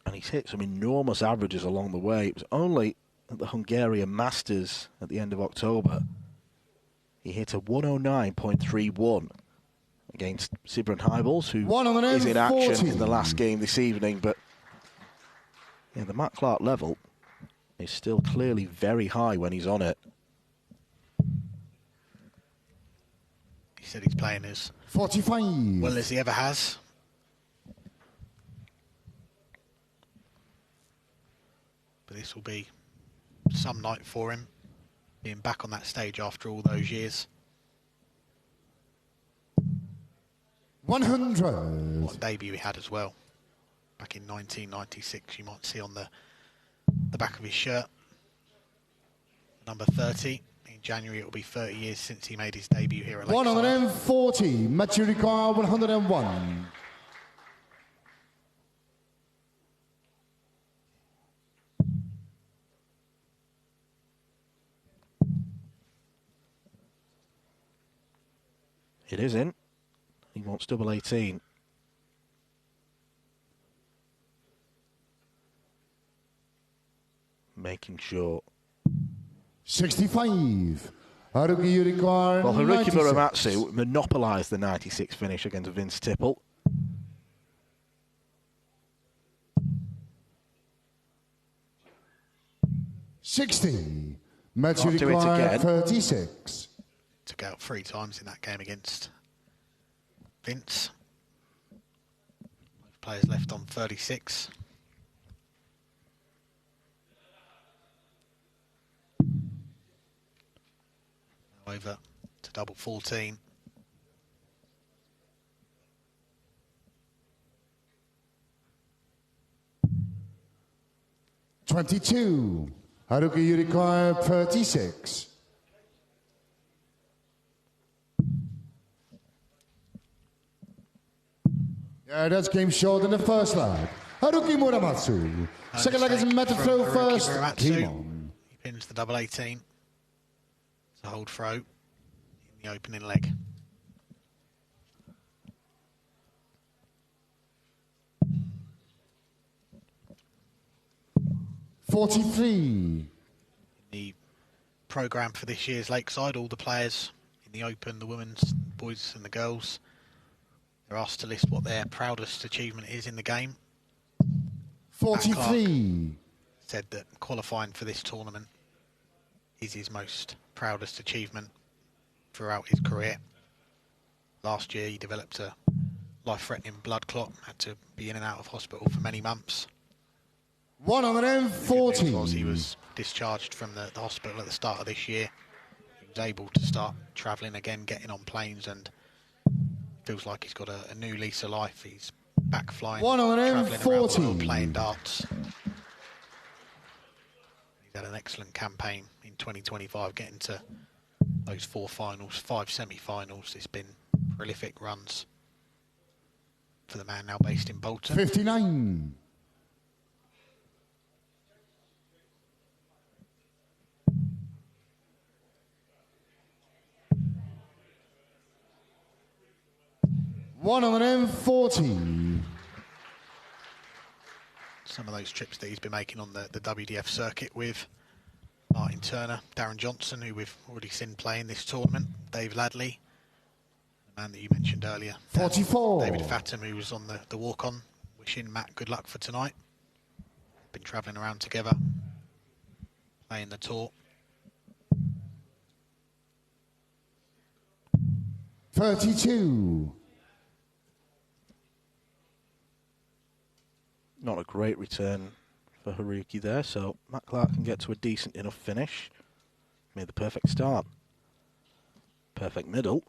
And he's hit some enormous averages along the way. It was only at the Hungarian Masters at the end of October he hit a 109.31 against Sibren Heibels, who is in action in the last game this evening. But yeah, the Matt Clark level is still clearly very high when he's on it. He said he's playing as 45 well as he ever has. But this will be some night for him, being back on that stage after all those years. 100. What a debut he had as well, back in 1996. You might see on the back of his shirt, number 30. In January it will be 30 years since he made his debut here at Lakeside. 140, Matthew Ricard, 101. It is in. He wants double 18. Making sure. 65. Haruki Ricard, Well, Haruki 96. Muramatsu monopolised the 96 finish against Vince Tipple. $60. Matthew Can't do it Ricard, again. 36. Took out 3 times in that game against Vince. Players left on 36. Now over to double 14. $22. Haruki Ricard, 36. Yeah, that's game short in the first leg. Haruki Muramatsu. Second leg is Matt to throw first. Muramatsu. He pins the double 18. to hold throw in the opening leg. .43. The programme for this year's Lakeside, all the players in the Open, the women's, boys and the girls, they're asked to list what their proudest achievement is in the game. 43. Said that qualifying for this tournament is his most proudest achievement throughout his career. Last year he developed a life-threatening blood clot, had to be in and out of hospital for many months. 140. He was discharged from the hospital at the start of this year. He was able to start travelling again, getting on planes, and feels like he's got a new lease of life. He's back flying, travelling around the world, playing darts. He's had an excellent campaign in 2025, getting to those 4 finals, 5 semi-finals. It's been prolific runs for the man now based in Bolton. 59. $140. Some of those trips that he's been making on the WDF circuit with Martin Turner, Darren Johnson, who we've already seen playing this tournament, Dave Ladley, the man that you mentioned earlier, 44. David Fathom, who was on the walk-on, wishing Matt good luck for tonight. Been travelling around together, playing the tour. 32. Not a great return for Haruki there, so Matt Clark can get to a decent enough finish. Made the perfect start. Perfect middle.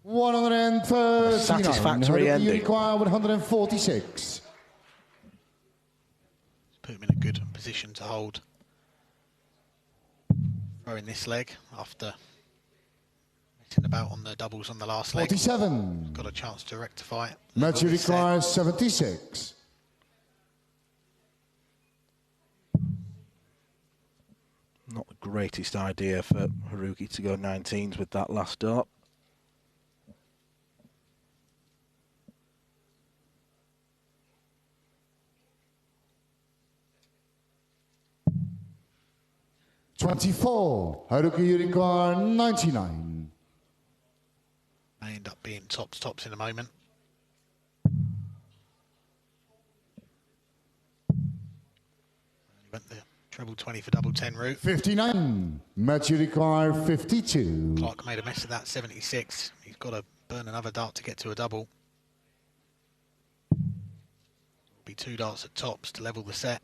139. Satisfactory ending. You require 146. Put him in a good position to hold. Throwing this leg after messing about on the doubles on the last leg. 47. Got a chance to rectify it. Matthew requires 76. Not the greatest idea for Haruki to go 19s with that last dart. $24. Haruki, you require 99. May end up being tops in a moment. He went the treble 20 for double 10 route. 59. Matthew require 52. Clark made a mess of that, 76. He's got to burn another dart to get to a double. Be 2 darts at tops to level the set.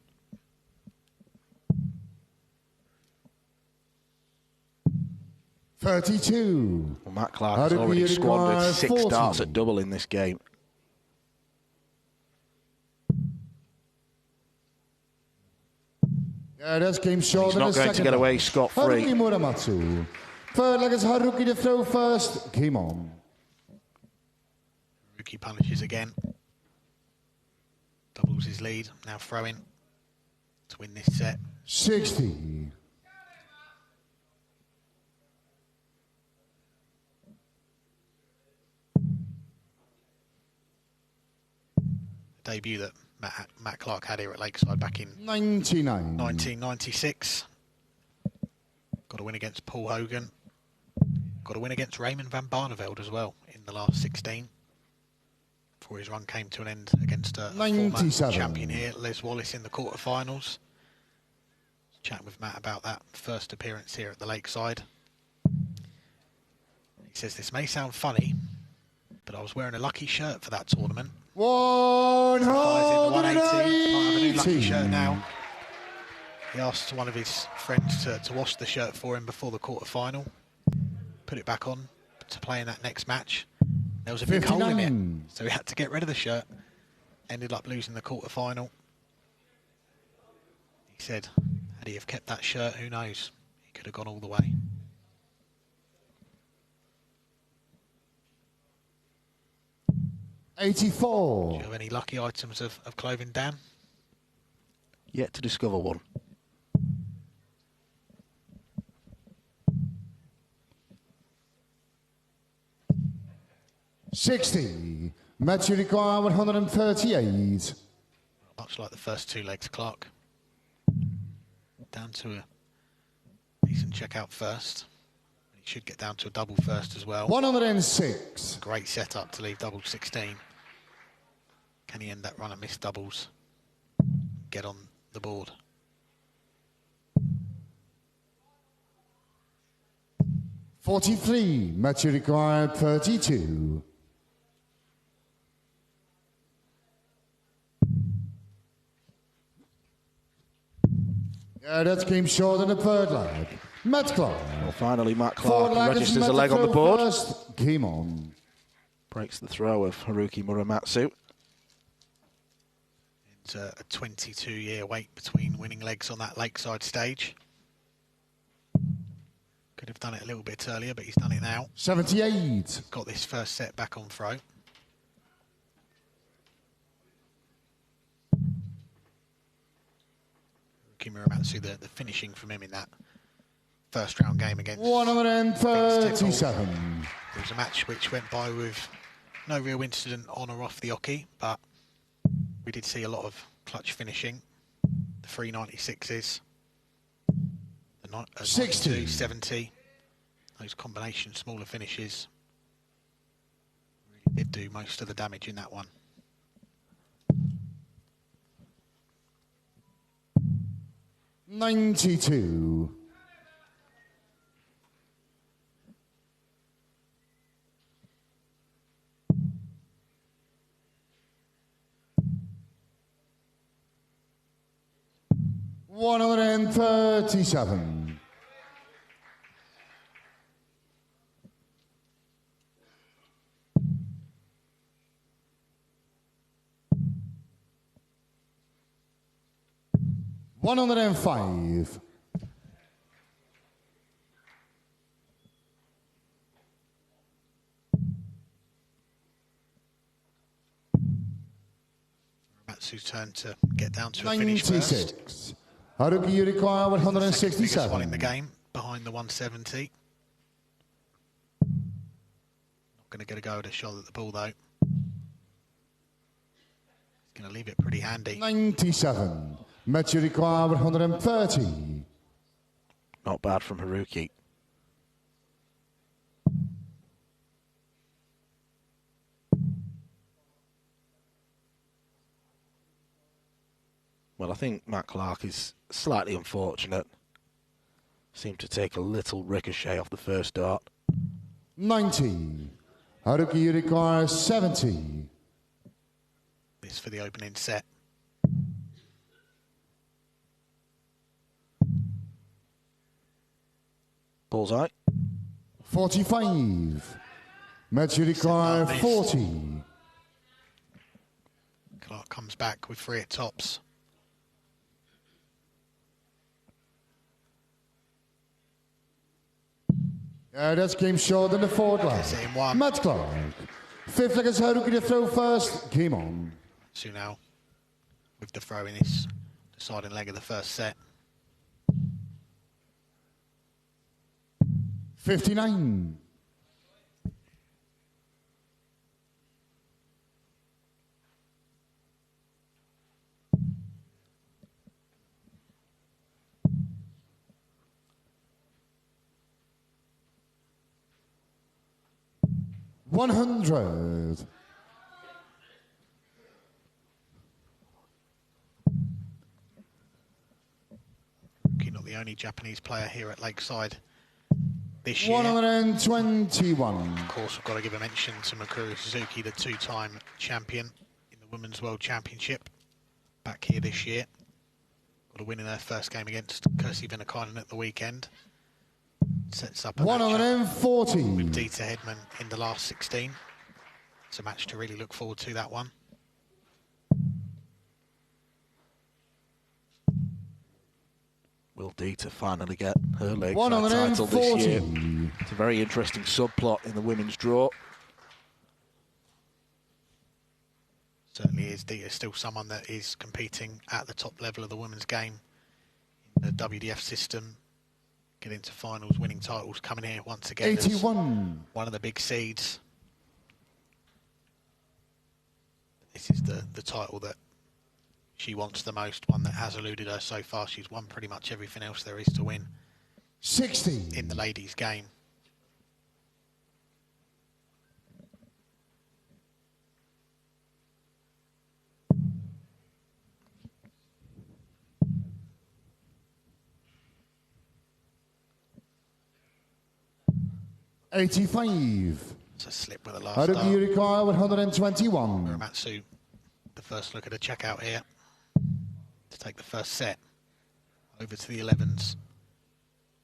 $32. Well, Matt Clark has already squandered 6 darts at double in this game. Yeah, that's game short. He's not going to get away scot-free. Haruki Muramatsu. Third leg is Haruki to throw first. Game on. Haruki punishes again. Doubles his lead. Now throwing to win this set. 60. Debut that Matt Clark had here at Lakeside back in 99. 1996. Got to win against Paul Hogan. Got to win against Raymond van Barneveld as well in the last 16. Before his run came to an end against a former champion here, Les Wallace, in the quarterfinals. Chatting with Matt about that first appearance here at the Lakeside. He says, this may sound funny, but I was wearing a lucky shirt for that tournament. 180. Might have a new lucky shirt now. He asked one of his friends to wash the shirt for him before the quarter-final. Put it back on to play in that next match. There was a big hole in it, so he had to get rid of the shirt. Ended up losing the quarter-final. He said, had he have kept that shirt, who knows? He could have gone all the way. $84. Do you have any lucky items of clothing, Dan? Yet to discover one. 60. Match you require 138. Much like the first two legs, Clark. Down to a decent checkout first. He should get down to a double first as well. 106. Great setup to leave double 16. Can he end that run and miss doubles? Get on the board. .43. Match you require 32. That's game short in the third leg. Matt Clark. Well, finally, Matt Clark registers a leg on the board. First. Game on. Breaks the throw of Haruki Muramatsu. It's a 22-year wait between winning legs on that lakeside stage. Could have done it a little bit earlier, but he's done it now. 78. Got this first set back on throw. Muramatsu, the finishing from him in that first round game against 137. It was a match which went by with no real incident on or off the oki, but we did see a lot of clutch finishing. The 396s, the 60, 70, those combination smaller finishes really did do most of the damage in that one. 92. $137. $105. Matsu's turn to get down to a finish 96. first. Haruki you require 167. Biggest one in the game, behind the 170. Not going to get a go at a shot at the ball though. He's going to leave it pretty handy. 97. Match you require 130. Not bad from Haruki. Well, I think Matt Clark is slightly unfortunate. Seemed to take a little ricochet off the first dart. 90. Haruki you require 70. This for the opening set. Bullseye. 45. Match you require 40. Clark comes back with 3 at tops. That's game short in the fourth leg. Matt Clark. Fifth leg is Haruki to throw first. Game on. So now, with the throw in this deciding leg of the first set. 59. $100. Not the only Japanese player here at Lakeside this year. 121. Of course, we've got to give a mention to Mikuru Suzuki, the 2-time champion in the Women's World Championship, back here this year. Got a win in her first game against Kirsi Venäläinen at the weekend. Sets up a 140 with Dieter Hedman in the last 16. It's a match to really look forward to, that one. Will Dieter finally get her lakeside title this year? It's a very interesting subplot in the women's draw. Certainly is. Dieter still someone that is competing at the top level of the women's game in the WDF system. Getting to finals, winning titles, coming here once again. 81. One of the big seeds. This is the title that she wants the most, one that has eluded her so far. She's won pretty much everything else there is to win 60 in the ladies' game. $85. It's a slip with the last Haruki start. Yurikawa with 121. Muramatsu, the first look at a checkout here to take the first set. Over to the 11s.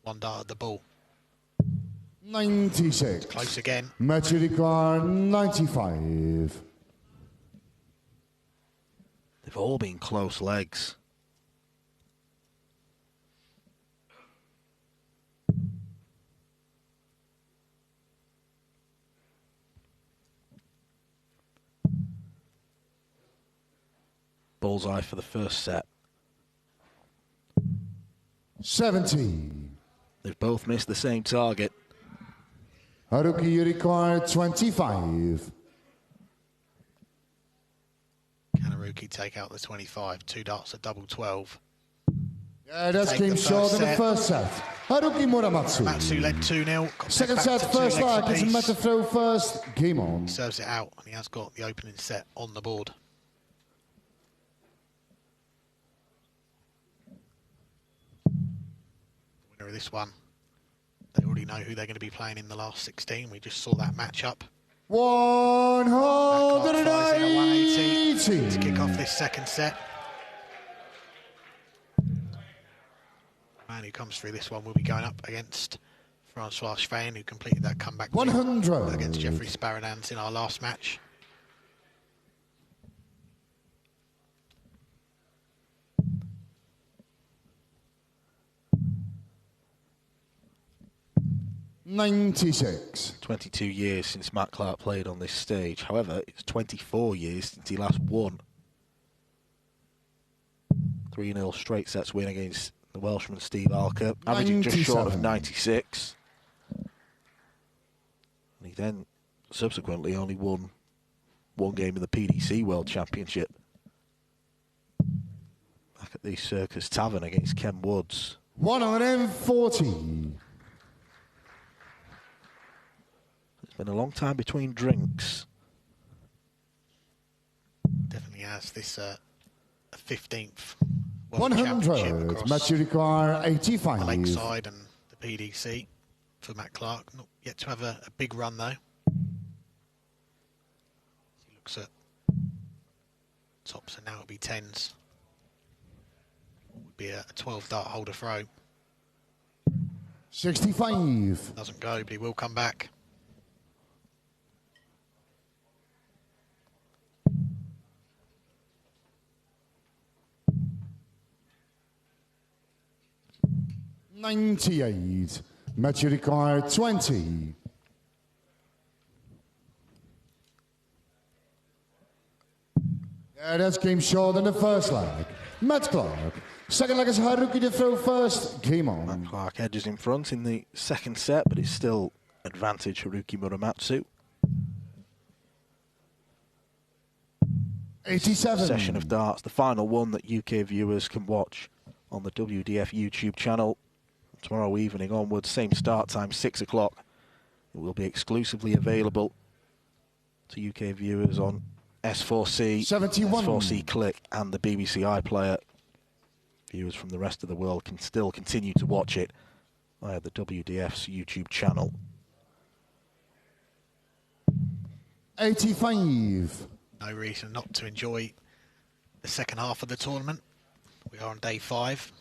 One dart at the ball. 96. Close again. Yurikawa 95. They've all been close legs. Bullseye for the first set. 70. They've both missed the same target. Haruki Yurikawa 25. Can Haruki take out the 25? 2 darts at double 12. Yeah, that's Take game the short first in the set. first set. Haruki Muramatsu. Matsu led 2-0. Second Back set, to 2 first legs leg. It's apiece. Meta throw first. Game on. He serves it out, and he has got the opening set on the board. The winner of this one, they already know who they're going to be playing in the last 16. We just saw that matchup. 180 to kick off this second set. The man who comes through this one will be going up against Francois Schwein, who completed that comeback 100 against Jeffrey Sparadans in our last match. $96. 22 years since Matt Clark played on this stage. However, it's 24 years since he last won. 3-0 straight sets win against the Welshman Steve Alker, averaging just short of 96. And he then subsequently only won one game in the PDC World Championship back at the Circus Tavern against Ken Woods. 140. It's been a long time between drinks. Definitely has this 15th World 100. Championship across Yurikawa 85. the Lakeside and the PDC for Matt Clark. Not yet to have a big run though. He looks at tops and now it'll be 10s. Would be a 12 dart holder throw. 65. Doesn't go, but he will come back. $98. Yurikawa 20. Yeah, that's game short in the first leg. Matt Clark. Second leg is Haruki to throw first. Game on. Matt Clark edges in front in the second set, but it's still advantage Haruki Muramatsu. 87. Session of darts, the final one that UK viewers can watch on the WDF YouTube channel. Tomorrow evening onwards, same start time, 6 o'clock. It will be exclusively available to UK viewers on S4C, 71. S4C Click and the BBC iPlayer. Viewers from the rest of the world can still continue to watch it via the WDF's YouTube channel. 85. No reason not to enjoy the second half of the tournament. We are on day 5.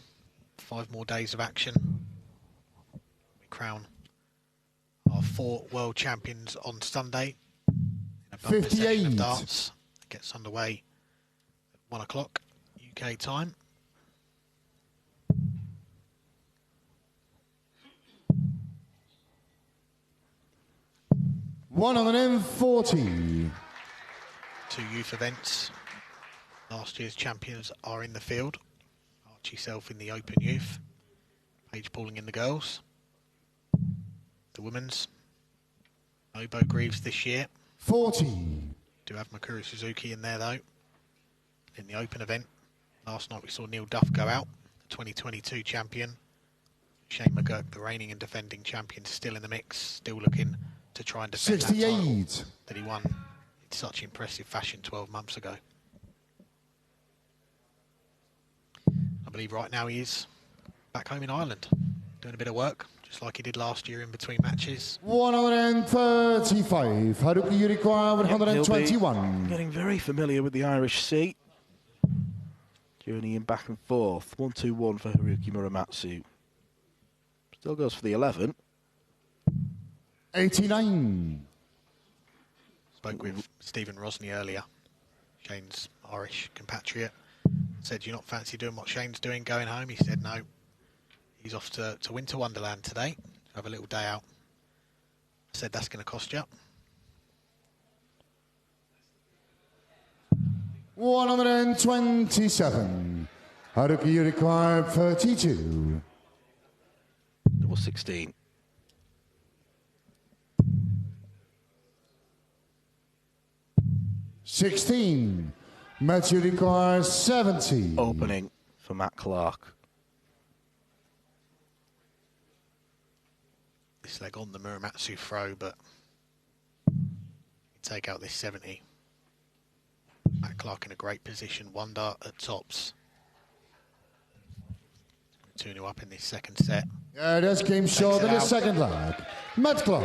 5 more days of action. We crown our 4 world champions on Sunday. In a bumper session 58. of darts. It gets underway at 1 o'clock UK time. $140. 2 youth events. Last year's champions are in the field. Archie Self in the open youth. Paige Pauling in the girls. The women's. Obo Greaves this year. 40. Do have Mikuru Suzuki in there, though. In the open event, last night we saw Neil Duff go out, the 2022 champion. Shane McGurk, the reigning and defending champion, still in the mix, still looking to try and defend that title that he won in such impressive fashion 12 months ago. I believe right now he is back home in Ireland, doing a bit of work, just like he did last year in between matches. 135. Haruki Yurikawa, 121. Getting very familiar with the Irish seat. Journeying back and forth. 1-2-1 for Haruki Muramatsu. Still goes for the 11. 89. Spoke with Stephen Rosney earlier, Shane's Irish compatriot. Said, "Do you not fancy doing what Shane's doing, going home?" He said, "No. He's off to Winter Wonderland today, to have a little day out." I said, "That's going to cost you." 127. Haruki Yurikawa, 32. Double 16. 16. Matthew Yurikawa, 70. Opening for Matt Clark. This leg on the Muramatsu throw, but you take out this 70. Matt Clark in a great position, 1 dart at tops. 2-0 up in this second set. This game short in the second leg. Matt Clark.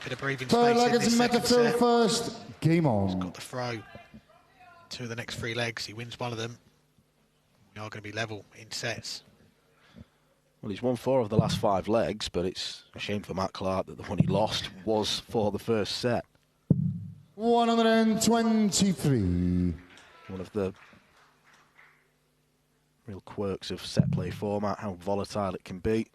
Bit of breathing Third space leg in this is second Metaphil set. first. Game on. Got the throw. 2 of the next 3 legs. He wins one of them. We are going to be level in sets. Well, he's won 4 of the last 5 legs, but it's a shame for Matt Clark that the one he lost was for the first set. 123. One of the real quirks of set play format, how volatile it can be.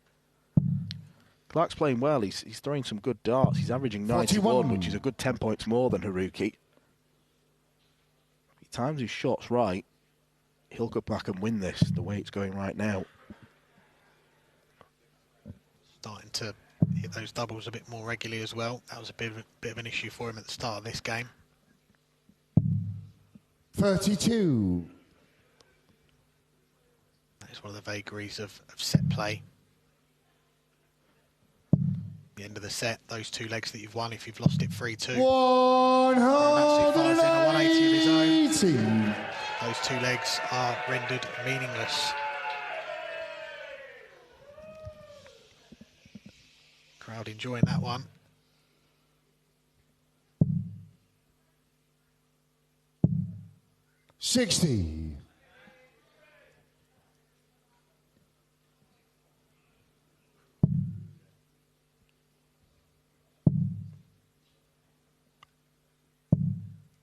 Clark's playing well. He's throwing some good darts. He's averaging 91, 41. which is a good 10 points more than Haruki. If he times his shots right, he'll go back and win this the way it's going right now. Starting to hit those doubles a bit more regularly as well. That was a bit of an issue for him at the start of this game. 32. That is one of the vagaries of set play. The end of the set, those 2 legs that you've won, if you've lost it 3-2. 180 of his own. Those 2 legs are rendered meaningless. Crowd enjoying that one. $60.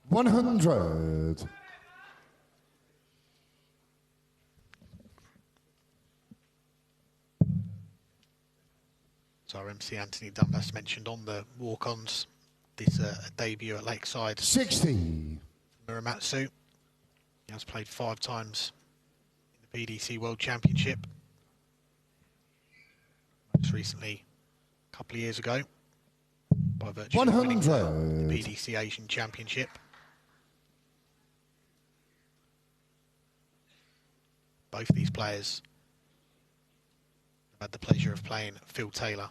100. So our MC Anthony Dundas mentioned on the walk-ons, this debut at Lakeside. 60. Muramatsu. He has played 5 times in the PDC World Championship. Most recently, a couple of years ago, by virtue of winning the PDC Asian Championship. Both these players have had the pleasure of playing Phil Taylor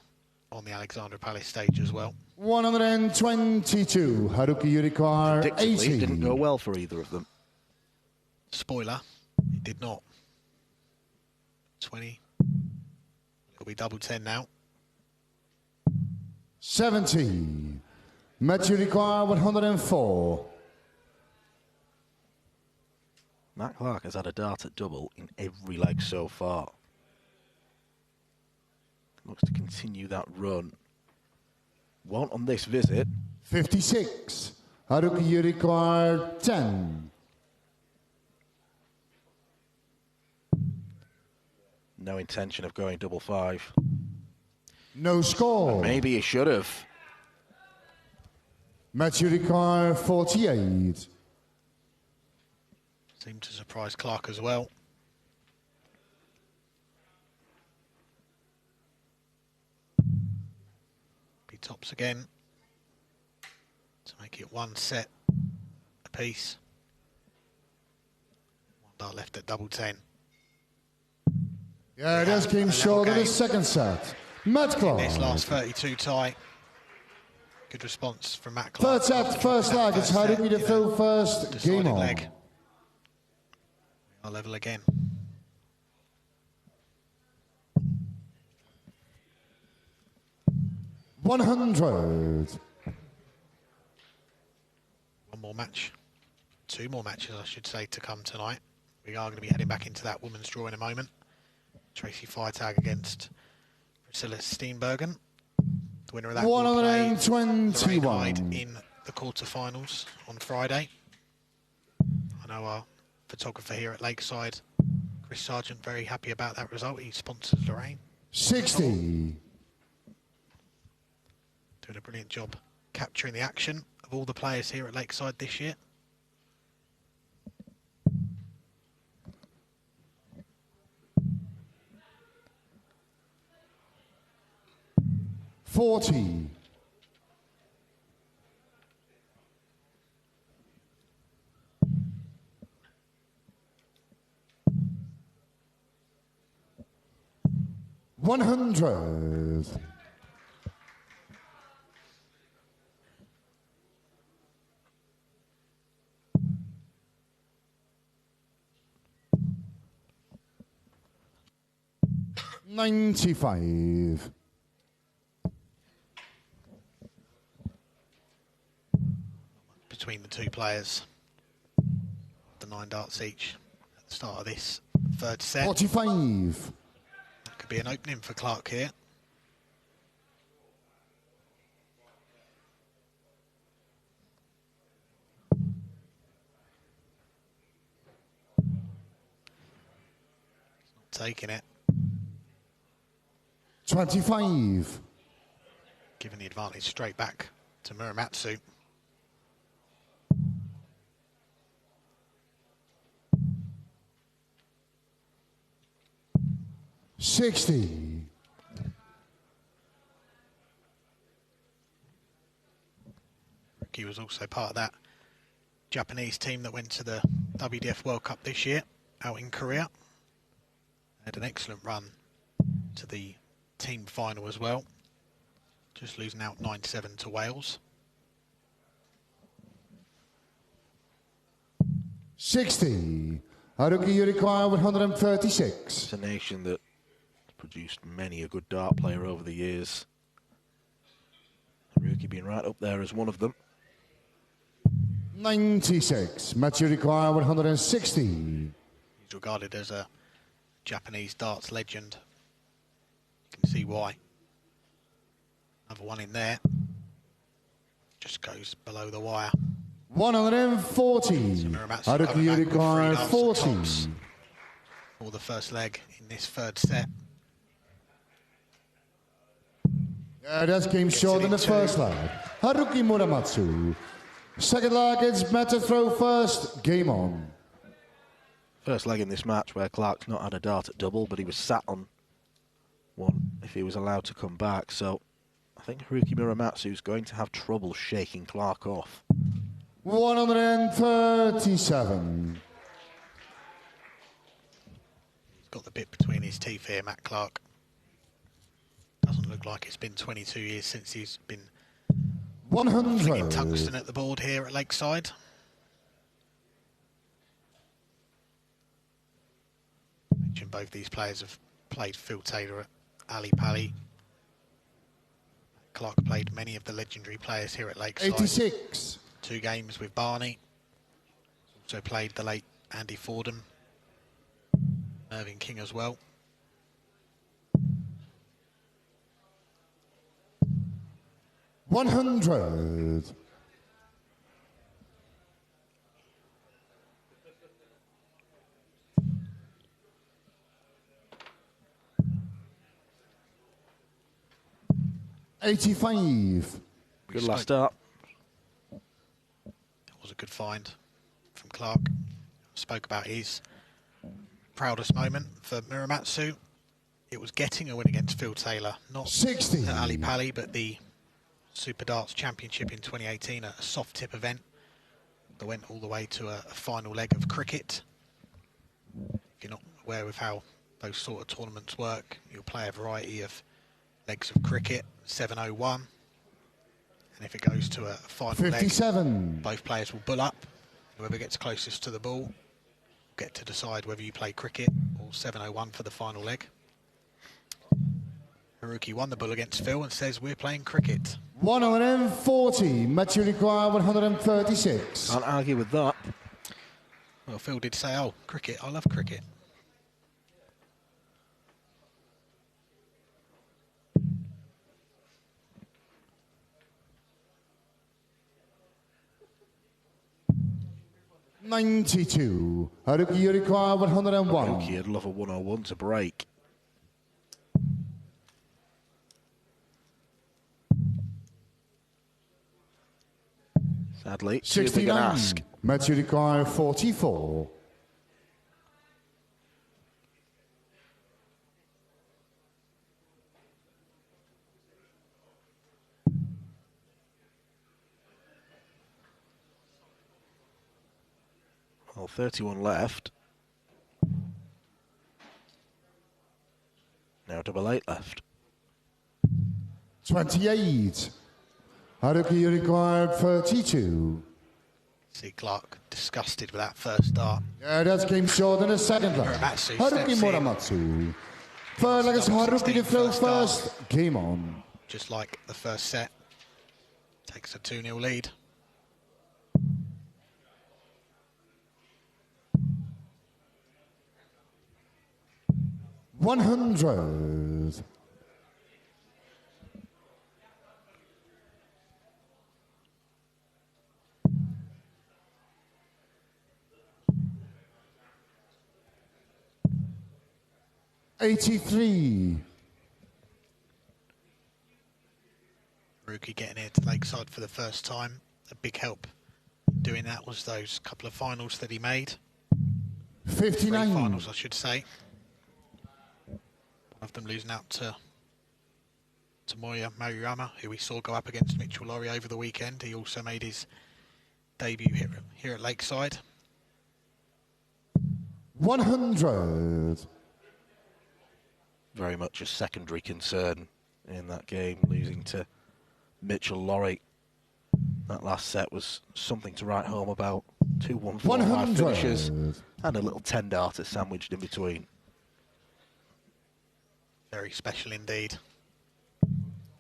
on the Alexandra Palace stage as well. 122. Haruki Yurikawa, 80. It didn't go well for either of them. Spoiler, it did not. 20. It'll be double 10 now. 70. Matthew Yurikawa, 104. Matt Clark has had a dart at double in every leg so far. Looks to continue that run. Won't on this visit. 56. Haruki Yurikawa, 10. No intention of going double 5. No score. Maybe he should have. Matthew Yurikawa, 48. Seemed to surprise Clark as well. Be tops again to make it 1 set apiece. 1 dart left at double 10. Yeah, it is came short of the second set. Matt Clark. This last 32 tie. Good response from Matt Clark. Third set, first leg. It's Haruki to Phil first. Game on. Leg. We are level again. $100. One more match. 2 more matches, I should say, to come tonight. We are going to be heading back into that women's draw in a moment. Tracy Feiertag against Priscilla Steenbergen. The winner of that will play Lorraine Hyde in the quarterfinals on Friday. I know our photographer here at Lakeside, Chris Sargent, very happy about that result. He sponsors Lorraine. 60. Doing a brilliant job capturing the action of all the players here at Lakeside this year. $40. $100. $95. Between the two players, the 9 darts each at the start of this third set. 45. That could be an opening for Clark here. He's not taking it. 25. Giving the advantage straight back to Muramatsu. 60. He was also part of that Japanese team that went to the WDF World Cup this year out in Korea. Had an excellent run to the team final as well. Just losing out 9-7 to Wales. 60. Haruki Yurikawa, 136. It's a nation that produced many a good dart player over the years. Haruki being right up there as one of them. 96. Matsuri Kawai, 160. He's regarded as a Japanese darts legend. You can see why. Another one in there. Just goes below the wire. 140. Haruki Yurikawa, 40. For the first leg in this third set. Yeah, that came short in the first leg. Haruki Muramatsu. Second leg, it's Meta throw first. Game on. First leg in this match where Clark's not had a dart at double, but he was sat on one if he was allowed to come back. So I think Haruki Muramatsu's going to have trouble shaking Clark off. 137. He's got the bit between his teeth here, Matt Clark. Doesn't look like it's been 22 years since he's been 100. tungsten at the board here at Lakeside. Mentioned both these players have played Phil Taylor at Ali Pali. Clark played many of the legendary players here at Lakeside. 86. 2 games with Barney. Also played the late Andy Fordham, Irving King as well. $100. $85. Good last start. It was a good find from Clark. Spoke about his proudest moment for Muramatsu. It was getting a win against Phil Taylor, not 60. at Ali Pali, but the Super Darts Championship in 2018 at a soft tip event. that went all the way to a final leg of cricket. If you're not aware of how those sort of tournaments work, you'll play a variety of legs of cricket, 7-0-1. And if it goes to a final 57. leg, both players will bull up. Whoever gets closest to the ball will get to decide whether you play cricket or 7-0-1 for the final leg. Haruki won the bull against Phil and says we're playing cricket. 140, match you require 136. Can't argue with that. Well, Phil did say, oh, cricket, I love cricket. .92, Haruki, you require 101. Haruki would love a 101 to break. Sadly, too big an 69, ask. match you require 44. Well, 31 left. Now double 8 left. 28, Haruki, you require 32. See Clark disgusted with that first dart. That came short in the second leg. Muramatsu Haruki steps in. Muramatsu. Third leg is Haruki to throw first. Game on. Just like the first set. Takes a 2-0 lead. $100. $83. Haruki getting here to Lakeside for the first time. A big help doing that was those couple of finals that he made. 59. 3 finals, I should say. One of them losing out to Tomoya Maruyama, who we saw go up against Mitchell Laurie over the weekend. He also made his debut here at Lakeside. 100. Very much a secondary concern in that game, losing to Mitchell Laurie. That last set was something to write home about. 2 1-4-5 finishes and a little 10-darter sandwiched in between. Very special indeed.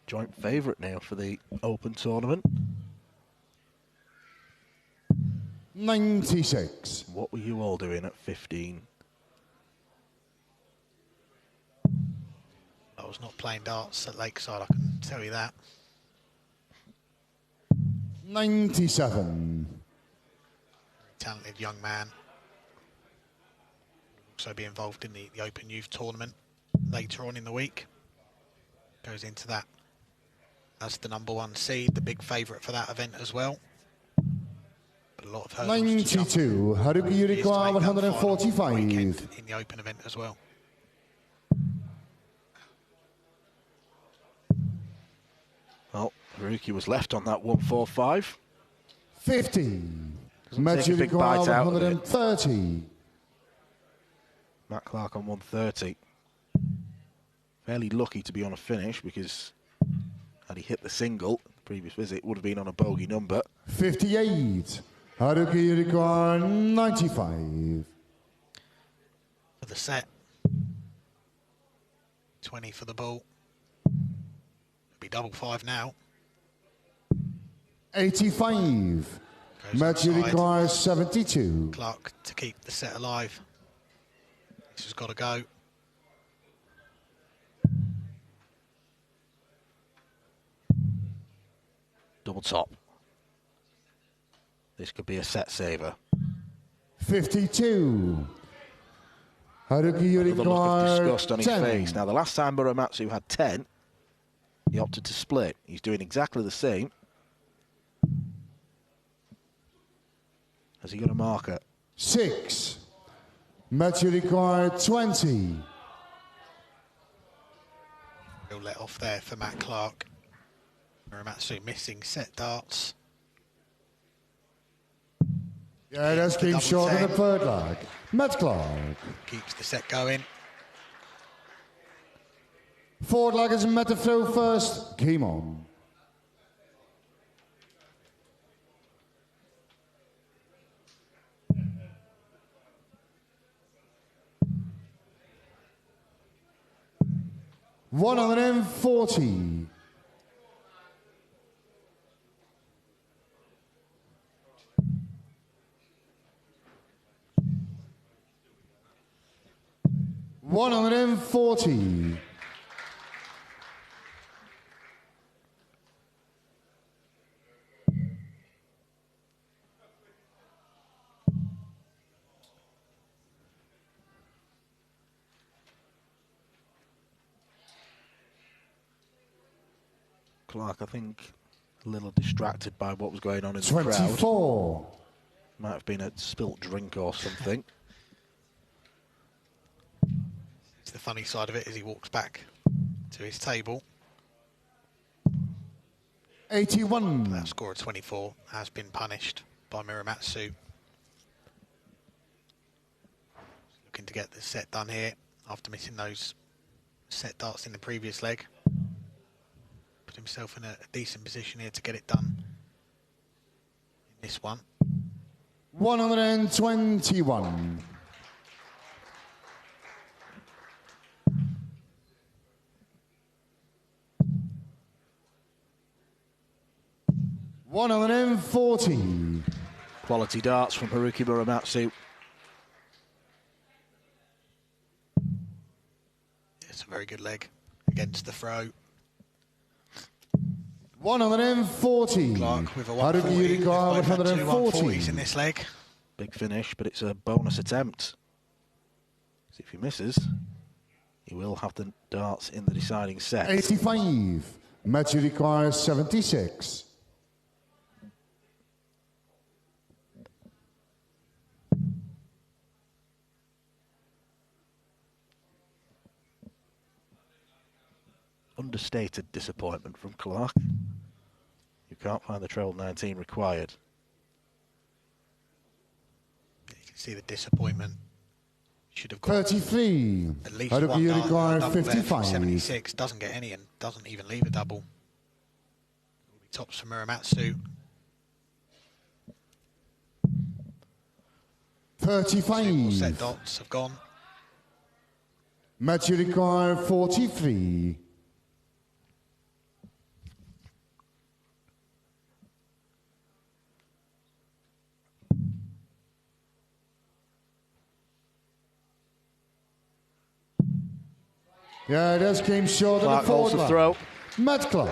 Joint favourite now for the Open tournament. 96. What were you all doing at 15? I was not playing darts at Lakeside, I can tell you that. 97. Talented young man. Also be involved in the Open Youth Tournament later on in the week. Goes into that as the #1 seed, the big favourite for that event as well. But a lot of hurdles 92. Haruki, you require 145. In the Open event as well. Well, Haruki was left on that 1-4-5. 50. Doesn't Match take a you big require bite out of it. 130. Matt Clark on 130. Fairly lucky to be on a finish because had he hit the single, the previous visit, would have been on a bogey number. 58. Haruki, you require 95. For the set. 20 for the ball. It'll be double 5 now. 85. Goes Match you outside. require 72. Clark to keep the set alive. This has got to go. Double top. This could be a set saver. 52. Haruki, you Another look of require disgust on his 10. face. Now, the last time Muramatsu had 10, he opted to split. He's doing exactly the same. Has he got a marker? 6. Match you require 20. Real let off there for Matt Clark. Muramatsu missing set darts. Yeah, that's keep short in the third leg. Matt Clark. Keeps the set going. Fourth leg is Matt to throw first. Game on. $140. $140. Clark, I think, a little distracted by what was going on in the crowd. 24. Might have been a spilt drink or something. It's the funny side of it as he walks back to his table. 81. That score of 24 has been punished by Muramatsu. Looking to get the set done here after missing those set darts in the previous leg. Put himself in a decent position here to get it done in this one. 121. $140. Quality darts from Haruki Muramatsu. It's a very good leg against the throw. 140. Clark with a Haruki Urikawa with 140 in this leg. Big finish, but it's a bonus attempt. If he misses, he will have the darts in the deciding set. 85. Matthew requires 76. Understated disappointment from Clark. You can't find the treble 19 required. You can see the disappointment. Should have got 33. at least Haruki one dart, Urikawa, double there. 55. 76 doesn't get any and doesn't even leave a double. Will be tops for Muramatsu. 35. Single set dots have gone. Matthew require 43. Yeah, this came short of the Clark holds fourth the throw. Matt Clark.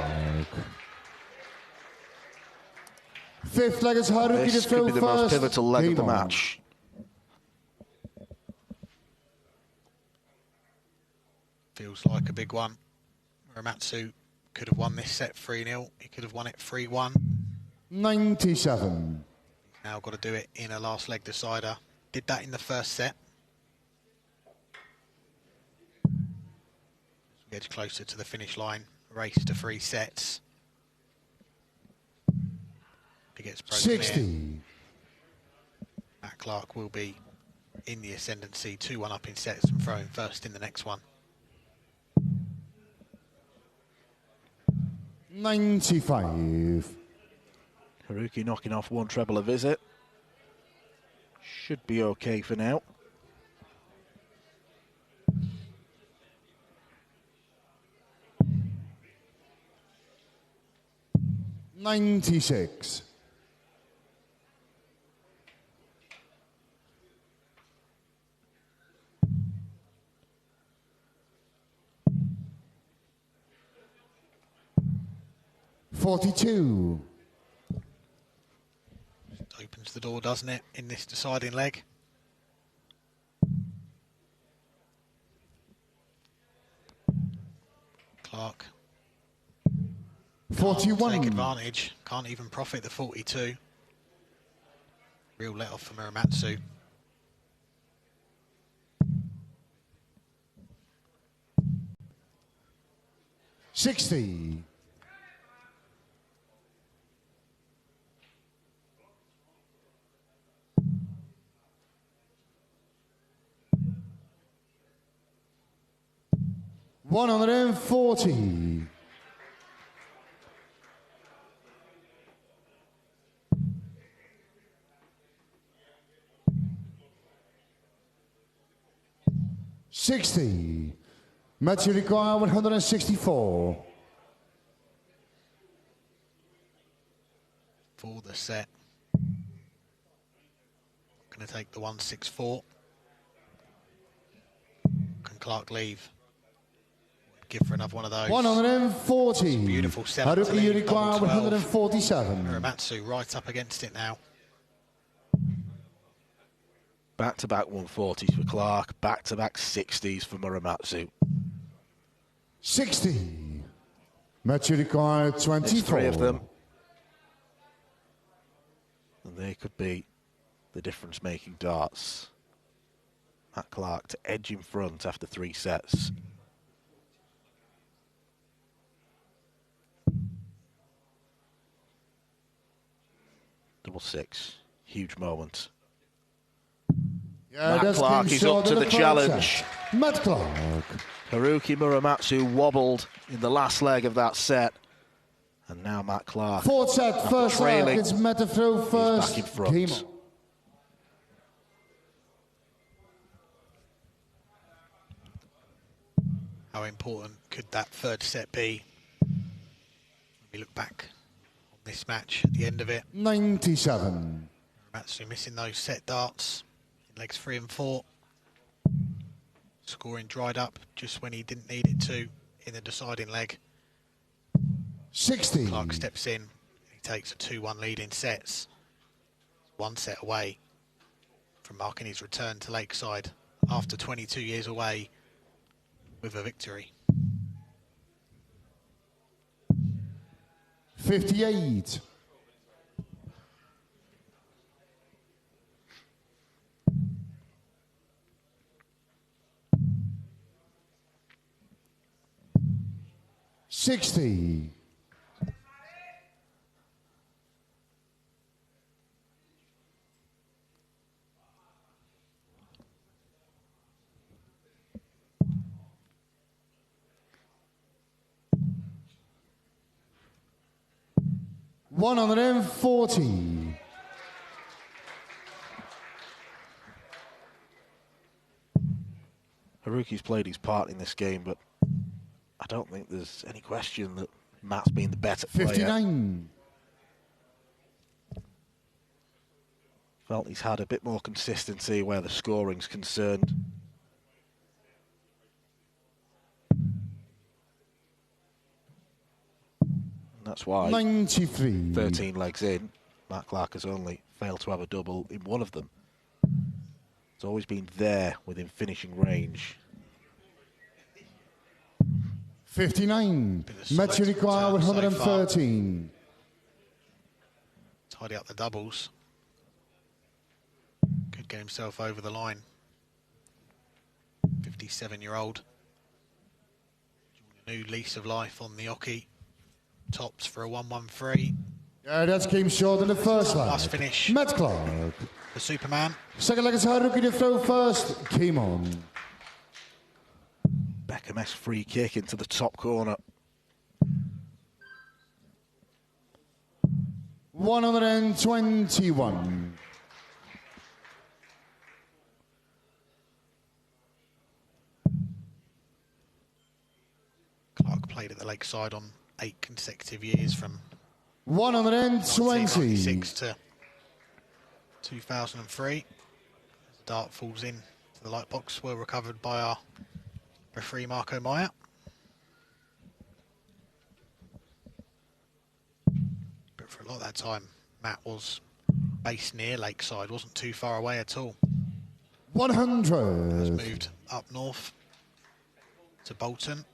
Fifth leg is Haruki to This throw could be the first. most pivotal leg of Game the on. match. Feels like a big one. Muramatsu could have won this set 3-0. He could have won it 3-1. 97. Now got to do it in a last leg decider. Did that in the first set. As we edge closer to the finish line. Race to 3 sets. He gets broken 60. here. Matt Clark will be in the ascendancy, 2-1 up in sets and throwing first in the next one. 95. Haruki knocking off one treble a visit. Should be okay for now. $96. $42. Opens the door, doesn't it, in this deciding leg? Clark. 41. Take advantage. Can't even profit the 42. Real let off for Muramatsu. $60. 140. $60. Match you require 164. For the set. Going to take the 164. Can Clark leave? Give for another one of those. 140. Beautiful setup. Haruki you require 147. Muramatsu right up against it now. Back-to-back 140s for Clark. Back-to-back 60s for Muramatsu. 60. Match you require 24. It's 3 of them. And they could be the difference-making darts. Matt Clark to edge in front after 3 sets. Double 6. Huge moment. Yeah, Matt Clark is up to the challenge. Matt Clark. Haruki Muramatsu wobbled in the last leg of that set. And now Matt Clark. 4th set, first leg. It's Matt to throw first. Back in front. Game on. How important could that 3rd set be? When we look back on this match at the end of it. 97. Muramatsu missing those set darts in legs 3 and 4. Scoring dried up just when he didn't need it to in the deciding leg. 60. Clark steps in. He takes a 2-1 lead in sets. 1 set away from marking his return to Lakeside after 22 years away with a victory. 58. $60. $140. Haruki's played his part in this game, but I don't think there's any question that Matt's been the better player. 59. Felt he's had a bit more consistency where the scoring's concerned. And that's why 93. 13 legs in, Matt Clark has only failed to have a double in one of them. It's always been there within finishing range. 59. Match you require 113. Tidy up the doubles. Could get himself over the line. 57-year-old. A new lease of life on the Oki. Tops for a 1-1-3. Yeah, that's came short in the first leg. Last finish. Matt Clark. The Superman. Second leg is Haruki to throw first. Game on. Beckham-esque free kick into the top corner. 121. Clark played at the Lakeside on 8 consecutive years from 120. 1996 to 2003. As the dart falls in to the light box, well recovered by our referee Marco Meyer. But for a lot of that time, Matt was based near Lakeside, wasn't too far away at all. 100. Has moved up north to Bolton.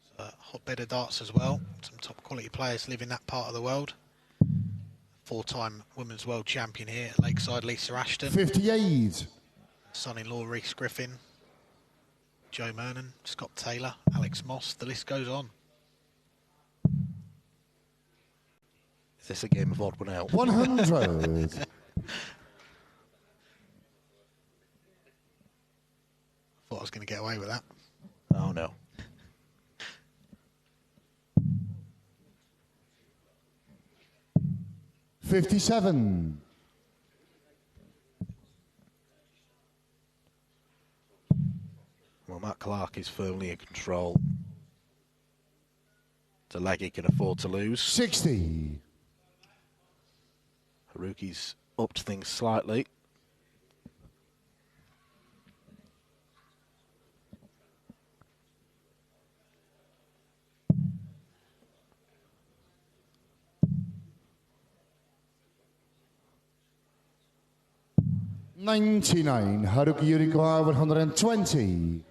It's a hotbed of darts as well. Some top quality players live in that part of the world. 4-time Women's World Champion here at Lakeside, Lisa Ashton. 58. Son-in-law Rhys Griffin. Joe Mernon, Scott Taylor, Alex Moss, the list goes on. Is this a game of odd one out? 100. Thought I was going to get away with that. Oh no. 57. Well, Matt Clark is firmly in control. It's a leg he can afford to lose. 60. Haruki's upped things slightly. $99. Haruki Yurikawa 120.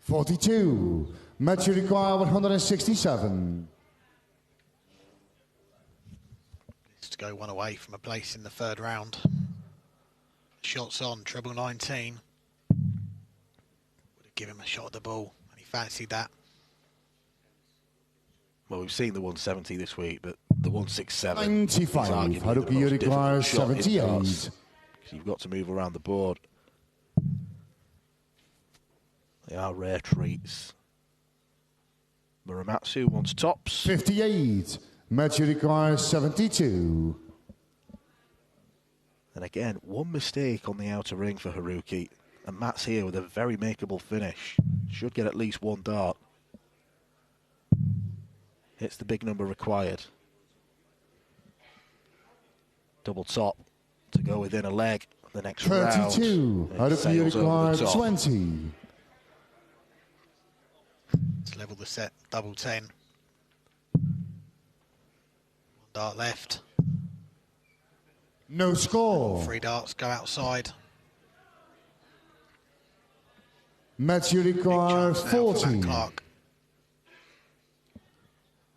$42. Matthew Yurikawa 167. Needs to go one away from a place in the third round. Shots on, treble 19. Would have given him a shot at the ball, and he fancied that. Well, we've seen the 170 this week, but the 167... 95. Haruki Yurikawa 78. Because you've got to move around the board. They are rare treats. Muramatsu wants tops. 58. Matthew Yurikawa 72. And again, one mistake on the outer ring for Haruki. And Matt's here with a very makeable finish. Should get at least one dart. Hits the big number required. Double top to go within a leg the next 32. round. 32. Haruki Yurikawa 20. Let's level the set, double 10. One dart left. No score. 3 darts go outside. Matthew Yurikawa 40. Clark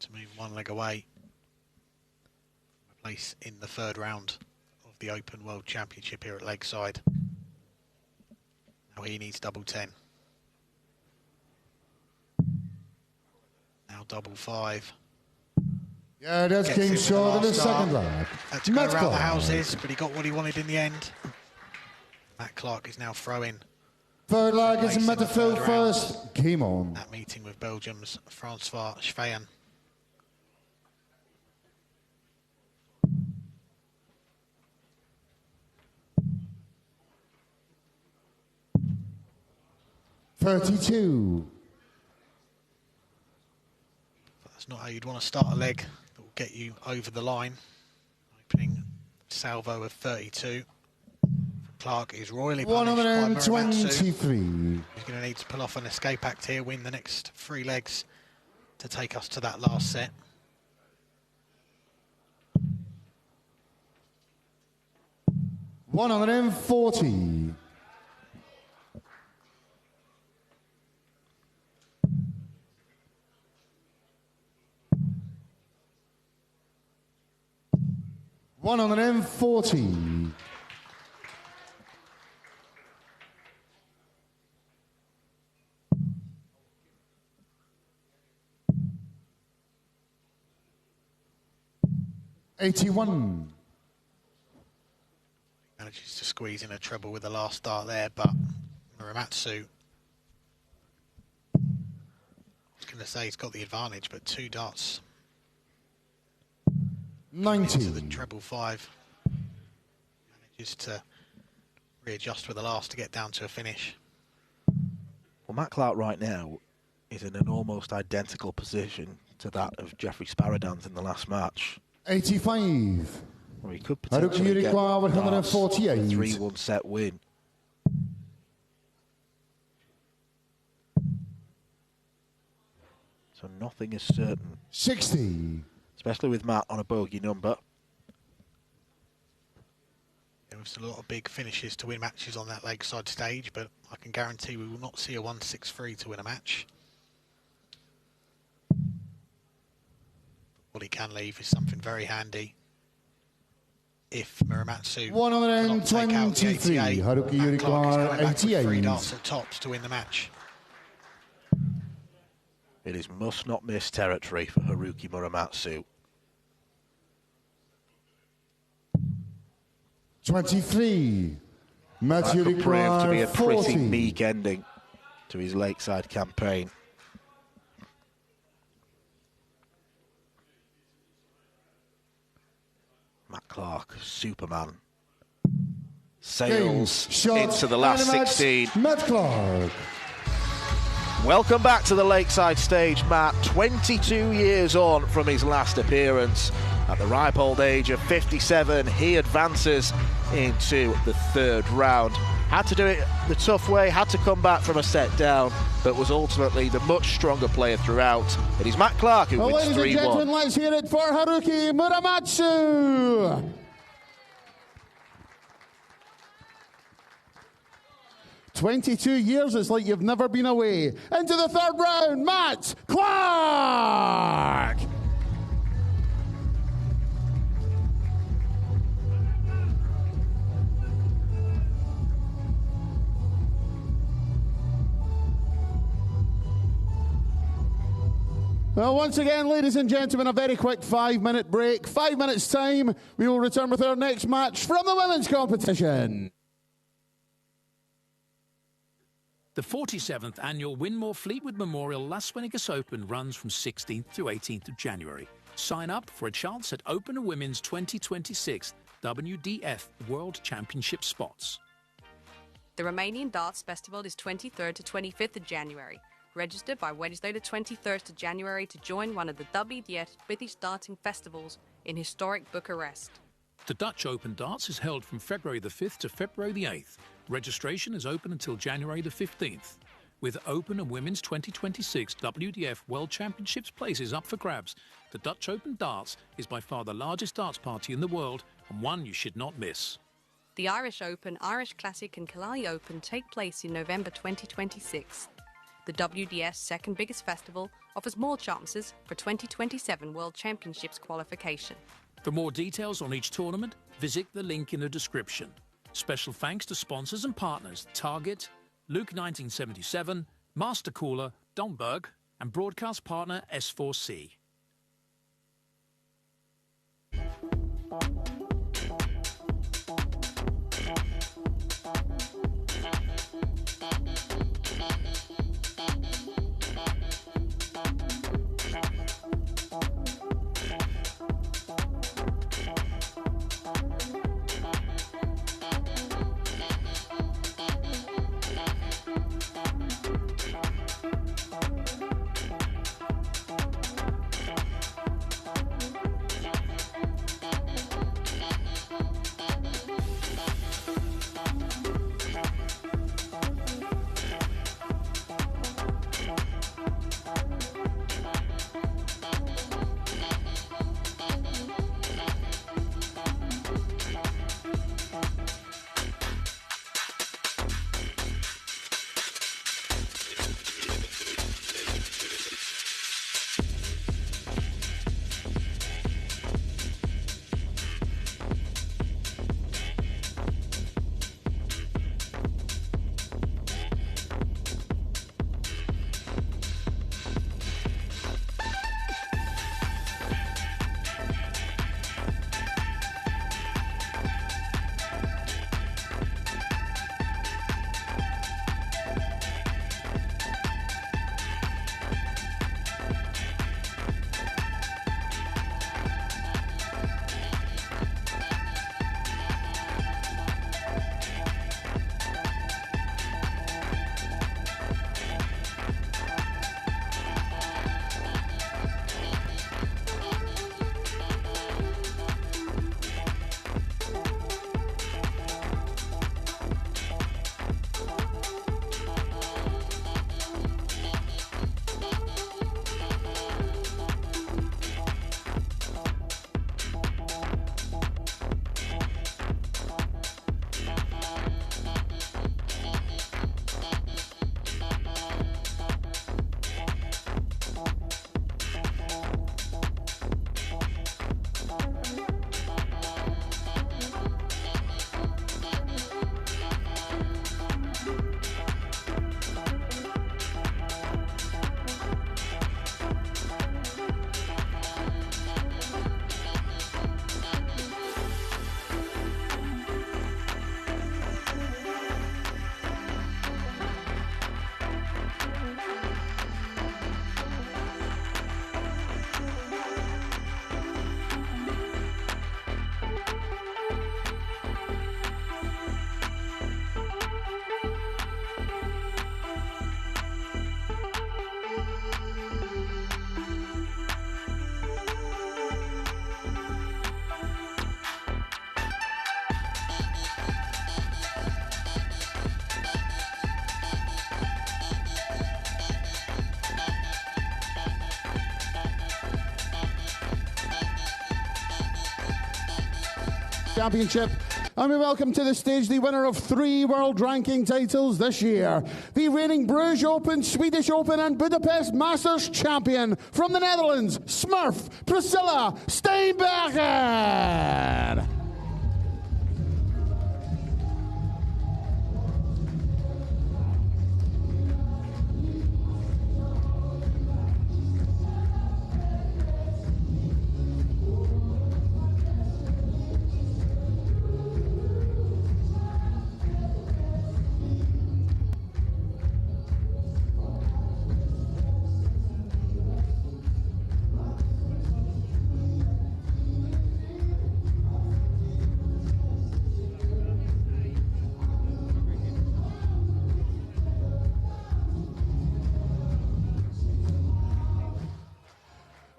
to move one leg away. A place in the third round of the Open World Championship here at Lakeside. Now he needs double 10. Now double 5. Yeah, that's game short in the second leg. Had to go around the houses, but he got what he wanted in the end. Matt Clark is now throwing. Third leg is Metafil first. Game on. That meeting with Belgium's Francois Schweyen. $32. That's not how you'd want to start a leg that will get you over the line. Opening salvo of 32. Clark is royally punished by Muramatsu. 123. He's going to need to pull off an escape act here, win the next 3 legs to take us to that last set. $140. $140. $81. Manages to squeeze in a treble with the last dart there, but Muramatsu, I was going to say he's got the advantage, but 2 darts 90. into the treble 5. Manages to readjust with the last to get down to a finish. Well, Matt Clark right now is in an almost identical position to that of Jeffrey Sparadans in the last match. 85. Well, he could potentially get 148. 3-1 set win. So nothing is certain. 60. Especially with Matt on a bogey number. There was a lot of big finishes to win matches on that Lakeside stage, but I can guarantee we will not see a 163 to win a match. What he can leave is something very handy. If Muramatsu 123. Haruki Yurikawa 88. 3 darts at tops to win the match. It is must-not-miss territory for Haruki Muramatsu. 23. Matthew That could prove to be a Yurikawa pretty 40. meek ending. to his Lakeside campaign. Matt Clark, Superman, sails into the last 16. Matt Clark. Welcome back to the Lakeside stage, Matt. 22 years on from his last appearance. At the ripe old age of 57, he advances into the third round. Had to do it the tough way, had to come back from a set down, but was ultimately the much stronger player throughout. It is Matt Clark who wins 3-1. Ladies and gentlemen, let's hear it for Haruki Muramatsu. "22 years, it's like you've never been away." Into the third round, Matt Clark. Well, once again, ladies and gentlemen, a very quick 5-minute break. 5 minutes' time, we will return with our next match from the women's competition. The 47th annual Winmore Fleetwood Memorial Las Vegas Open runs from 16th to 18th of January. Sign up for a chance at Open and Women's 2026 WDF World Championship spots. The Romanian Darts Festival is 23rd to 25th of January. Register by Wednesday the 23rd of January to join one of the WDF British Darting Festivals in historic Bucharest. The Dutch Open Darts is held from February the 5th to February the 8th. Registration is open until January the 15th. With Open and Women's 2026 WDF World Championships places up for grabs, the Dutch Open Darts is by far the largest darts party in the world and one you should not miss. The Irish Open, Irish Classic and Killarney Open take place in November 2026. The WDF's second biggest festival offers more chances for 2027 World Championships qualification. For more details on each tournament, visit the link in the description. Special thanks to sponsors and partners Target, Luke 1977, Master Cooler, Domberg, and broadcast partner S4C. Championship. And we welcome to the stage the winner of 3 world ranking titles this year, the reigning Bruges Open, Swedish Open and Budapest Masters champion from the Netherlands, Smurf Priscilla Steenbergen.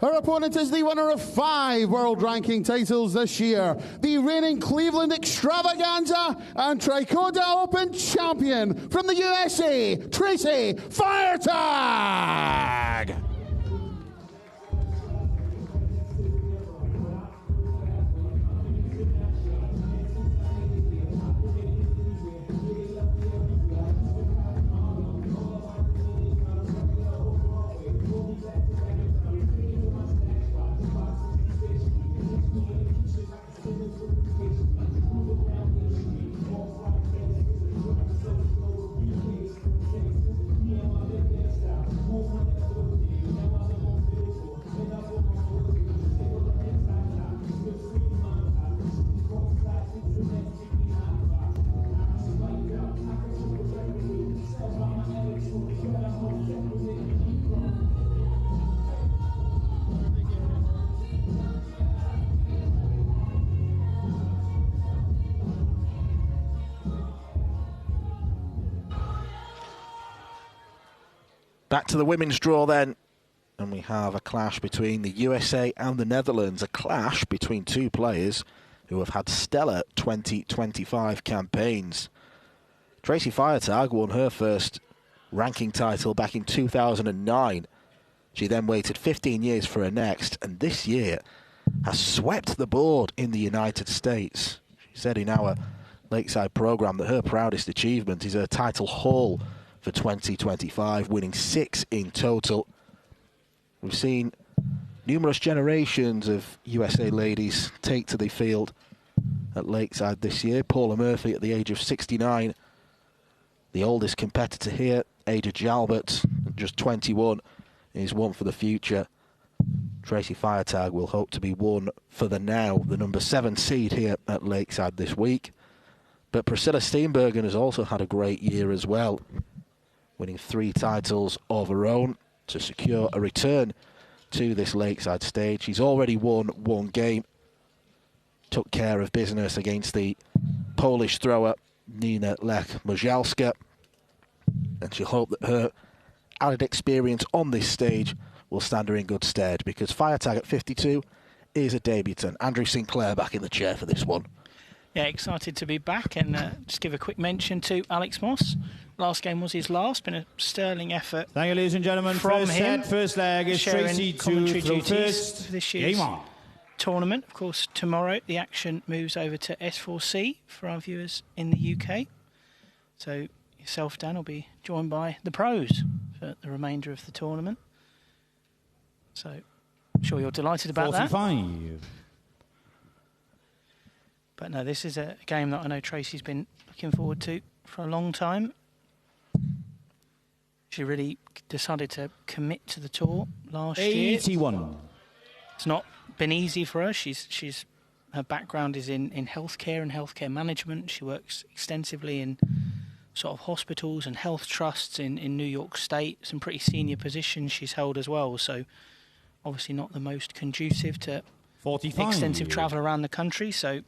Her opponent is the winner of 5 world ranking titles this year, the reigning Cleveland Extravaganza and Tricoda Open champion from the USA, Tracy Firetag. Back to the women's draw then, and we have a clash between the USA and the Netherlands, a clash between 2 players who have had stellar 2025 campaigns. Tracy Firetag won her first ranking title back in 2009. She then waited 15 years for her next, and this year has swept the board in the United States. She said in our Lakeside programme that her proudest achievement is her title haul for 2025, winning 6 in total. We've seen numerous generations of USA ladies take to the field at Lakeside this year. Paula Murphy at the age of 69, the oldest competitor here, Ada Jalbert, at just 21, is one for the future. Tracy Firetag will hope to be one for the now, the number 7 seed here at Lakeside this week. But Priscilla Steenbergen has also had a great year as well, winning 3 titles of her own to secure a return to this Lakeside stage. She's already won 1 game, took care of business against the Polish thrower Nina Lech-Mojalska, and she'll hope that her added experience on this stage will stand her in good stead, because Firetag at 52 is a debutant. Andrew Sinclair back in the chair for this one. Yeah, excited to be back, and just give a quick mention to Alex Moss. Last game was his last, been a sterling effort. Thank you, ladies and gentlemen. From first him, set, first leg is Tracy to throw first. This year's tournament. Of course, tomorrow the action moves over to S4C for our viewers in the UK. So yourself, Dan, will be joined by the pros for the remainder of the tournament. So I'm sure you're delighted about 45. that. But no, this is a game that I know Tracy's been looking forward to for a long time. She really decided to commit to the tour last year. 81. It's not been easy for her. Her background is in healthcare and healthcare management. She works extensively in sort of hospitals and health trusts in New York State. Some pretty senior positions she's held as well. So obviously not the most conducive to 45. Extensive travel around the country. So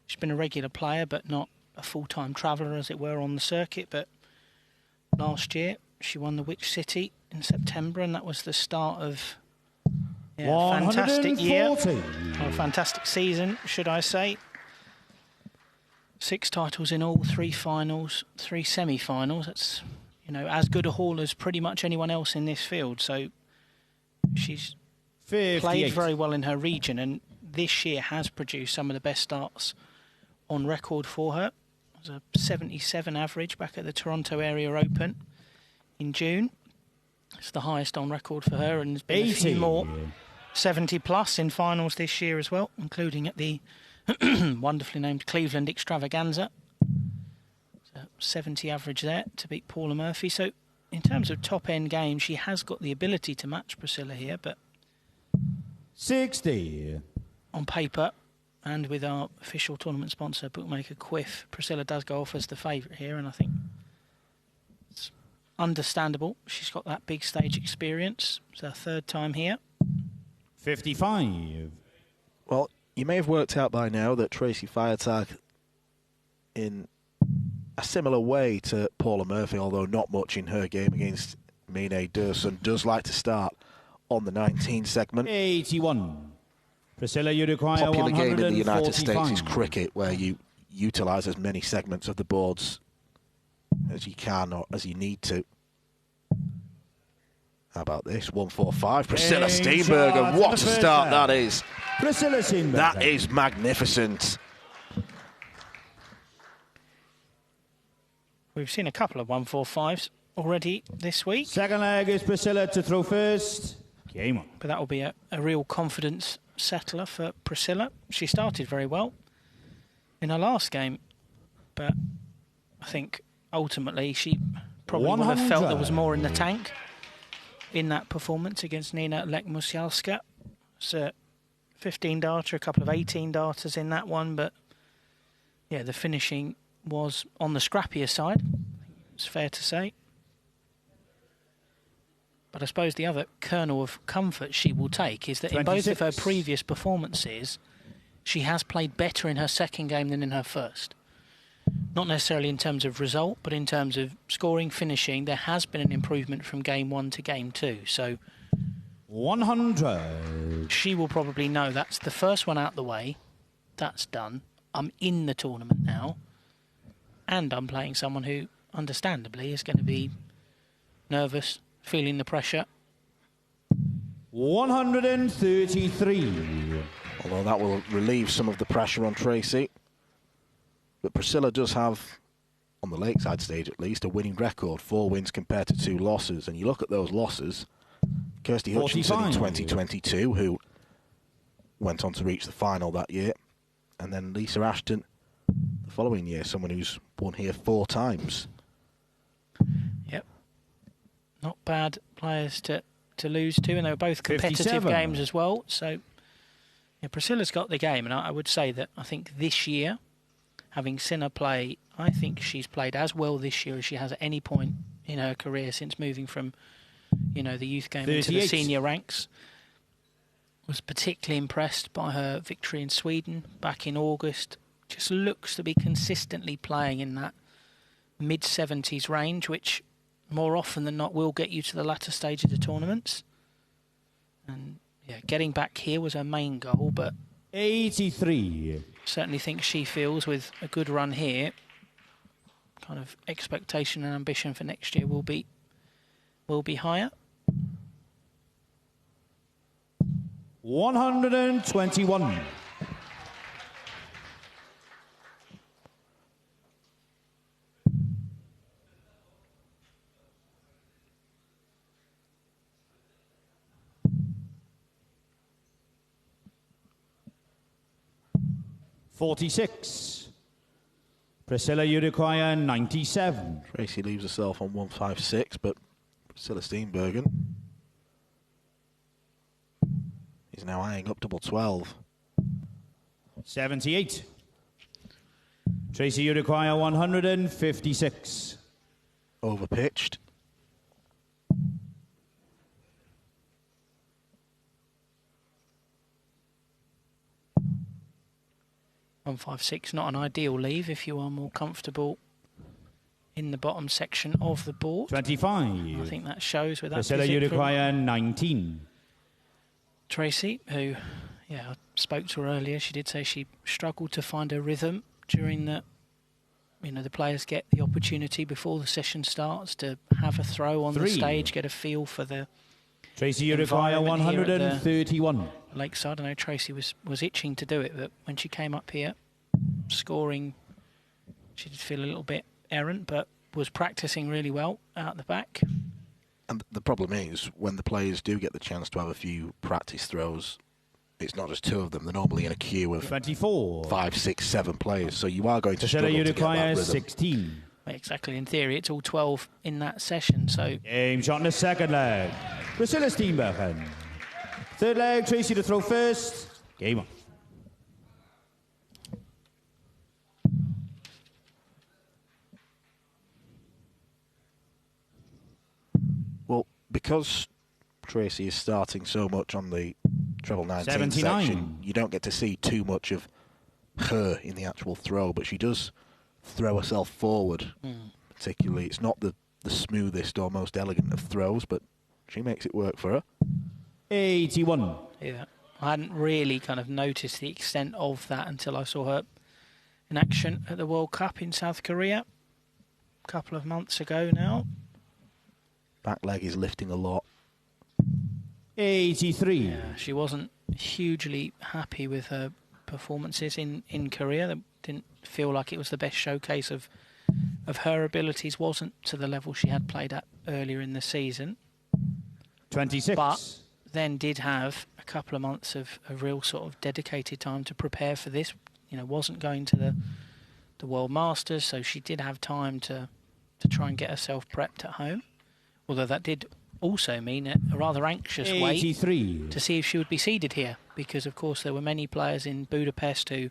she's been a regular player, but not a full-time traveller, as it were, on the circuit. But last year, she won the Witch City in September, and that was the start of a fantastic year. A fantastic season, should I say. 6 titles in all, 3 finals, 3 semi-finals. That's, as good a haul as pretty much anyone else in this field. So she's 58. played very well in her region, and this year has produced some of the best starts on record for her. It was a 77 average back at the Toronto Area Open in June. It's the highest on record for her, and there's been 80. A few more 70 plus in finals this year as well, including at the wonderfully named Cleveland Extravaganza. So 70 average there to beat Paula Murphy. So in terms of top-end games, she has got the ability to match Priscilla here, but 60. On paper, and with our official tournament sponsor, bookmaker Quiff, Priscilla does go off as the favourite here, and I think it's understandable. She's got that big stage experience. It's her third time here. 55. Well, you may have worked out by now that Tracy Feiertag, in a similar way to Paula Murphy, although not much in her game against Mine Dursun, does like to start on the 19 segment. 81. Priscilla, you require Popular game in the United 145. States is cricket, where you utilise as many segments of the boards as you can or as you need to. How about this? 145. Priscilla Steenbergen. What a start that is. Priscilla Steenbergen. That is magnificent. We've seen a couple of 145s already this week. Second leg is Priscilla to throw first. Game on. But that will be a real confidence settler for Priscilla. She started very well in her last game, but I think ultimately she probably would have felt there was more in the tank in that performance against Nina Lech-Musialska. So 15 darter, a couple of 18 darters in that one, but yeah, the finishing was on the scrappier side, it's fair to say. But I suppose the other kernel of comfort she will take is that 26. In both of her previous performances, she has played better in her second game than in her first. Not necessarily in terms of result, but in terms of scoring, finishing, there has been an improvement from game 1 to game 2. So 100. She will probably know that's the first one out the way. That's done. I'm in the tournament now. And I'm playing someone who, understandably, is going to be nervous, feeling the pressure. 133. Although that will relieve some of the pressure on Tracy. But Priscilla does have, on the Lakeside stage at least, a winning record. 4 wins compared to 2 losses. And you look at those losses, Kirsty Hutchinson in 2022, who went on to reach the final that year. And then Lisa Ashton the following year, someone who's won here 4 times. Yep. Not bad players to lose to, and they were both competitive 57. games as well. So yeah, Priscilla's got the game, and I would say that I think this year, having seen her play, I think she's played as well this year as she has at any point in her career since moving from, the youth game 38. into the senior ranks. Was particularly impressed by her victory in Sweden back in August. Just looks to be consistently playing in that mid-70s range, which more often than not will get you to the latter stage of the tournaments. And yeah, getting back here was her main goal, but 83. Certainly think she feels with a good run here, kind of expectation and ambition for next year will be higher. 121. .46. Priscilla, you require 97. Tracy leaves herself on 156, but Priscilla Steenbergen is now eyeing up double 12. 78. Tracy, you require 156. Overpitched. .156, not an ideal leave if you are more comfortable in the bottom section of the board. 25. I think that shows with that. Priscilla, you require 19. Tracy, who, I spoke to her earlier. She did say she struggled to find her rhythm during the, the players get the opportunity before the session starts to have a throw on the stage, get a feel for the Tracy, you require 131. Lakeside. I know Tracy was itching to do it, but when she came up here, scoring, she did feel a little bit errant, but was practicing really well out the back. And the problem is, when the players do get the chance to have a few practice throws, it's not just two of them. They're normally in a queue of 24, 5, 6, 7 players. So you are going to struggle you to get that require rhythm. 16. Exactly. In theory, it's all 12 in that session. So game shot in the second leg. Priscilla Steenbergen. Third leg, Tracy to throw first. Game on. Well, because Tracy is starting so much on the treble 19 79. section, you don't get to see too much of her in the actual throw, but she does throw herself forward. Particularly, it's not the smoothest or most elegant of throws, but she makes it work for her. 81. Yeah, I hadn't really kind of noticed the extent of that until I saw her in action at the World Cup in South Korea a couple of months ago now. Back leg is lifting a lot. 83. Yeah, she wasn't hugely happy with her performances in Korea. That didn't feel like it was the best showcase of her abilities. Wasn't to the level she had played at earlier in the season. 26. But then did have a couple of months of a real sort of dedicated time to prepare for this. You know, wasn't going to the World Masters, so she did have time to try and get herself prepped at home. Although that did also mean a rather anxious 83. wait to see if she would be seeded here, because of course there were many players in Budapest who,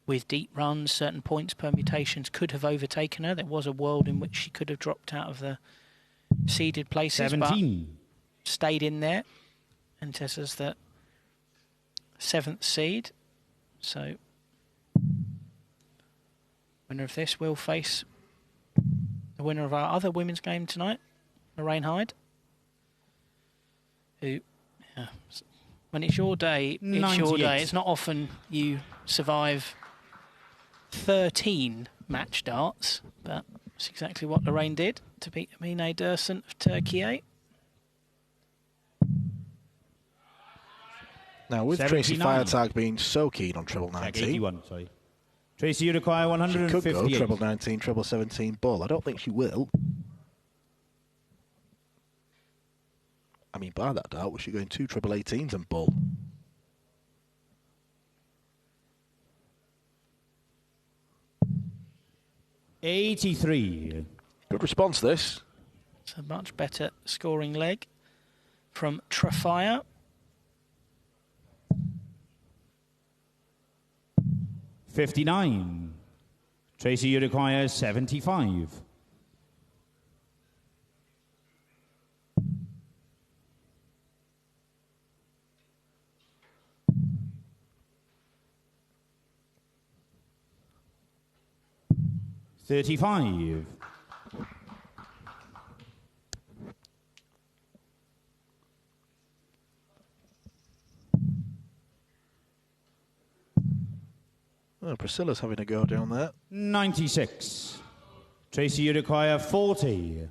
with deep runs, certain points permutations, could have overtaken her. There was a world in which she could have dropped out of the seeded places, 17. but stayed in there, and Tessa's the 7th seed. So winner of this will face the winner of our other women's game tonight, Lorraine Hyde, who, when it's your day, it's 98. your day. It's not often you survive 13 match darts, but it's exactly what Lorraine did to beat Emine Dursun of Turkey. Now, with 79. Tracy Feiertag being so keen on treble 19, 81, sorry. Tracy, you require she 158. could go treble 19, treble 17 bull. I don't think she will. I mean, by that doubt, was she going 2 treble 18s and bull? $83. Good response, this. It's a much better scoring leg from Trafire. 59. Tracy, you require 75. $35. Oh, Priscilla's having a go down there. 96. Tracy, you require 40.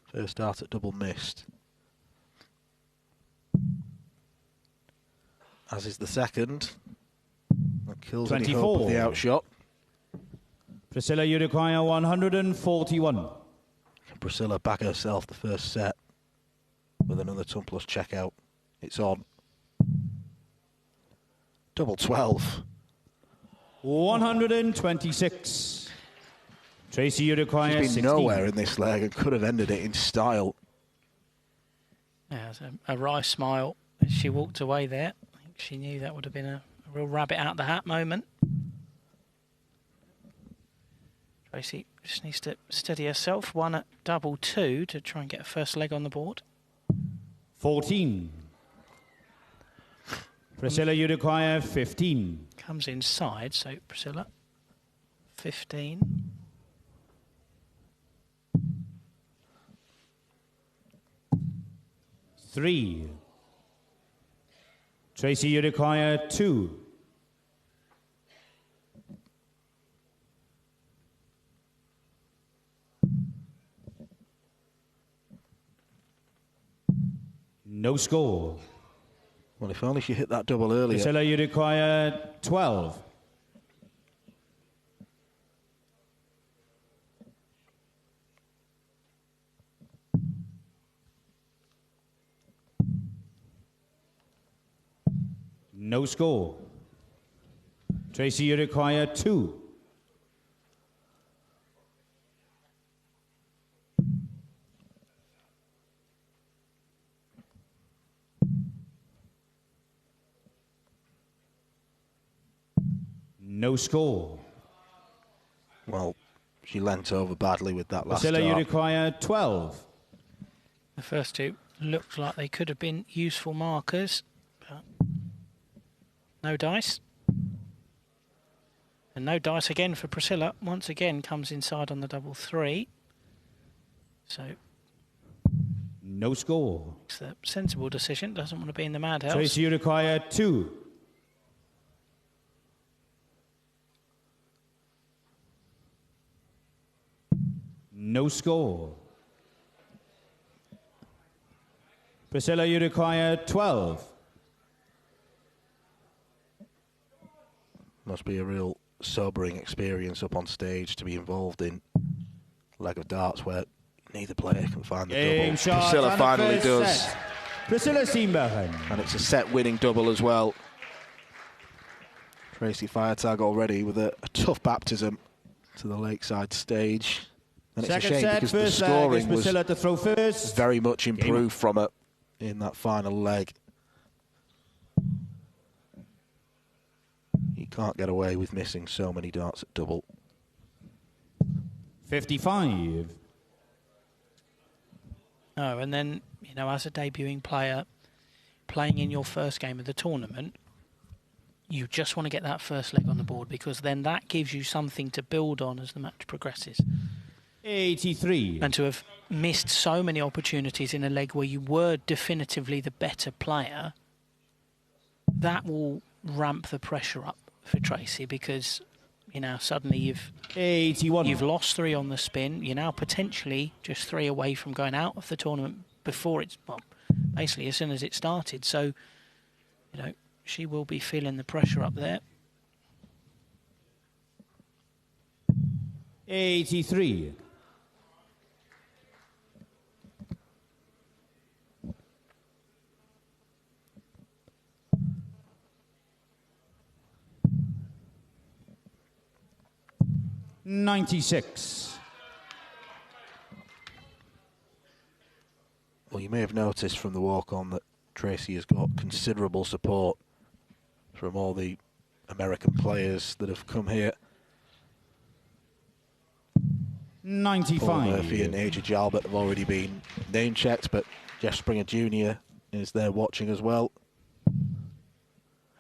First dart at double missed. As is the second. That kills any hope of the outshot. Priscilla, you require 141. Can Priscilla back herself the first set with another ton plus check out? It's on. Double 12. 126. Tracy, you require She's been 16. nowhere in this leg and could have ended it in style. Yeah, it was a wry smile as she walked away there. I think she knew that would have been a real rabbit out the hat moment. Tracy just needs to steady herself. One at double 2 to try and get a first leg on the board. 14. Priscilla, you require 15. Comes inside, so Priscilla, 15. Three. Tracy, you require 2. No score. Well, if only she hit that double earlier. Priscilla, you require 12. No score. Tracy, you require 2. No score. Well, she leant over badly with that last Priscilla, you start. require 12. The first two looked like they could have been useful markers, but no dice. And no dice again for Priscilla. Once again comes inside on the double 3. So no score. It's a sensible decision. Doesn't want to be in the madhouse. Tracy, you require 2. No score. Priscilla, you require 12. Must be a real sobering experience up on stage to be involved in a leg of darts where neither player can find the double. Priscilla finally does. Set. Priscilla Steenbergen. And it's a set-winning double as well. Tracy Feiertag already with a tough baptism to the Lakeside stage. And it's Second a shame set, because the first leg scoring is Priscilla to throw first. was very much improved from her in that final leg. You can't get away with missing so many darts at double. 55. Oh, and then, you know, as a debuting player, playing in your first game of the tournament, you just want to get that first leg on the board because then that gives you something to build on as the match progresses. 83. And to have missed so many opportunities in a leg where you were definitively the better player, that will ramp the pressure up for Tracy because, you know, suddenly you've 81. You've lost 3 on the spin. You're now potentially just 3 away from going out of the tournament before it's, well, basically as soon as it started. So, you know, she will be feeling the pressure up there. 83. $96. Well, you may have noticed from the walk-on that Tracy has got considerable support from all the American players that have come here. 95. Paul Murphy and AJ Jalbert have already been name-checked, but Jeff Springer Jr. is there watching as well.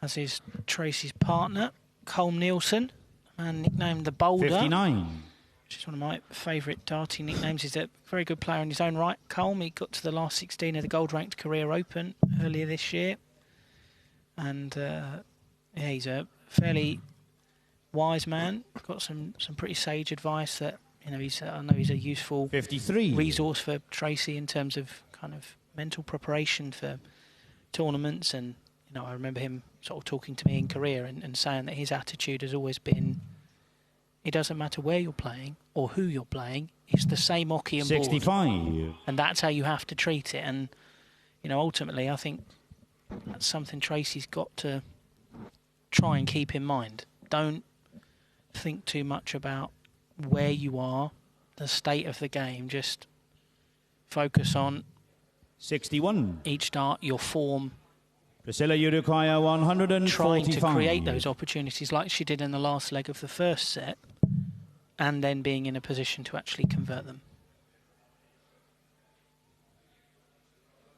As is Tracy's partner, Colm Nielsen, and nicknamed the Boulder. 59. Which is one of my favourite darting nicknames. He's a very good player in his own right. Colm, he got to the last 16 of the gold-ranked Career Open earlier this year. And, yeah, he's a fairly wise man. Got some pretty sage advice that, you know, I know he's a useful 53. resource for Tracy in terms of kind of mental preparation for tournaments. And, you know, I remember him sort of talking to me in Korea and saying that his attitude has always been, it doesn't matter where you're playing or who you're playing, it's the same hockey and 65. and that's how you have to treat it. And, you know, ultimately I think that's something Tracy's got to try and keep in mind. Don't think too much about where you are, the state of the game. Just focus on 61. each dart, your form. Priscilla, you require 145. Trying to create those opportunities like she did in the last leg of the first set, and then being in a position to actually convert them.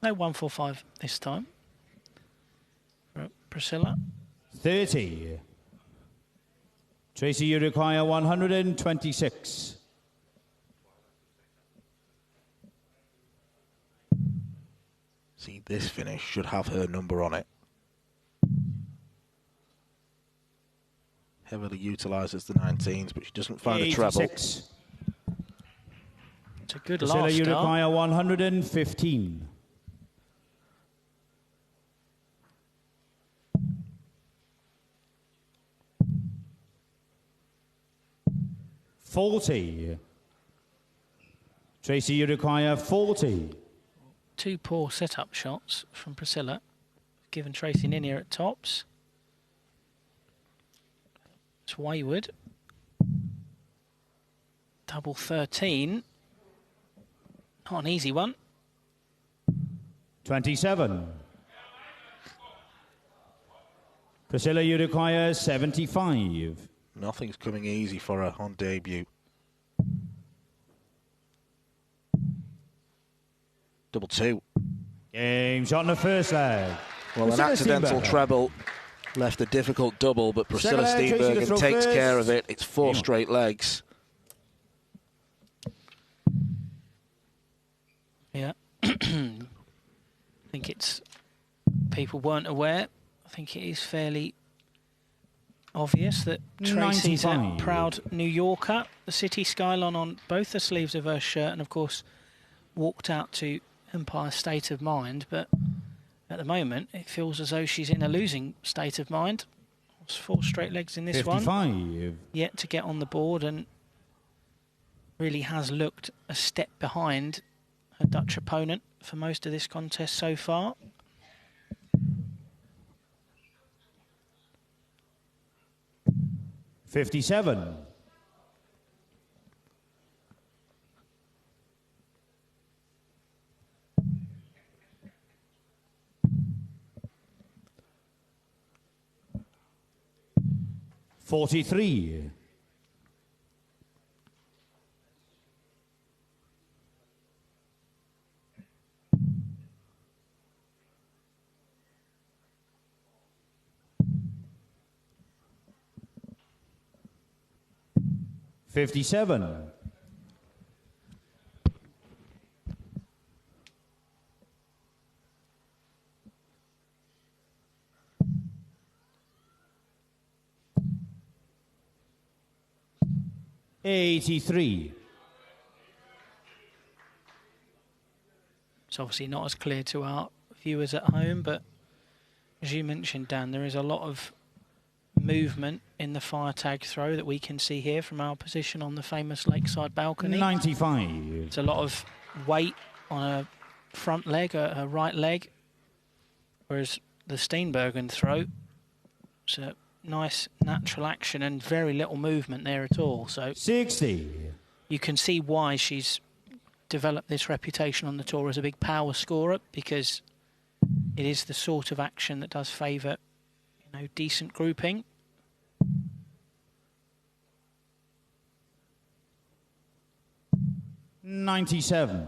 No 145 this time for Priscilla. 30. Tracy, you require 126. See, this finish should have her number on it. Heavily utilises the 19s, but she doesn't find a treble. 86. It's a good Priscilla, last you start. require 115. 40. Tracy, you require 40. 2 poor set-up shots from Priscilla, given Tracy in here at tops. It's wayward. Double 13. Not an easy one. 27. Priscilla, you require 75. Nothing's coming easy for her on debut. Double 2. Game shot in the first leg. Well, Priscilla an accidental Steenbergen. treble left a difficult double, but Priscilla Second leg, Tracy to Steenbergen throw takes first. care of it. It's 4 Game on. straight legs. Yeah. I think it's... People weren't aware. I think it is fairly obvious that Tracy's a 95. proud New Yorker. The city skyline on both the sleeves of her shirt, and of course walked out to Empire State of Mind, but at the moment it feels as though she's in a losing state of mind. It's 4 straight legs in this 55. one. Yet to get on the board, and really has looked a step behind her Dutch opponent for most of this contest so far. $57. $43. $57. $83. It's obviously not as clear to our viewers at home, but as you mentioned, Dan, there is a lot of movement in the fire tag throw that we can see here from our position on the famous lakeside balcony. 95. It's a lot of weight on a front leg, a right leg, whereas the Steenbergen throw, it's a nice natural action and very little movement there at all. So 60. You can see why she's developed this reputation on the tour as a big power scorer, because it is the sort of action that does favour, you know, decent grouping. $97.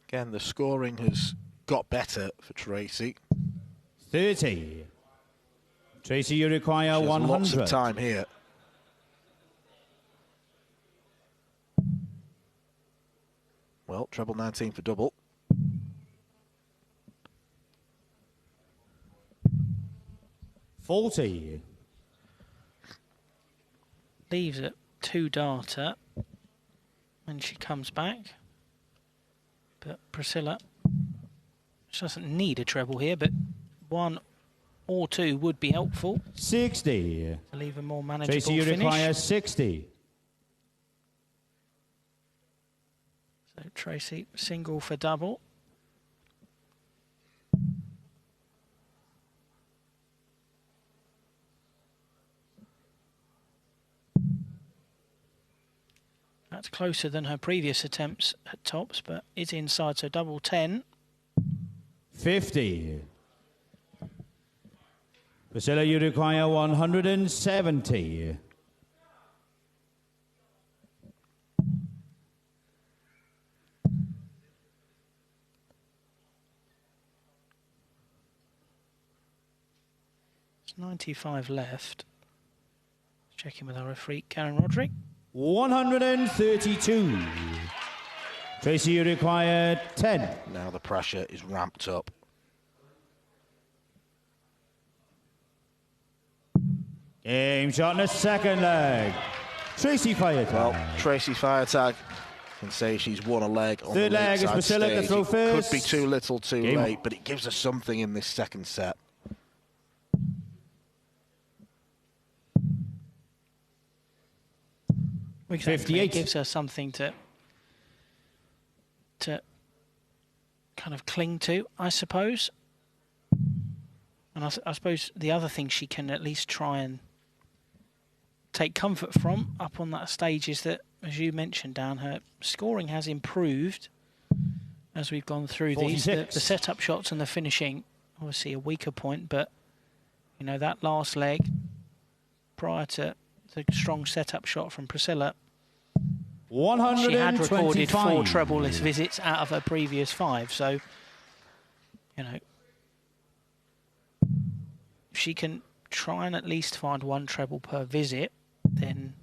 Again, the scoring has got better for Tracy. 30. Tracy, you require She has 100. lots of time here. Well, treble 19 for double. $40. Leaves at 2 darter when she comes back. But Priscilla, she doesn't need a treble here, but 1 or 2 would be helpful 60. to leave a more manageable Tracy, you finish. require 60. So Tracy, single for double. That's closer than her previous attempts at tops, but it's inside, so double 10. 50. Priscilla, you require 170. It's 95 left. Checking with our referee, Karen Roderick. 132. Tracy, you require 10. Now the pressure is ramped up. Game shot in the second leg. Tracy fire tag. Well, Tracy fire tag Can say she's won a leg on Third the leg is inside Priscilla to stage. throw It first. could be too little, too Game late, on. but it gives her something in this second set. Exactly. 58. It gives her something to kind of cling to, I suppose. And I suppose the other thing she can at least try and take comfort from up on that stage is that, as you mentioned, Dan, her scoring has improved as we've gone through 46. these. The set-up shots and the finishing, obviously a weaker point, but, you know, that last leg prior to the strong set-up shot from Priscilla, 125. she had recorded 4 treble-less visits out of her previous 5, so, you know, if she can try and at least find 1 treble per visit, then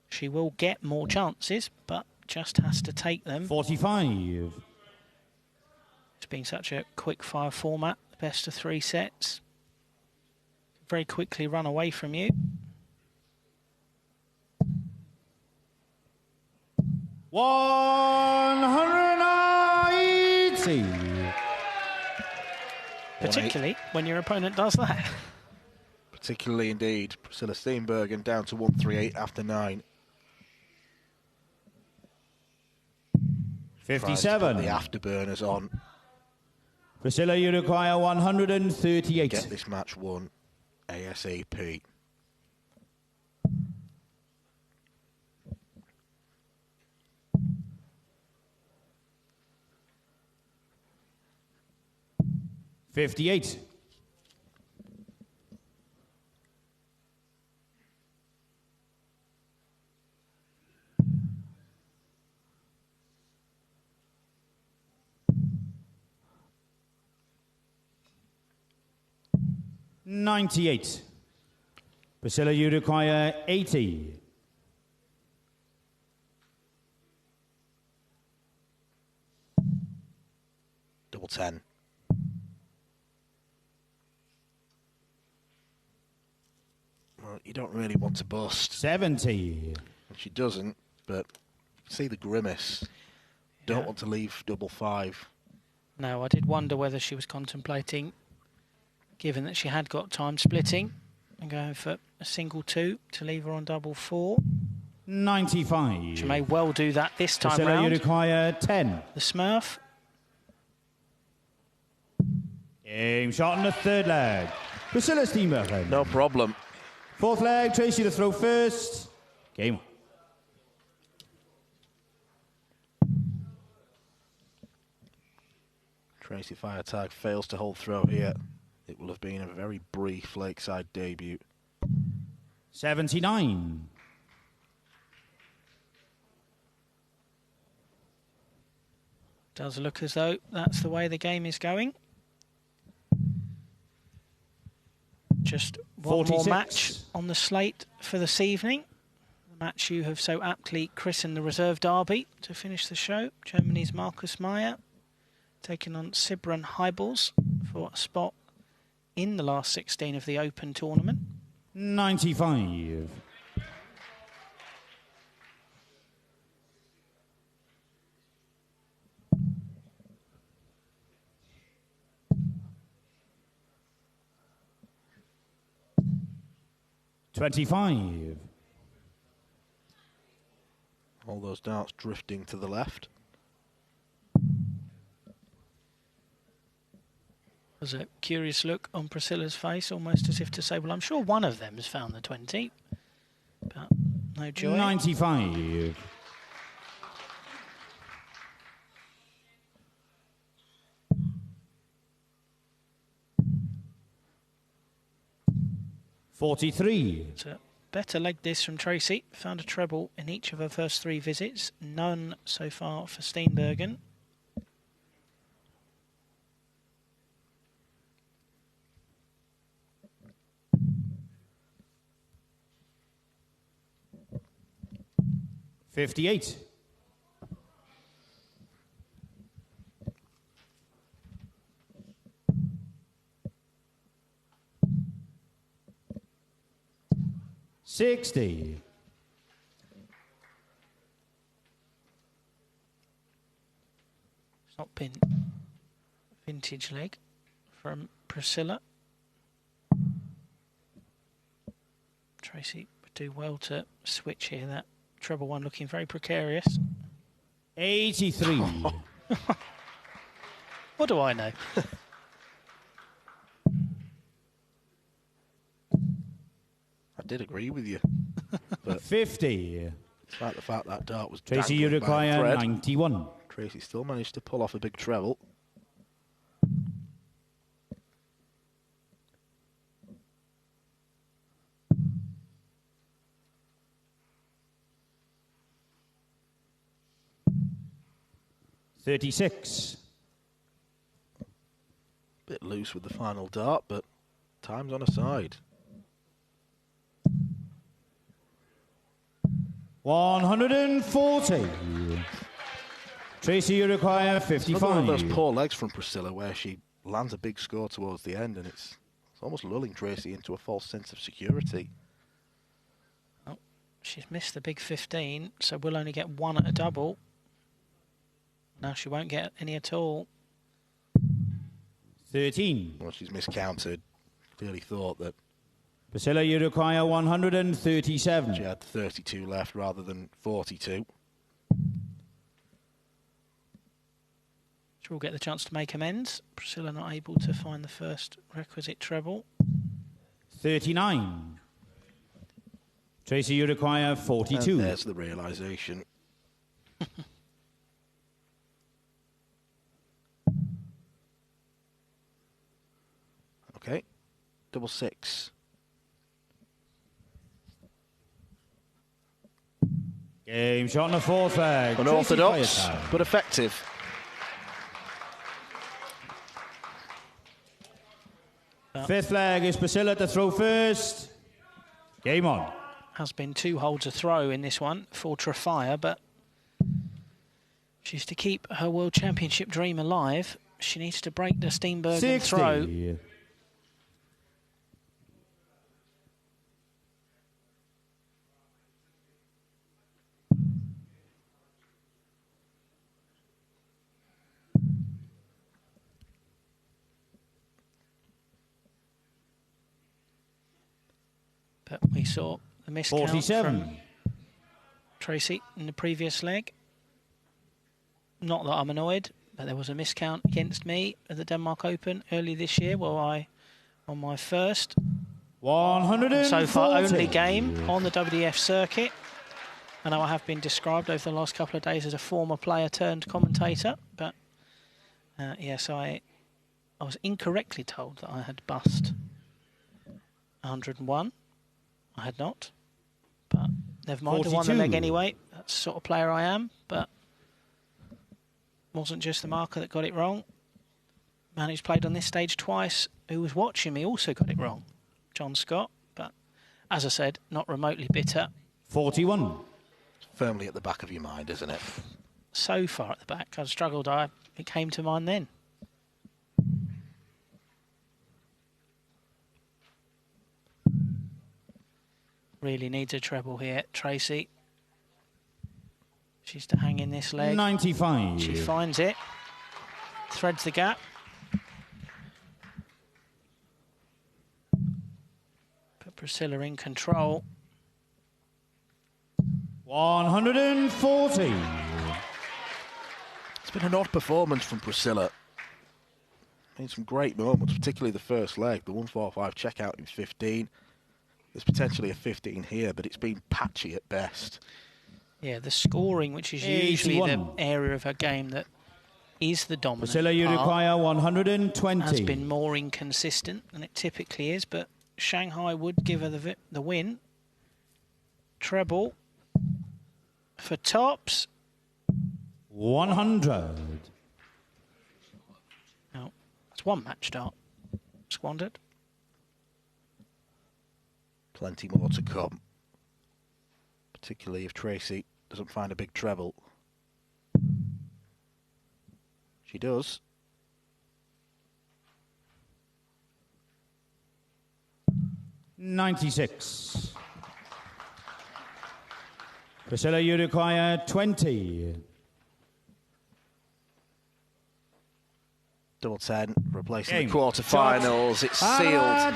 she will get more chances, but just has to take them. 45. It's been such a quick-fire format, the best of 3 sets. Very quickly run away from you. Particularly when your opponent does that. Particularly indeed. Priscilla Steenbergen down to 138 after 9. 57. The afterburners on. Priscilla, you require 138. Get this match won ASAP. $58. $98. Priscilla, you require 80. Double 10. Well, you don't really want to bust. 70. And she doesn't, but see the grimace. Don't want to leave double 5. No, I did wonder whether she was contemplating, given that she had got time splitting, and going for a single 2 to leave her on double 4. 95. She may well do that this time Priscilla, round. you require 10. The Smurf. Game shot in the third leg. Priscilla Steenbergen. No problem. Fourth leg, Tracy to throw first. Game on. Tracy Firetag fails to hold throw here. It will have been a very brief Lakeside debut. 79. Does look as though that's the way the game is going. Just one 46. more match on the slate for this evening. The match you have so aptly christened the Reserve Derby to finish the show. Germany's Markus Meyer taking on Sibren Heibels for a spot in the last 16 of the Open tournament. 95. $25. All those darts drifting to the left. There's a curious look on Priscilla's face, almost as if to say, well, I'm sure one of them has found the 20. But no joy. 95. $43. It's a better leg this from Tracy. Found a treble in each of her first 3 visits. None so far for Steenbergen. $58. $60. It's not been vintage leg from Priscilla. Tracy would do well to switch here. That treble one looking very precarious. 83. What do I know? I did agree with you. But 50. despite the fact that dart was Tracy, you dangling by a require thread, 91. Tracy still managed to pull off a big treble. $36. Bit loose with the final dart, but time's on her side. 140. Tracy, you require 55. Another one of those poor legs from Priscilla where she lands a big score towards the end, and it's almost lulling Tracy into a false sense of security. Oh, she's missed the big 15, so we'll only get one at a double. Now she won't get any at all. 13. Well, she's miscounted. Clearly thought that Priscilla, you require 137. she had 32 left rather than 42. She will get the chance to make amends. Priscilla not able to find the first requisite treble. 39. Tracy, you require 42. And there's the realisation. Okay, double six. Game shot on the fourth leg. Unorthodox, but effective. Fifth leg is Priscilla to throw first. Game on. Has been 2 holes a throw in this one for Trafia, but she's to keep her World Championship dream alive. She needs to break the Steenbergen 60. throw. But we saw the miscount 47. from Tracy in the previous leg. Not that I'm annoyed, but there was a miscount against me at the Denmark Open early this year, where I, on my first 140. so far only game on the WDF circuit. I know I have been described over the last couple of days as a former player turned commentator, but yes, I was incorrectly told that I had bussed 101. I had not, but never mind. I won the leg anyway. That's the sort of player I am, but wasn't just the marker that got it wrong. Man who's played on this stage twice, who was watching me, also got it wrong. John Scott, but as I said, not remotely bitter. 41. Firmly at the back of your mind, isn't it? So far at the back, I struggled. It came to mind then. Really needs a treble here, Tracy. She's to hang in this leg. 95. She finds it. Threads the gap. Put Priscilla in control. 140. It's been an odd performance from Priscilla. Made some great moments, particularly the first leg. The 145 checkout in 15. There's potentially a 15 here, but it's been patchy at best. Yeah, the scoring, which is usually 81. the area of her game that is the dominant Priscilla, you part, require 120. has been more inconsistent than it typically is, but Shanghai would give her the win. Treble for tops. 100. No, it's one match start. Squandered. Plenty more to come, particularly if Tracy doesn't find a big treble. She does. $96. Priscilla, you require 20. Double 10, replacing Game. the quarterfinals. It's sealed.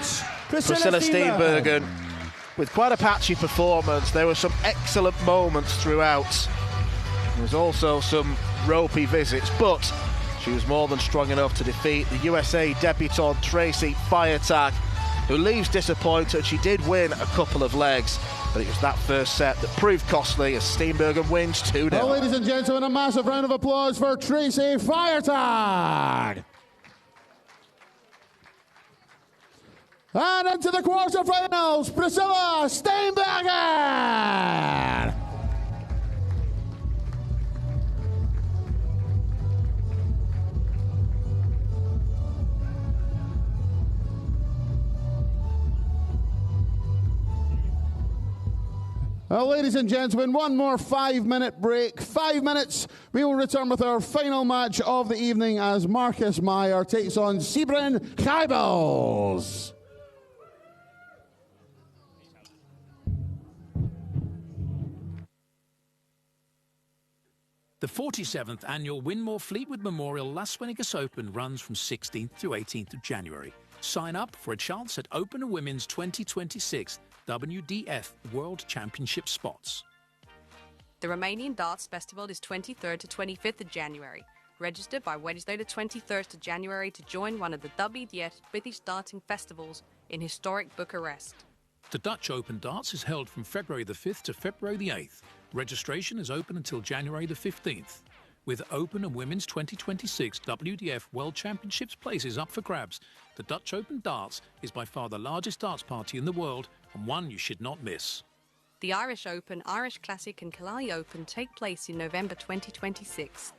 Priscilla Steenbergen with quite a patchy performance. There were some excellent moments throughout. There was also some ropey visits, but she was more than strong enough to defeat the USA debutante Tracy Feiertag, who leaves disappointed. She did win a couple of legs, but it was that first set that proved costly as Steenbergen wins 2-0. Well, ladies and gentlemen, a massive round of applause for Tracy Feiertag. And into the quarterfinals, Priscilla Steenbergen. Ladies and gentlemen, one more 5-minute break. 5 minutes. We will return with our final match of the evening as Marcus Meyer takes on Sybren Geibels. The 47th annual Winmore Fleetwood Memorial Las Vegas Open runs from 16th to 18th of January. Sign up for a chance at Open and Women's 2026 WDF World Championship spots. The Romanian Darts Festival is 23rd to 25th of January. Register by Wednesday the 23rd of January to join one of the WDF British Darting Festivals in historic Bucharest. The Dutch Open Darts is held from February the 5th to February the 8th. Registration is open until January the 15th. With Open and Women's 2026 WDF World Championships places up for grabs, the Dutch Open Darts is by far the largest darts party in the world and one you should not miss. The Irish Open, Irish Classic and Killarney Open take place in November 2026.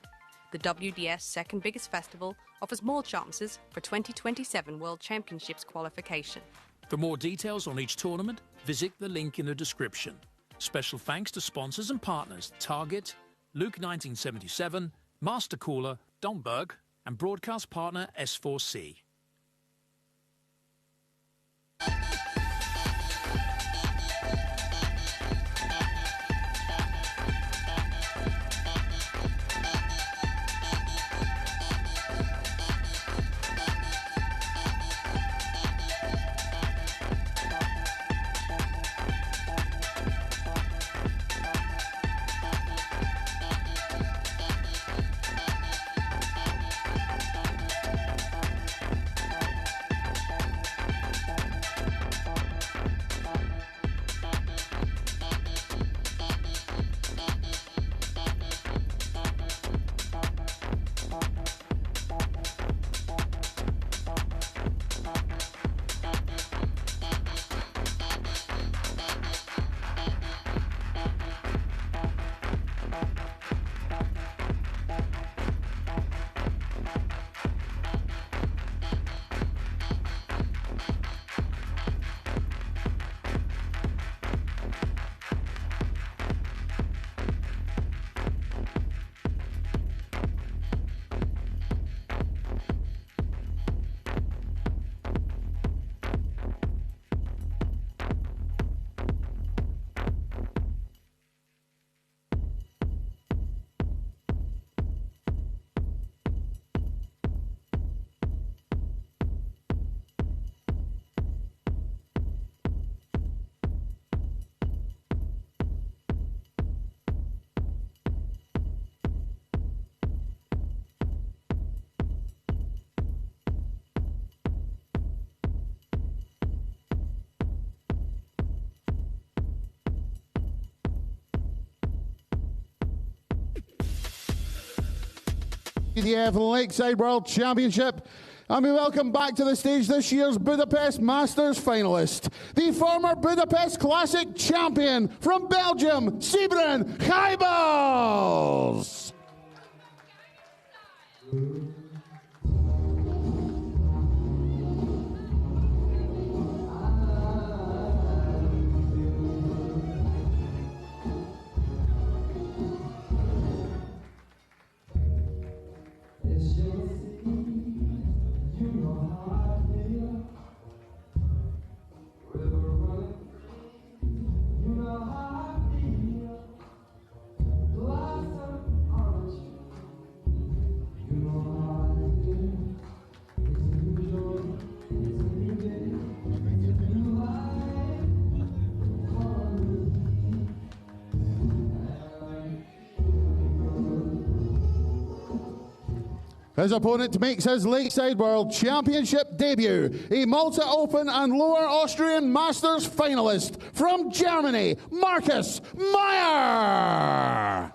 The WDF's second biggest festival offers more chances for 2027 World Championships qualification. For more details on each tournament, visit the link in the description. Special thanks to sponsors and partners Target, Luke 1977, Master Cooler, Domberg, and broadcast partner S4C. WDF Lakeside World Championship. And we welcome back to the stage this year's Budapest Masters finalist, the former Budapest Classic champion from Belgium, Sybren Geibels. You know His opponent makes his Lakeside World Championship debut, a Malta Open and Lower Austrian Masters finalist from Germany, Markus Mayer.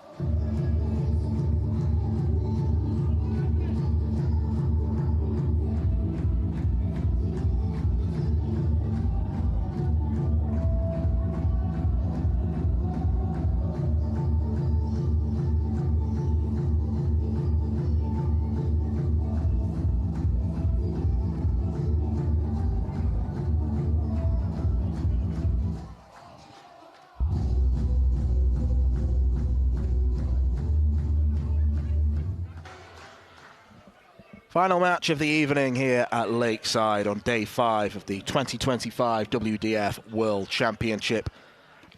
Final match of the evening here at Lakeside on day 5 of the 2025 WDF World Championship.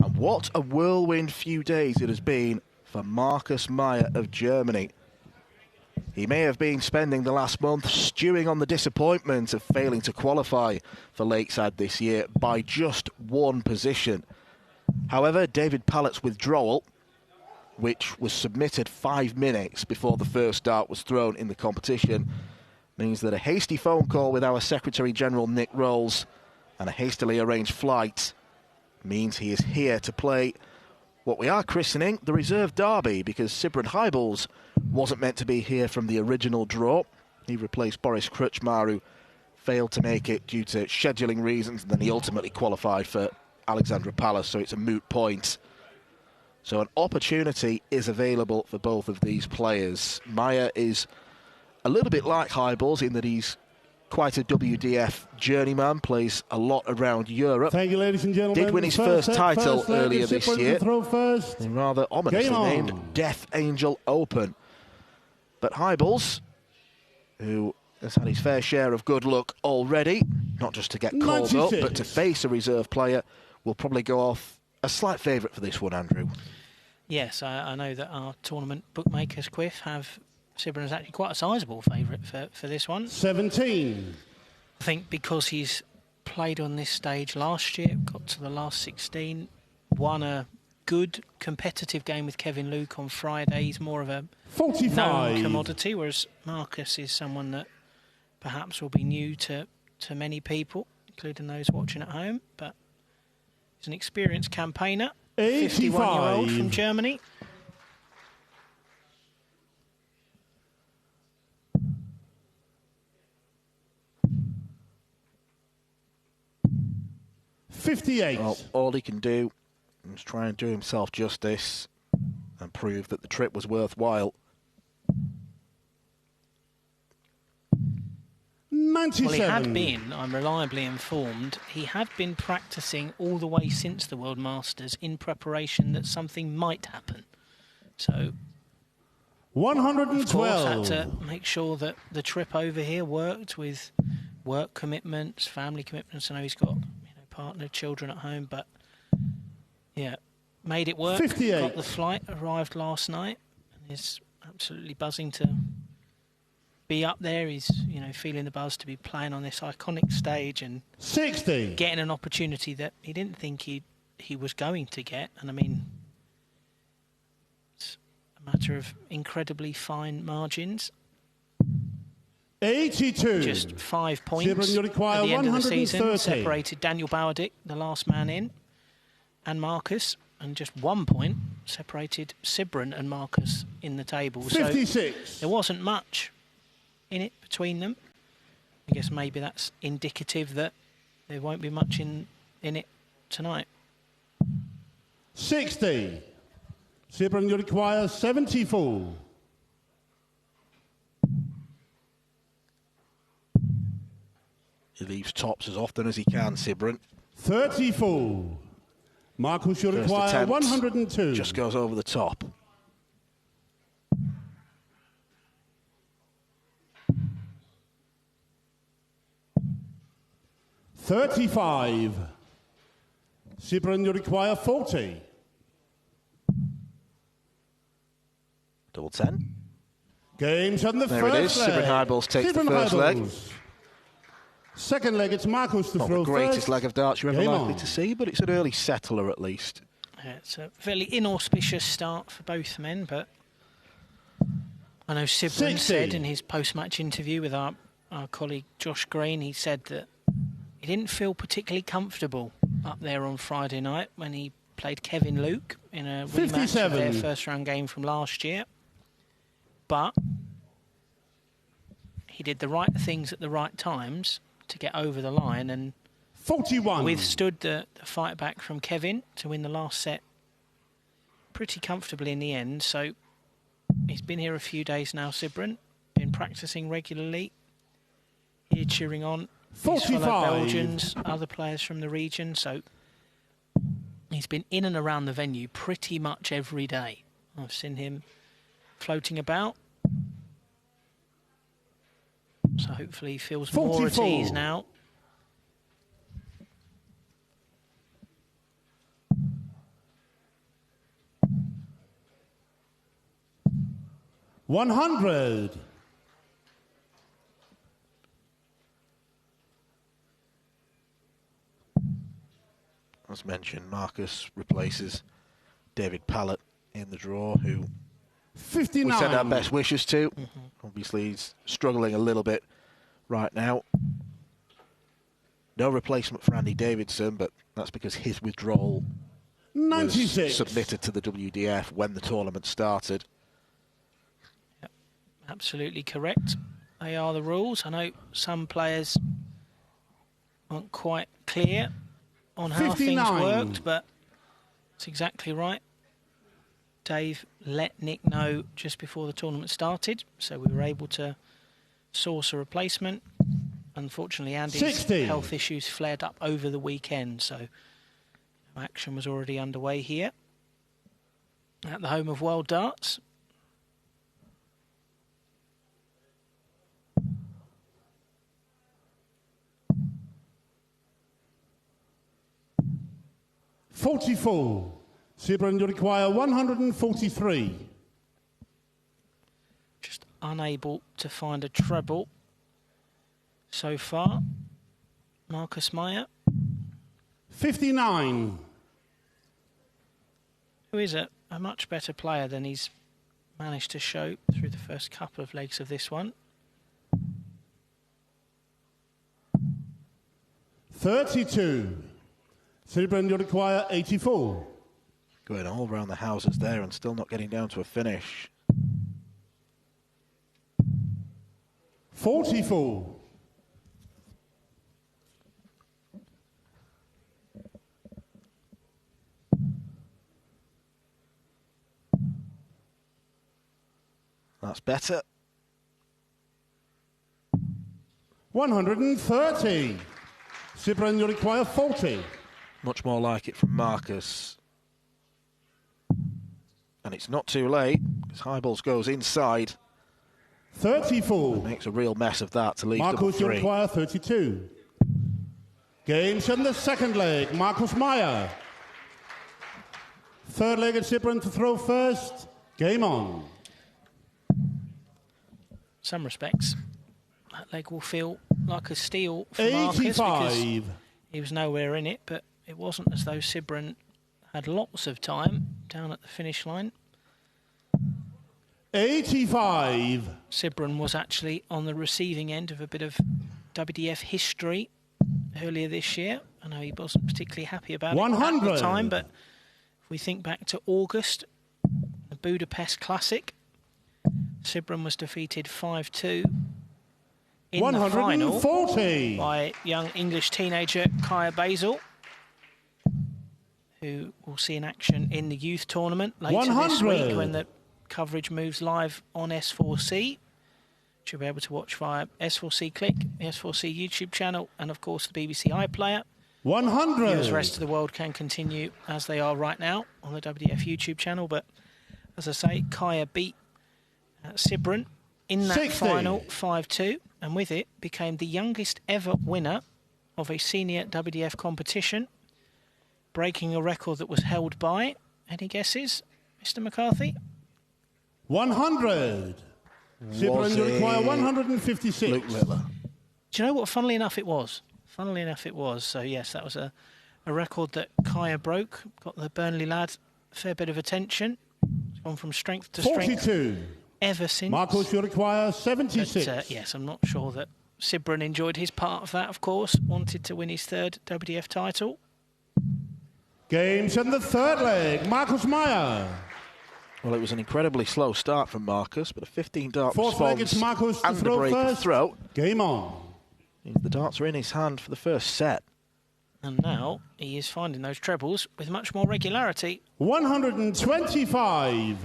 And what a whirlwind few days it has been for Markus Mayer of Germany. He may have been spending the last month stewing on the disappointment of failing to qualify for Lakeside this year by just one position. However, David Pallett's withdrawal, which was submitted 5 minutes before the first dart was thrown in the competition, means that a hasty phone call with our Secretary-General Nick Rolls and a hastily arranged flight means he is here to play what we are christening the Reserve Derby, because Sibren Heibels wasn't meant to be here from the original draw. He replaced Boris Krčmar, who failed to make it due to scheduling reasons, and then he ultimately qualified for Alexandra Palace, so it's a moot point. So an opportunity is available for both of these players. Mayer is a little bit like Heibels in that he's quite a WDF journeyman, plays a lot around Europe. Thank you, ladies and gentlemen. Did win his first title earlier this year, in rather ominously named Death Angel Open. But Heibels, who has had his fair share of good luck already, not just to get called up, but to face a reserve player, will probably go off a slight favourite for this one, Andrew. Yes, I know that our tournament bookmakers, Quiff, have Sibren as actually quite a sizable favourite for this one. 17. I think because he's played on this stage last year, got to the last 16, won a good competitive game with Kevin Luke on Friday. He's more of a 45 known commodity, whereas Markus is someone that perhaps will be new to many people, including those watching at home, but he's an experienced campaigner, 51-year-old from Germany. Well, all he can do is try and do himself justice and prove that the trip was worthwhile. 97. Well, he had been, I'm reliably informed, he had been practising all the way since the World Masters in preparation that something might happen. So, 112. of course, had to make sure that the trip over here worked with work commitments, family commitments. I know he's got partner, children at home, but yeah, made it work. 58. Got the flight, arrived last night, and is absolutely buzzing to be up there. He's, feeling the buzz to be playing on this iconic stage and 60. Getting an opportunity that he didn't think he was going to get. And I mean, it's a matter of incredibly fine margins. 82. Just 5 points Sibren, you require at the end of the 130. season. Separated Daniel Bowerdick, the last man in, and Markus, and just 1 point separated Sibren and Markus in the table. 56. So there wasn't much in it between them. I guess maybe that's indicative that there won't be much in it tonight. 60. Sibren, you require 74. He leaves tops as often as he can, Sibren. 34. Markus, you require 102. Just goes over the top. $35. Sibren, you require 40. Double 10. Game's on the there first it is. leg. Sibren Heibels takes the first leg. Second leg, it's Markus to Not throw the greatest first. leg of darts you're ever Game likely on. to see, but it's an early settler at least. It's a fairly inauspicious start for both men, but I know Sibrin 60. said in his post-match interview with our colleague Josh Green, he said that he didn't feel particularly comfortable up there on Friday night when he played Kevin Luke in a rematch of their first-round game from last year. But he did the right things at the right times to get over the line and 41. Withstood the fight back from Kevin to win the last set pretty comfortably in the end. So he's been here a few days now, Sibrin, been practising regularly, here cheering on his fellow Belgians, other players from the region. So he's been in and around the venue pretty much every day. I've seen him floating about. So hopefully he feels 44. more at ease now. $100. As mentioned, Marcus replaces David Pallett in the draw, who 59. we send our best wishes to. Obviously, he's struggling a little bit right now. No replacement for Andy Davidson, but that's because his withdrawal 96. was submitted to the WDF when the tournament started. Yep, absolutely correct. They are the rules. I know some players aren't quite clear on how 59. things worked, but it's exactly right. Dave let Nick know just before the tournament started, so we were able to source a replacement. Unfortunately, Andy's 60. health issues flared up over the weekend, so action was already underway here at the home of World Darts. $44. Sibrin, you require 143. Just unable to find a treble so far. Marcus Meyer. 59. Who is a much better player than he's managed to show through the first couple of legs of this one. 32. Sibrin, you require 84. Going all around the houses there and still not getting down to a finish. 44. That's better. 130. Sibrin, you require 40. Much more like it from Marcus. And it's not too late, because Highballs goes inside. 34. Makes a real mess of that to leave Marcus, double you three. require 32. Games in the second leg. Marcus Meyer. Third leg at Sibrin to throw first. Game on. Some respects, that leg will feel like a steal for 85. Marcus because he was nowhere in it, but it wasn't as though Sibrin had lots of time down at the finish line. 85. Sibrin was actually on the receiving end of a bit of WDF history earlier this year. I know he wasn't particularly happy about it at the time, but if we think back to August, the Budapest Classic, Sibrin was defeated 5-2 in the final by young English teenager Kaya Basil, who will see in action in the youth tournament later this week when the coverage moves live on S4C. You'll be able to watch via S4C Click, the S4C YouTube channel, and of course the BBC iPlayer. 100. The rest of the world can continue as they are right now on the WDF YouTube channel. But as I say, Kaya beat Sibrin in that 60. final 5-2, and with it became the youngest ever winner of a senior WDF competition, breaking a record that was held by, any guesses, Mr. McCarthy? 100. Sibrin, you require 156. Luke Littler. Do you know what? Funnily enough, it was. Funnily enough, it was. So yes, that was a record that Kaya broke. Got the Burnley lad a fair bit of attention. It's gone from strength to strength. 42. ever since. Marcus, you require 76. But, yes, I'm not sure that Sibron enjoyed his part of that, of course. Wanted to win his 3rd WDF title. Games in the 3rd leg. Marcus Meyer. Well, it was an incredibly slow start from Marcus, but a 15-dart 4th leg, response it's Marcus to and throw a break of first. throw. Game on. The darts are in his hand for the first set. And now he is finding those trebles with much more regularity. 125.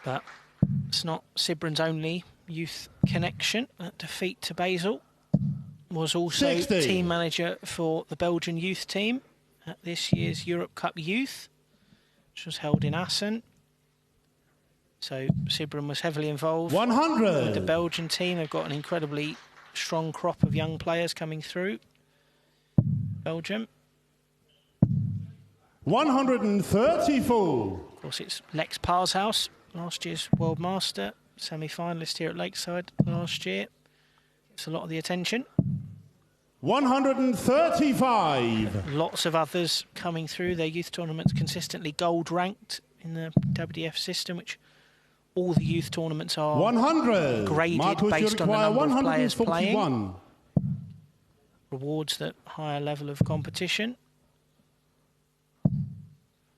But it's not Sibron's only youth connection. That defeat to Basel was also 60. team manager for the Belgian youth team at this year's Europe Cup Youth, which was held in Assen. So Sibron was heavily involved 100. with the Belgian team. They've got an incredibly strong crop of young players coming through Belgium. 134. Of course, it's Lex Parshouse, last year's World Master, semi-finalist here at Lakeside last year. It's a lot of the attention. 135. Lots of others coming through. Their youth tournaments consistently gold ranked in the WDF system, which all the youth tournaments are 100. graded Marcus, based on the number of players playing. 141. Rewards that higher level of competition.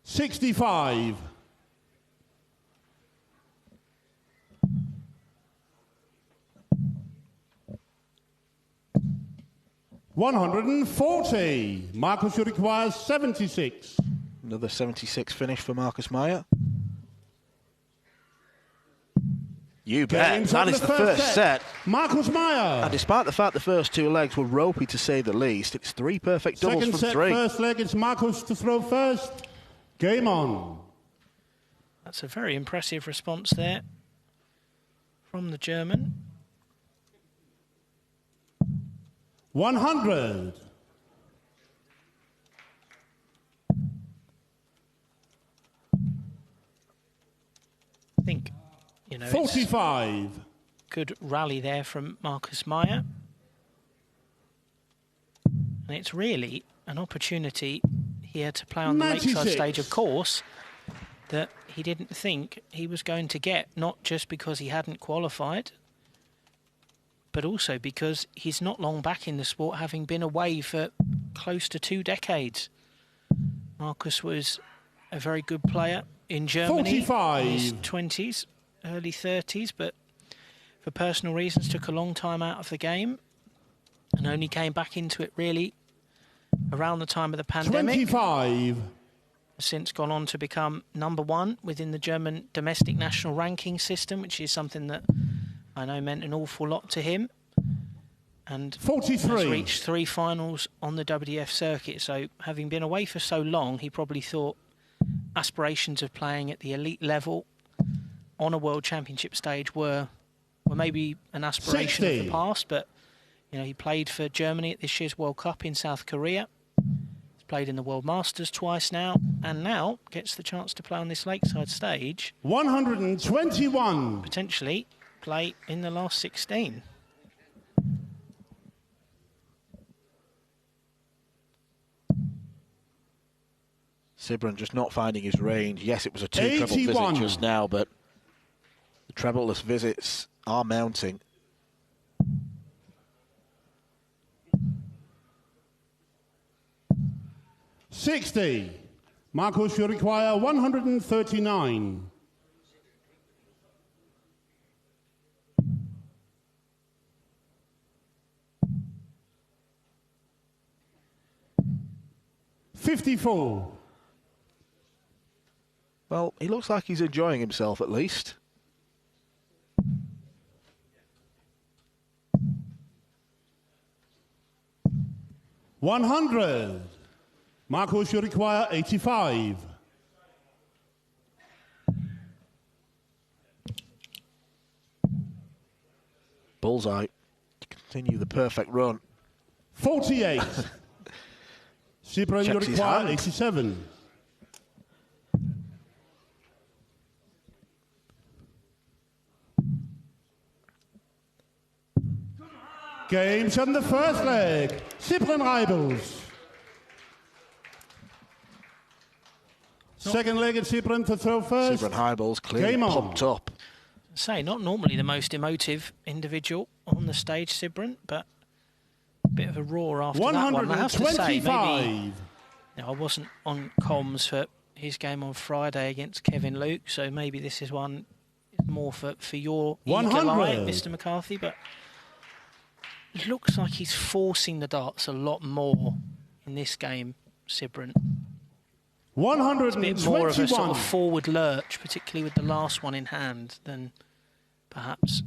65. 140. Marcus, you require 76. Another 76 finish for Marcus Meyer. You bet. That is the first set. Marcus Meyer. And despite the fact the first 2 legs were ropey to say the least, it's 3 perfect doubles Second from set, 3. first leg, it's Marcus to throw first. Game on. That's a very impressive response there from the German. 100. I think, 45. Good rally there from Marcus Meyer. And it's really an opportunity here to play on the 96. Lakeside stage, of course, that he didn't think he was going to get, not just because he hadn't qualified, but also because he's not long back in the sport, having been away for close to 2 decades. Marcus was a very good player in Germany 45. in his 20s, early 30s, but for personal reasons took a long time out of the game and only came back into it really around the time of the pandemic. 25. Since gone on to become #1 within the German domestic national ranking system, which is something that I know meant an awful lot to him. And 43. has reached 3 finals on the WDF circuit. So having been away for so long, he probably thought aspirations of playing at the elite level on a World Championship stage were maybe an aspiration 60. of the past. But he played for Germany at this year's World Cup in South Korea. He's played in the World Masters twice now, and now gets the chance to play on this Lakeside stage. 121. Potentially play in the last 16. Sibron just not finding his range. Yes, it was a 2 treble 81. visit just now, but the trebleless visits are mounting. $60. Marcus, you require 139. $54. Well, he looks like he's enjoying himself at least. $100. Marcus, you require 85. Bullseye. Continue the perfect run. 48. Sibron, you Checks his require hand. 87. Games on the first leg. Sibron Reibels. Second leg at Sebring to throw first. Sebring Highballs clearly pumped up. Say, not normally the most emotive individual on the stage, Sebring, but a bit of a roar after that one. I have to say, maybe I wasn't on comms for his game on Friday against Kevin Luke, so maybe this is one more for your eagle eye, Mr. McCarthy, but it looks like he's forcing the darts a lot more in this game, Sebring. 121. It's a bit more of a sort of forward lurch, particularly with the last one in hand, than perhaps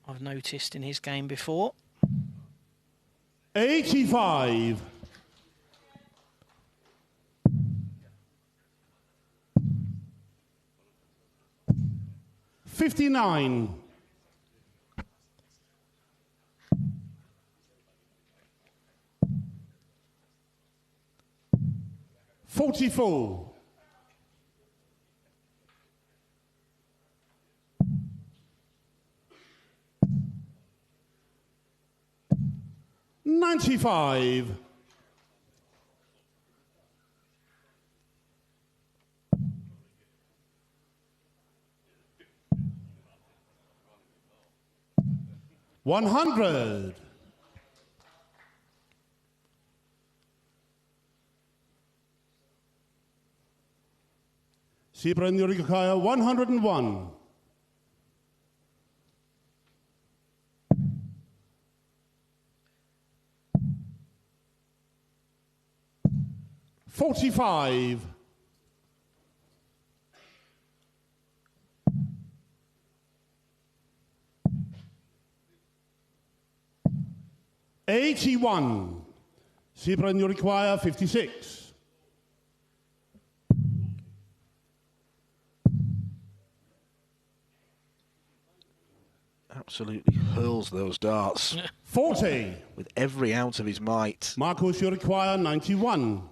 I've noticed in his game before. 85. $59. 44. 95. 100. Sebring Yurikaya 101. $45. 81. Sebring you require 56. Absolutely hurls those darts. 40. With every ounce of his might. Marcus, you require 91.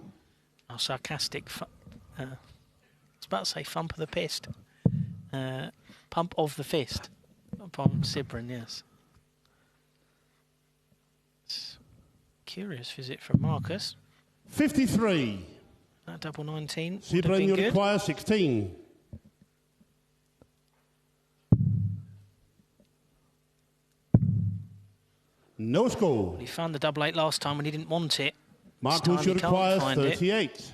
Oh, sarcastic. I was about to say thump of the fist. Pump of the fist. Upon Sebring, yes. It's a curious visit from Marcus. 53. That double 19. Sebring, you require 16. No score. He found the double 8 last time when he didn't want it. Marcus, you require 38.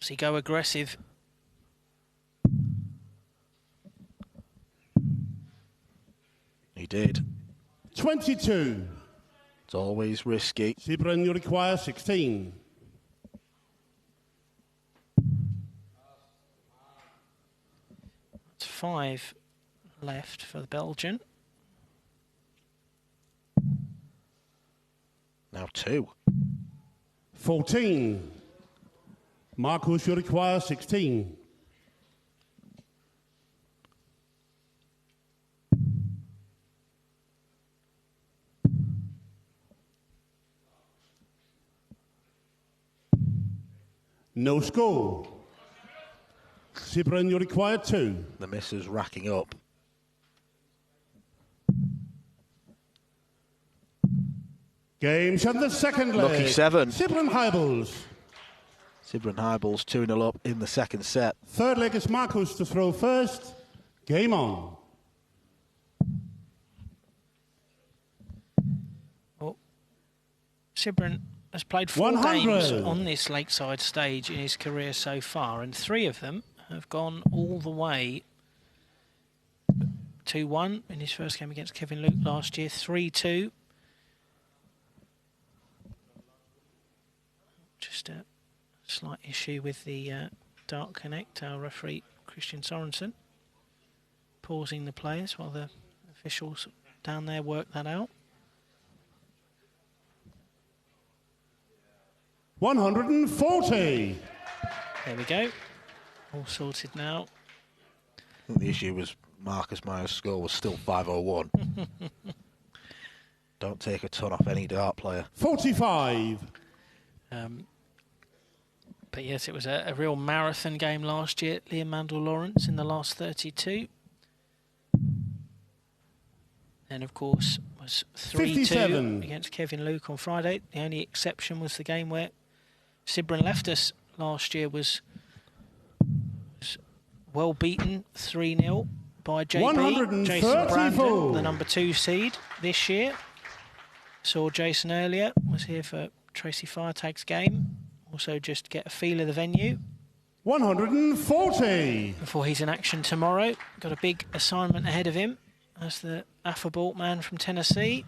Does he go aggressive? He did. 22. It's always risky. Sebring, you require 16. That's 5 left for the Belgian. Now 2. 14. Marcus, you require 16. No score. Sebring, you require 2. The misses racking up. Game shot the second leg. Lucky 7. Sebring Highballs. Sebring Highballs 2-0 up in the second set. Third leg is Marcus to throw first. Game on. Well, Sebring has played 4 games on this Lakeside stage in his career so far, and 3 of them have gone all the way. 2-1 in his first game against Kevin Luke last year, 3-2. Just a slight issue with the Dart Connect. Our referee, Christian Sorensen, pausing the players while the officials down there work that out. 140. There we go. All sorted now. I think the issue was Marcus Meyer's score was still 501. Don't take a ton off any dart player. 45. But yes, it was a real marathon game last year. Liam Mandel Lawrence in the last 32. And of course was 3-2 against Kevin Luke on Friday. The only exception was the game where Sebring left us last year was well beaten 3-0 by JB, Jason Brandon, the number 2 seed this year. Saw Jason earlier, was here for Tracy Firetag's game. Also just get a feel of the venue. 140. Before he's in action tomorrow. Got a big assignment ahead of him as the affable man from Tennessee.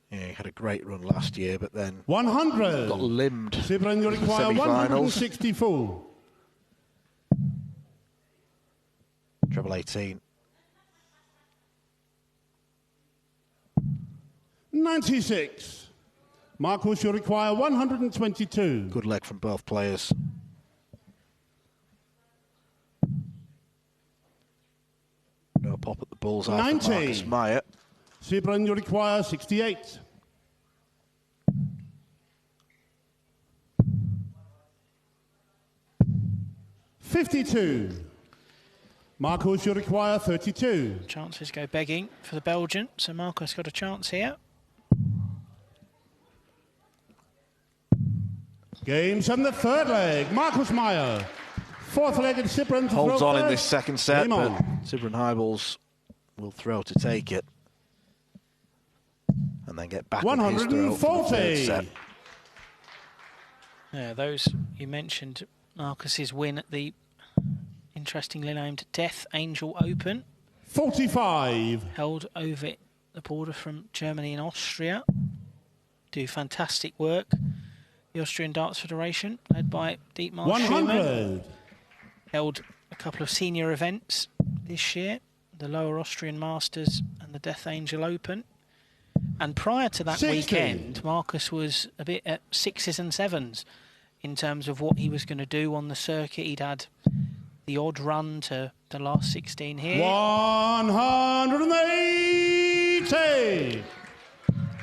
Yeah, he had a great run last year, but then 100. got limbed. Sibren, you require 164. Treble 18. 96. Marcus, you require 122. Good leg from both players. No pop at the bullseye 90. for Marcus Meyer. Sibren, you require 68. $52. Marcus, you require 32. Chances go begging for the Belgian, so Marcus got a chance here. Games on the third leg. Marcus Meyer. Fourth leg and Sibren to holds throw on first. in this second set, Game but on. Sibren Highballs will throw to take it. And then get back on his throw for the third set. Yeah, those you mentioned, Marcus's win at the interestingly named Death Angel Open. 45. Held over the border from Germany and Austria. Do fantastic work. The Austrian Darts Federation, led by Dietmar 100. Schumann, held a couple of senior events this year, the Lower Austrian Masters and the Death Angel Open. And prior to that 60. weekend, Marcus was a bit at 6s and 7s in terms of what he was going to do on the circuit. He'd had the odd run to the last 16 here. 180.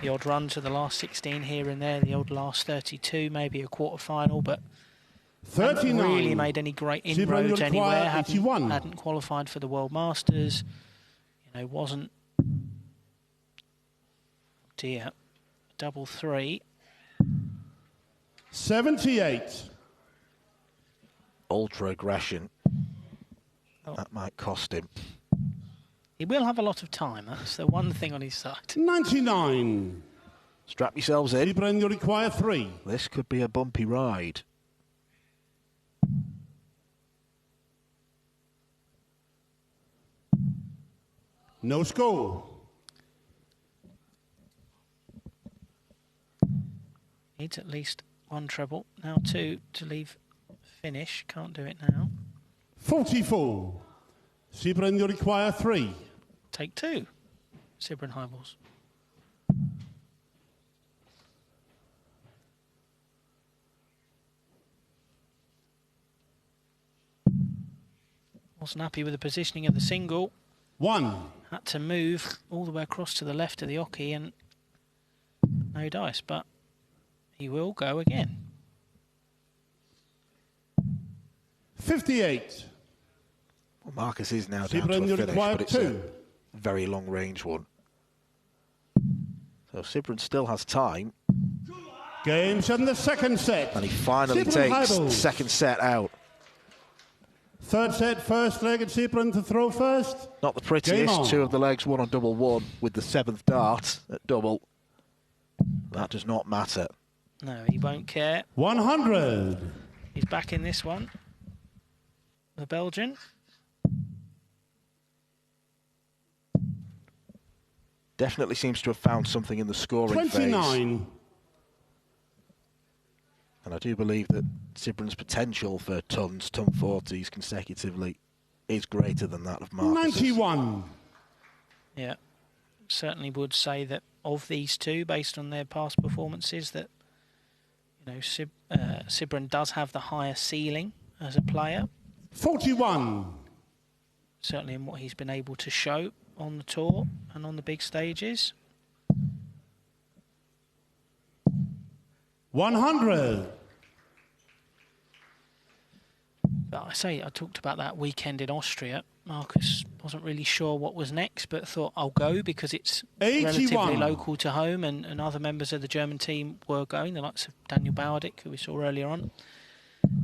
The odd run to the last 16 here and there, the odd last 32, maybe a quarter-final, but 39. hadn't really made any great inroads anywhere. Hadn't qualified for the World Masters. You know, wasn't... Dear. Double 3. 78. Ultra aggression. Oh. That might cost him. He will have a lot of time. That's the one thing on his side. 99. Strap yourselves in. Sibren, you require 3. This could be a bumpy ride. No score. Needs at least 1 treble. Now 2 to leave finish. Can't do it now. 44. Sibren, you require 3. Take 2. Sibren Highballs. Wasn't happy with the positioning of the single. 1. Had to move all the way across to the left of the oche and no dice, but he will go again. 58. Well, Marcus is now down to a finish, but it's a very long-range one. So Sibren still has time. Games in the second set. And he finally Sibren takes Highballs. the second set out. Third set, first leg at Sibren to throw first. Not the prettiest. 2 of the legs, 1 on double 1 with the 7th dart at double. That does not matter. No, he won't care. 100. He's back in this one. The Belgian. Definitely seems to have found something in the scoring 29. phase. And I do believe that Sibren's potential for ton 40s consecutively is greater than that of Marcus. 91. Yeah, certainly would say that of these two, based on their past performances, that you know Sibren does have the higher ceiling as a player. 41. Certainly in what he's been able to show on the tour and on the big stages. 100. But I talked about that weekend in Austria. Marcus wasn't really sure what was next, but thought I'll go because it's 81. relatively local to home, and other members of the German team were going, the likes of Daniel Bauerdick, who we saw earlier on.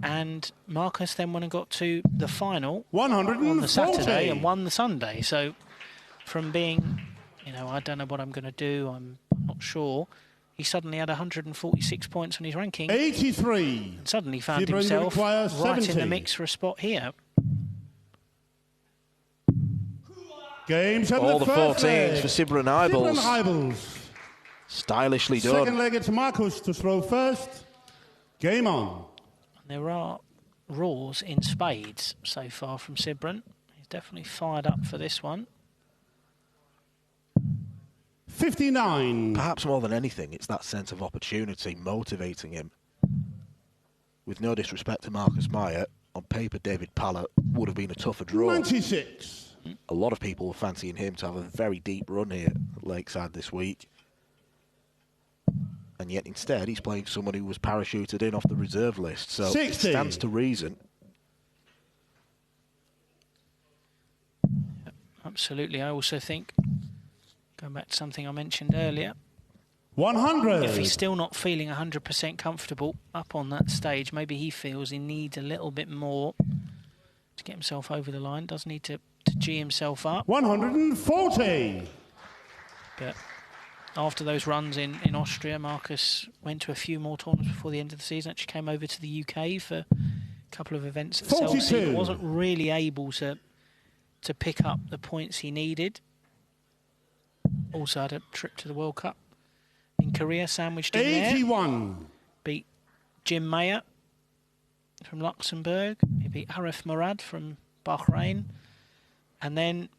And Marcus then went and got to the final 140 on the Saturday and won the Sunday. So from being, I don't know what I'm going to do, I'm not sure, he suddenly had 146 points on his ranking. 83. And suddenly found himself right in the mix for a spot here. Games all the 14s for Sibren Hybels. Stylishly done. Second leg, it's Marcus to throw first. Game on. There are roars in spades so far from Sibren. He's definitely fired up for this one. 59. Perhaps more than anything, it's that sense of opportunity motivating him. With no disrespect to Marcus Meyer, on paper David Pallett would have been a tougher draw. 96. A lot of people were fancying him to have a very deep run here at Lakeside this week. And yet instead he's playing someone who was parachuted in off the reserve list. So 60. It stands to reason. Absolutely. I also think, going back to something I mentioned earlier, 100. if he's still not feeling 100% comfortable up on that stage, maybe he feels he needs a little bit more to get himself over the line. Does need to G himself up. 140. But after those runs in Austria, Marcus went to a few more tournaments before the end of the season. Actually came over to the UK for a couple of events at 42. Chelsea. Wasn't really able to pick up the points he needed. Also had a trip to the World Cup in Korea, sandwiched in 81. There. Beat Jim Mayer from Luxembourg. He beat Arif Murad from Bahrain. And then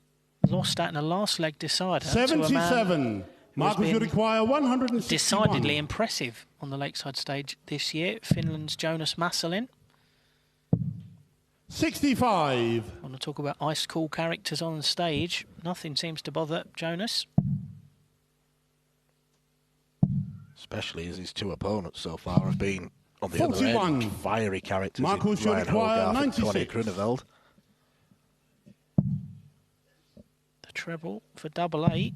lost that in the last leg decider 77. Marcus, you require 161. Decidedly impressive on the Lakeside stage this year. Finland's Jonas Masselin. 65. I want to talk about ice cool characters on the stage. Nothing seems to bother Jonas. Especially as his two opponents so far have been, on the 41. other end, fiery characters. Marcus, Ryan Hogarth and Connie 96. Grunewald. The treble for double eight.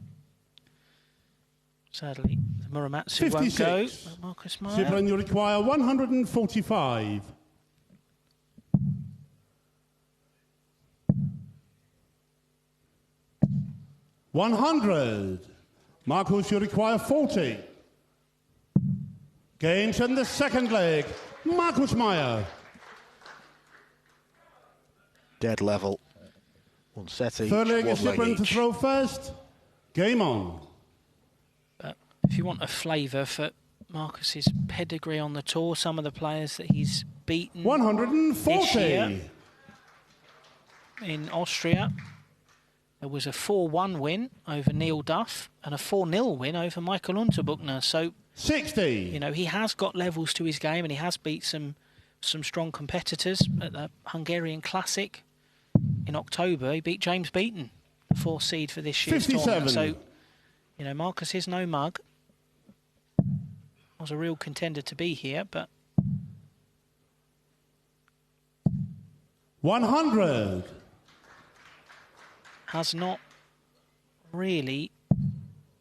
Sadly, the Muramatsu won't 56. go. But Marcus Meyer. Sibren, you require 145. $100. Marcus, you require 40. Games in the second leg. Marcus Meyer. Dead level. One set each, Third leg one is leg Sibren to each. throw first. Game on. But if you want a flavour for Marcus's pedigree on the tour, some of the players that he's beaten 140. this year in Austria, there was a 4-1 win over Neil Duff and a 4-0 win over Michael Unterbuchner. So 60. he has got levels to his game, and he has beat some strong competitors at the Hungarian Classic in October. He beat James Beaton, the 4th seed for this year's 57. tournament. So, Marcus is no mug. Was a real contender to be here, but 100. has not really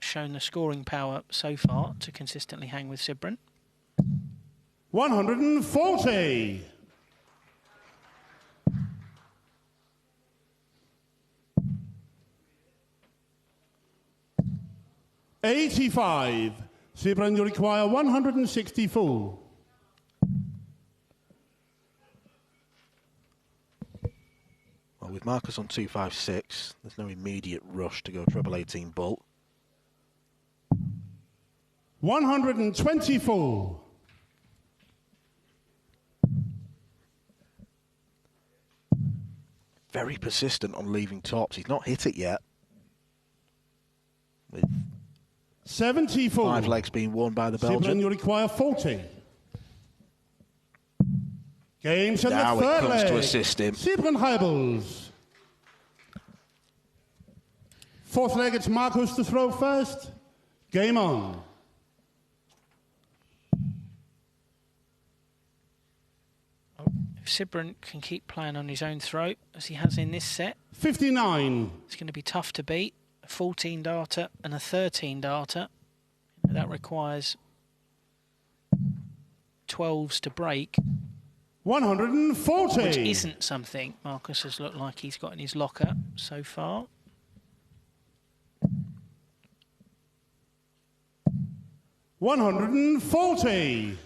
shown the scoring power so far to consistently hang with Sibren. 140. $85. Sibren, you require 164. Well, with Marcus on 256, there's no immediate rush to go treble 18 bull. 124. Very persistent on leaving tops. He's not hit it yet. With 74. 5 legs being won by the Sibren, Belgian. you require 40. Games in Now the third it comes leg. to assist him. Sibren Heibels. Fourth leg, it's Marcus to throw first. Game on. If Sibren can keep playing on his own throat, as he has in this set, 59. it's going to be tough to beat. A 14 darter and a 13 darter. That requires 12s to break. 140. Which isn't something Marcus has looked like he's got in his locker so far. 140.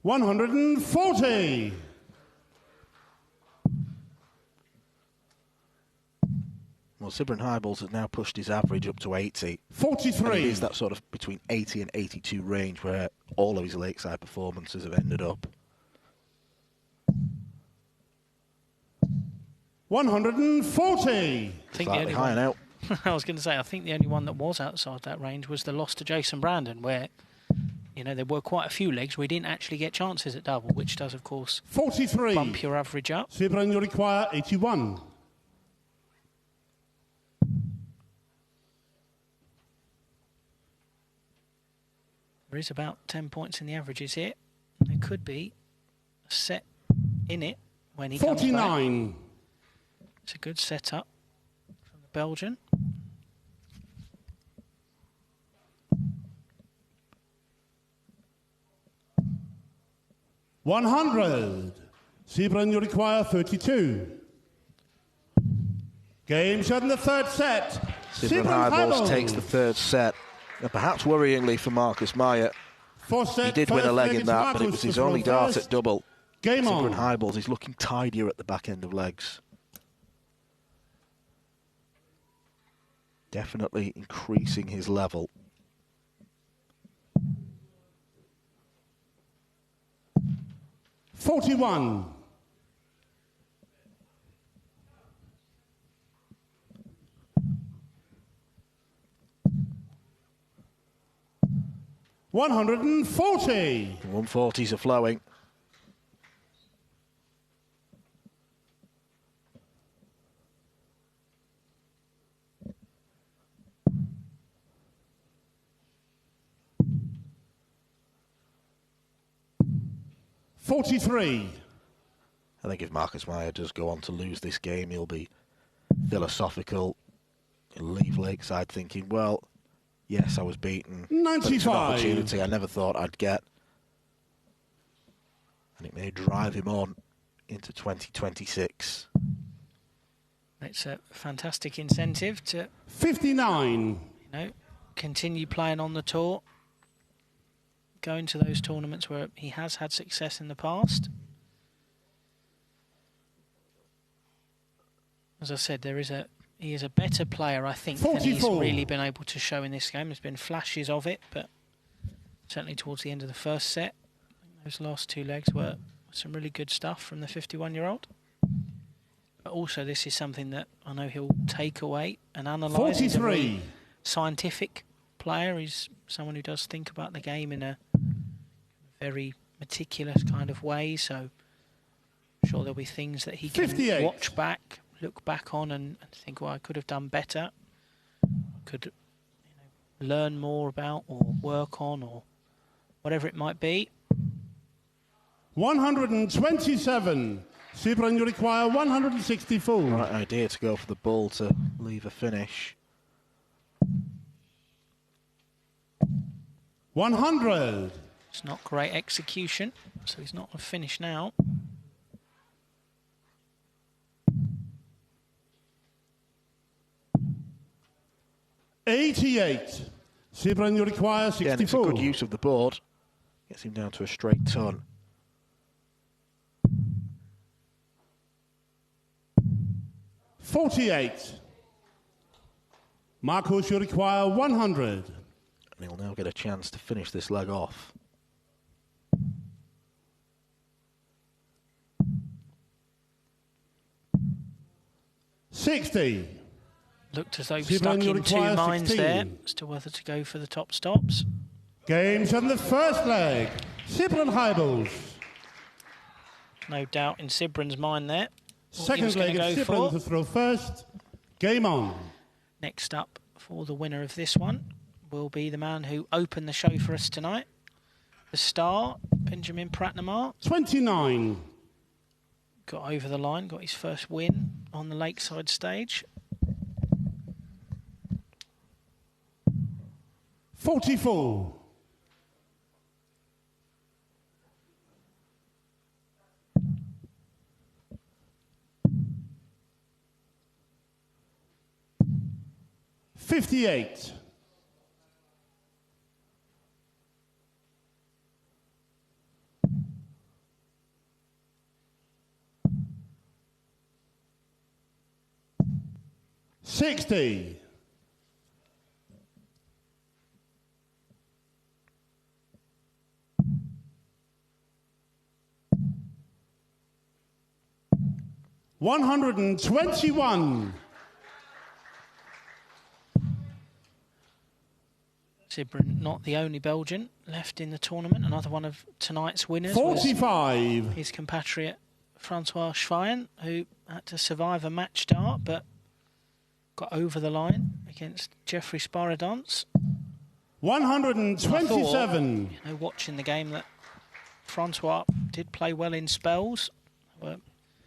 140. Well, Sibrin Hybels has now pushed his average up to 80. 43. And it is that sort of between 80 and 82 range where all of his lakeside performances have ended up. 140. Slightly higher now. I was going to say, I think the only one that was outside that range was the loss to Jason Brandon, where, you know, there were quite a few legs where he didn't actually get chances at double, which does, of course, 43. Bump your average up. Sibrin, you require 81. There is about 10 points in the averages here. There could be a set in it when he 49. comes back. It's a good setup from the Belgian. $100. Sibrin, you require 32. Game shot in the third set. Sibrin Hybels takes the third set. And perhaps worryingly for Marcus Meyer, he did win a leg in that, but it was his only dart at double. Game Sibrin on. Hybels is looking tidier at the back end of legs. Definitely increasing his level. $41. 140. 140s are flowing. $43. I think if Marcus Meyer does go on to lose this game, he'll be philosophical. He'll leave Lakeside thinking, well, yes, I was beaten. 95. But it's an opportunity I never thought I'd get. And it may drive him on into 2026. It's a fantastic incentive to 59. Continue playing on the tour. Going to those tournaments where he has had success in the past. As I said, he is a better player, I think, 44. than he's really been able to show in this game. There's been flashes of it, but certainly towards the end of the first set, those last two legs were some really good stuff from the 51-year-old. But also, this is something that I know he'll take away and analyse. He's a very scientific player. He's someone who does think about the game in a very meticulous kind of way. So I'm sure there'll be things that he can 58. watch back, look back on and think, well, I could have done better. Could learn more about or work on or whatever it might be. 127. Sibrin, you require 164. Right idea to go for the ball to leave a finish. 100. It's not great execution, so he's not a finish now. $88. Sibrin, you require 64. Again, it's a good use of the board. Gets him down to a straight ton. $48. Marcus, you require 100. And he'll now get a chance to finish this leg off. $60. Looked as though Sibrin, stuck you in two require minds 16. there as to whether to go for the top stops. Games on the first leg. Sibrin Hybels. No doubt in Sibrin's mind there. Second leg of Sibrin to throw first. Game on. Next up for the winner of this one will be the man who opened the show for us tonight. The star, Benjamin Pratnamar. 29. Got over the line, got his first win on the Lakeside stage. 44. $58. $60. $121. Sibren, not the only Belgian left in the tournament. Another one of tonight's winners 45. was his compatriot Francois Schweyen, who had to survive a match start but got over the line against Jeffrey Sparadance. 127. You know, watching the game, that Francois did play well in spells, but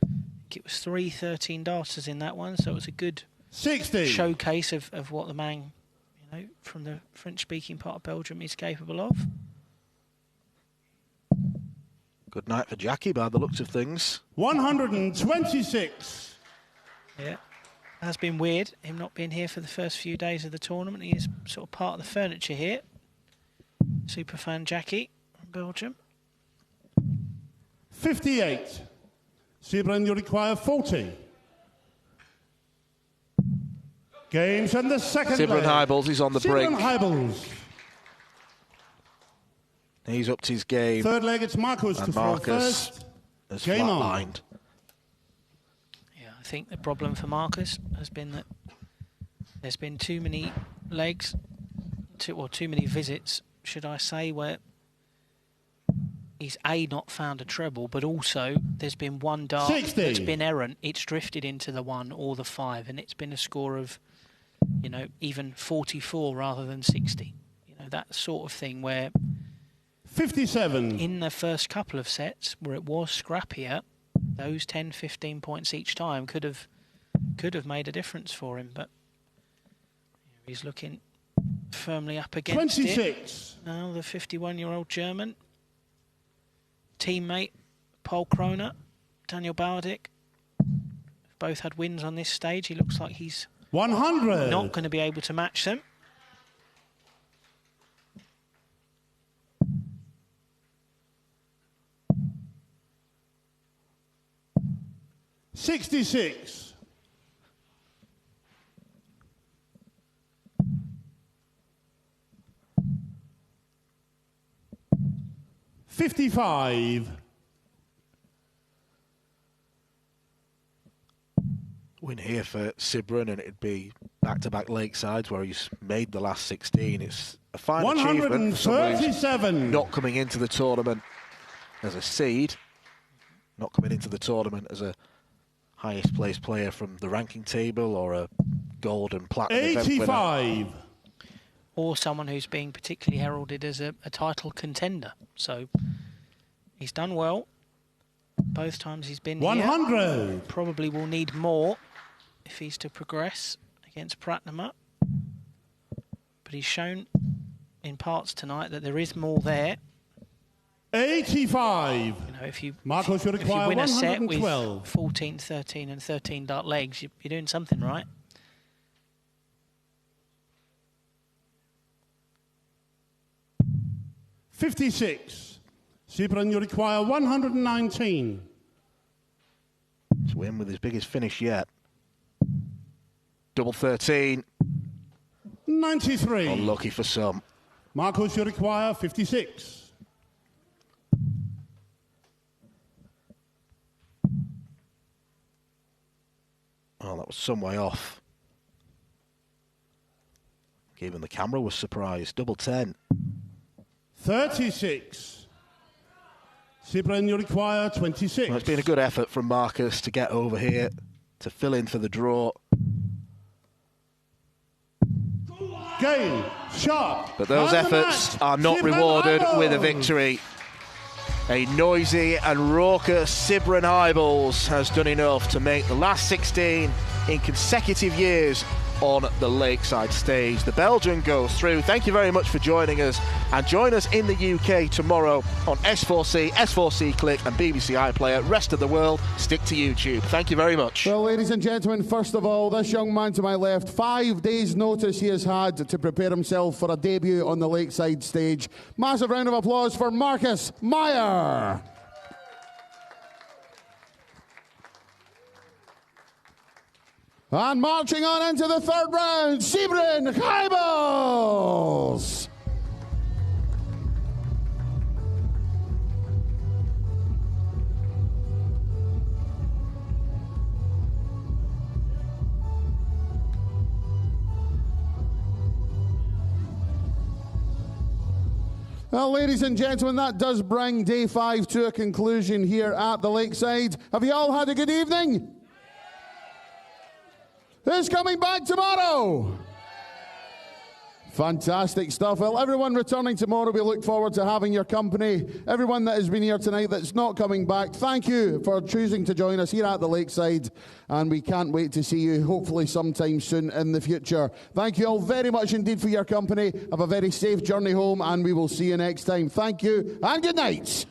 I think it was 3 13 darters in that one, so it was a good 60. showcase of what the man, you know, from the French-speaking part of Belgium is capable of. Good night for Jackie by the looks of things. 126. Yeah. Has been weird, him not being here for the first few days of the tournament. He is sort of part of the furniture here. Superfan Jackie from Belgium. 58. Sibren, you require 40. Games and the second Sibren leg. Hybels is on the brink. Sibren Hybels. He's upped his game. Third leg, it's Marcus to throw Marcus first. has Game on. flatlined. I think the problem for Marcus has been that there's been too many legs, or too many visits, should I say, where he's not found a treble, but also there's been one dart 60. that's been errant. It's drifted into the 1 or the 5, and it's been a score of, you know, even 44 rather than 60. You know, that sort of thing where 57. in the first couple of sets where it was scrappier, those 10, 15 points each time could have made a difference for him, but he's looking firmly up against 26. it. Now the 51-year-old German teammate Paul Kroner, Daniel Bauerdick, both had wins on this stage. He looks like he's 100. not going to be able to match them. $66. $55. Win here for Sibren, and it'd be back-to-back Lakesides where he's made the last 16. It's a fine achievement for someone who's 137. not coming into the tournament as a seed, not coming into the tournament as a highest placed player from the ranking table or a gold and platinum event winner. 85. Or someone who's being particularly heralded as a title contender. So he's done well both times he's been 100. here. Probably will need more if he's to progress against Pratnama. But he's shown in parts tonight that there is more there. 85. You know, if you Marcos, you require win a set with 112. 14, 13 and 13 dart legs, you're doing something right. $56. Sibren, you require 119. To win with his biggest finish yet. Double 13. 93. Unlucky for some. Marcos, you require 56. Oh, that was some way off. Even the camera was surprised. Double 10. 36. Sibren, you require 26. Well, it's been a good effort from Marcus to get over here, to fill in for the draw. Game, shot. But those and the efforts match. are not Sibren rewarded Hybels. with a victory. A noisy and raucous Sibren Hybels has done enough to make the last 16 in consecutive years on the Lakeside stage. The Belgian goes through. Thank you very much for joining us, and join us in the UK tomorrow on S4C, S4C Click and BBC iPlayer. Rest of the world, stick to YouTube. Thank you very much. Well, ladies and gentlemen, first of all, this young man to my left, 5 days' notice he has had to prepare himself for a debut on the Lakeside stage. Massive round of applause for Marcus Meyer. And marching on into the third round, Sybren Geibels. Well, ladies and gentlemen, that does bring day 5 to a conclusion here at the Lakeside. Have you all had a good evening? Who's coming back tomorrow? Fantastic stuff. Well, everyone returning tomorrow, we look forward to having your company. Everyone that has been here tonight that's not coming back, thank you for choosing to join us here at the Lakeside, and we can't wait to see you hopefully sometime soon in the future. Thank you all very much indeed for your company. Have a very safe journey home, and we will see you next time. Thank you, and good night.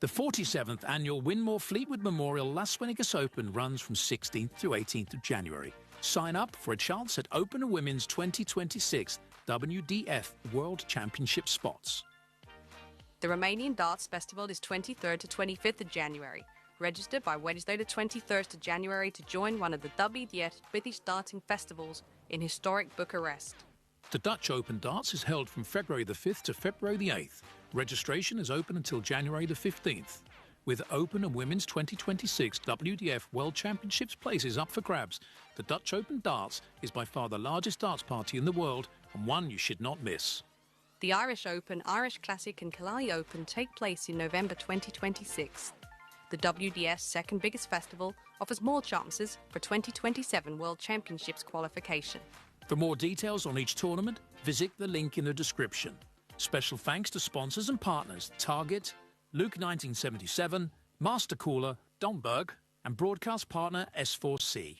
The 47th annual Winmore Fleetwood Memorial Las Vegas Open runs from 16th to 18th of January. Sign up for a chance at Open and Women's 2026 WDF World Championship spots. The Romanian Darts Festival is 23rd to 25th of January. Register by Wednesday the 23rd of January to join one of the WDF British darting festivals in historic Bucharest. The Dutch Open Darts is held from February the 5th to February the 8th. Registration is open until January the 15th. With Open and Women's 2026 WDF World Championships places up for grabs, the Dutch Open Darts is by far the largest darts party in the world, and one you should not miss. The Irish Open, Irish Classic and Killarney Open take place in November 2026. The WDF's second biggest festival offers more chances for 2027 World Championships qualification. For more details on each tournament, visit the link in the description. Special thanks to sponsors and partners Target, Luke 1977, Master Cooler, Domberg, and broadcast partner S4C.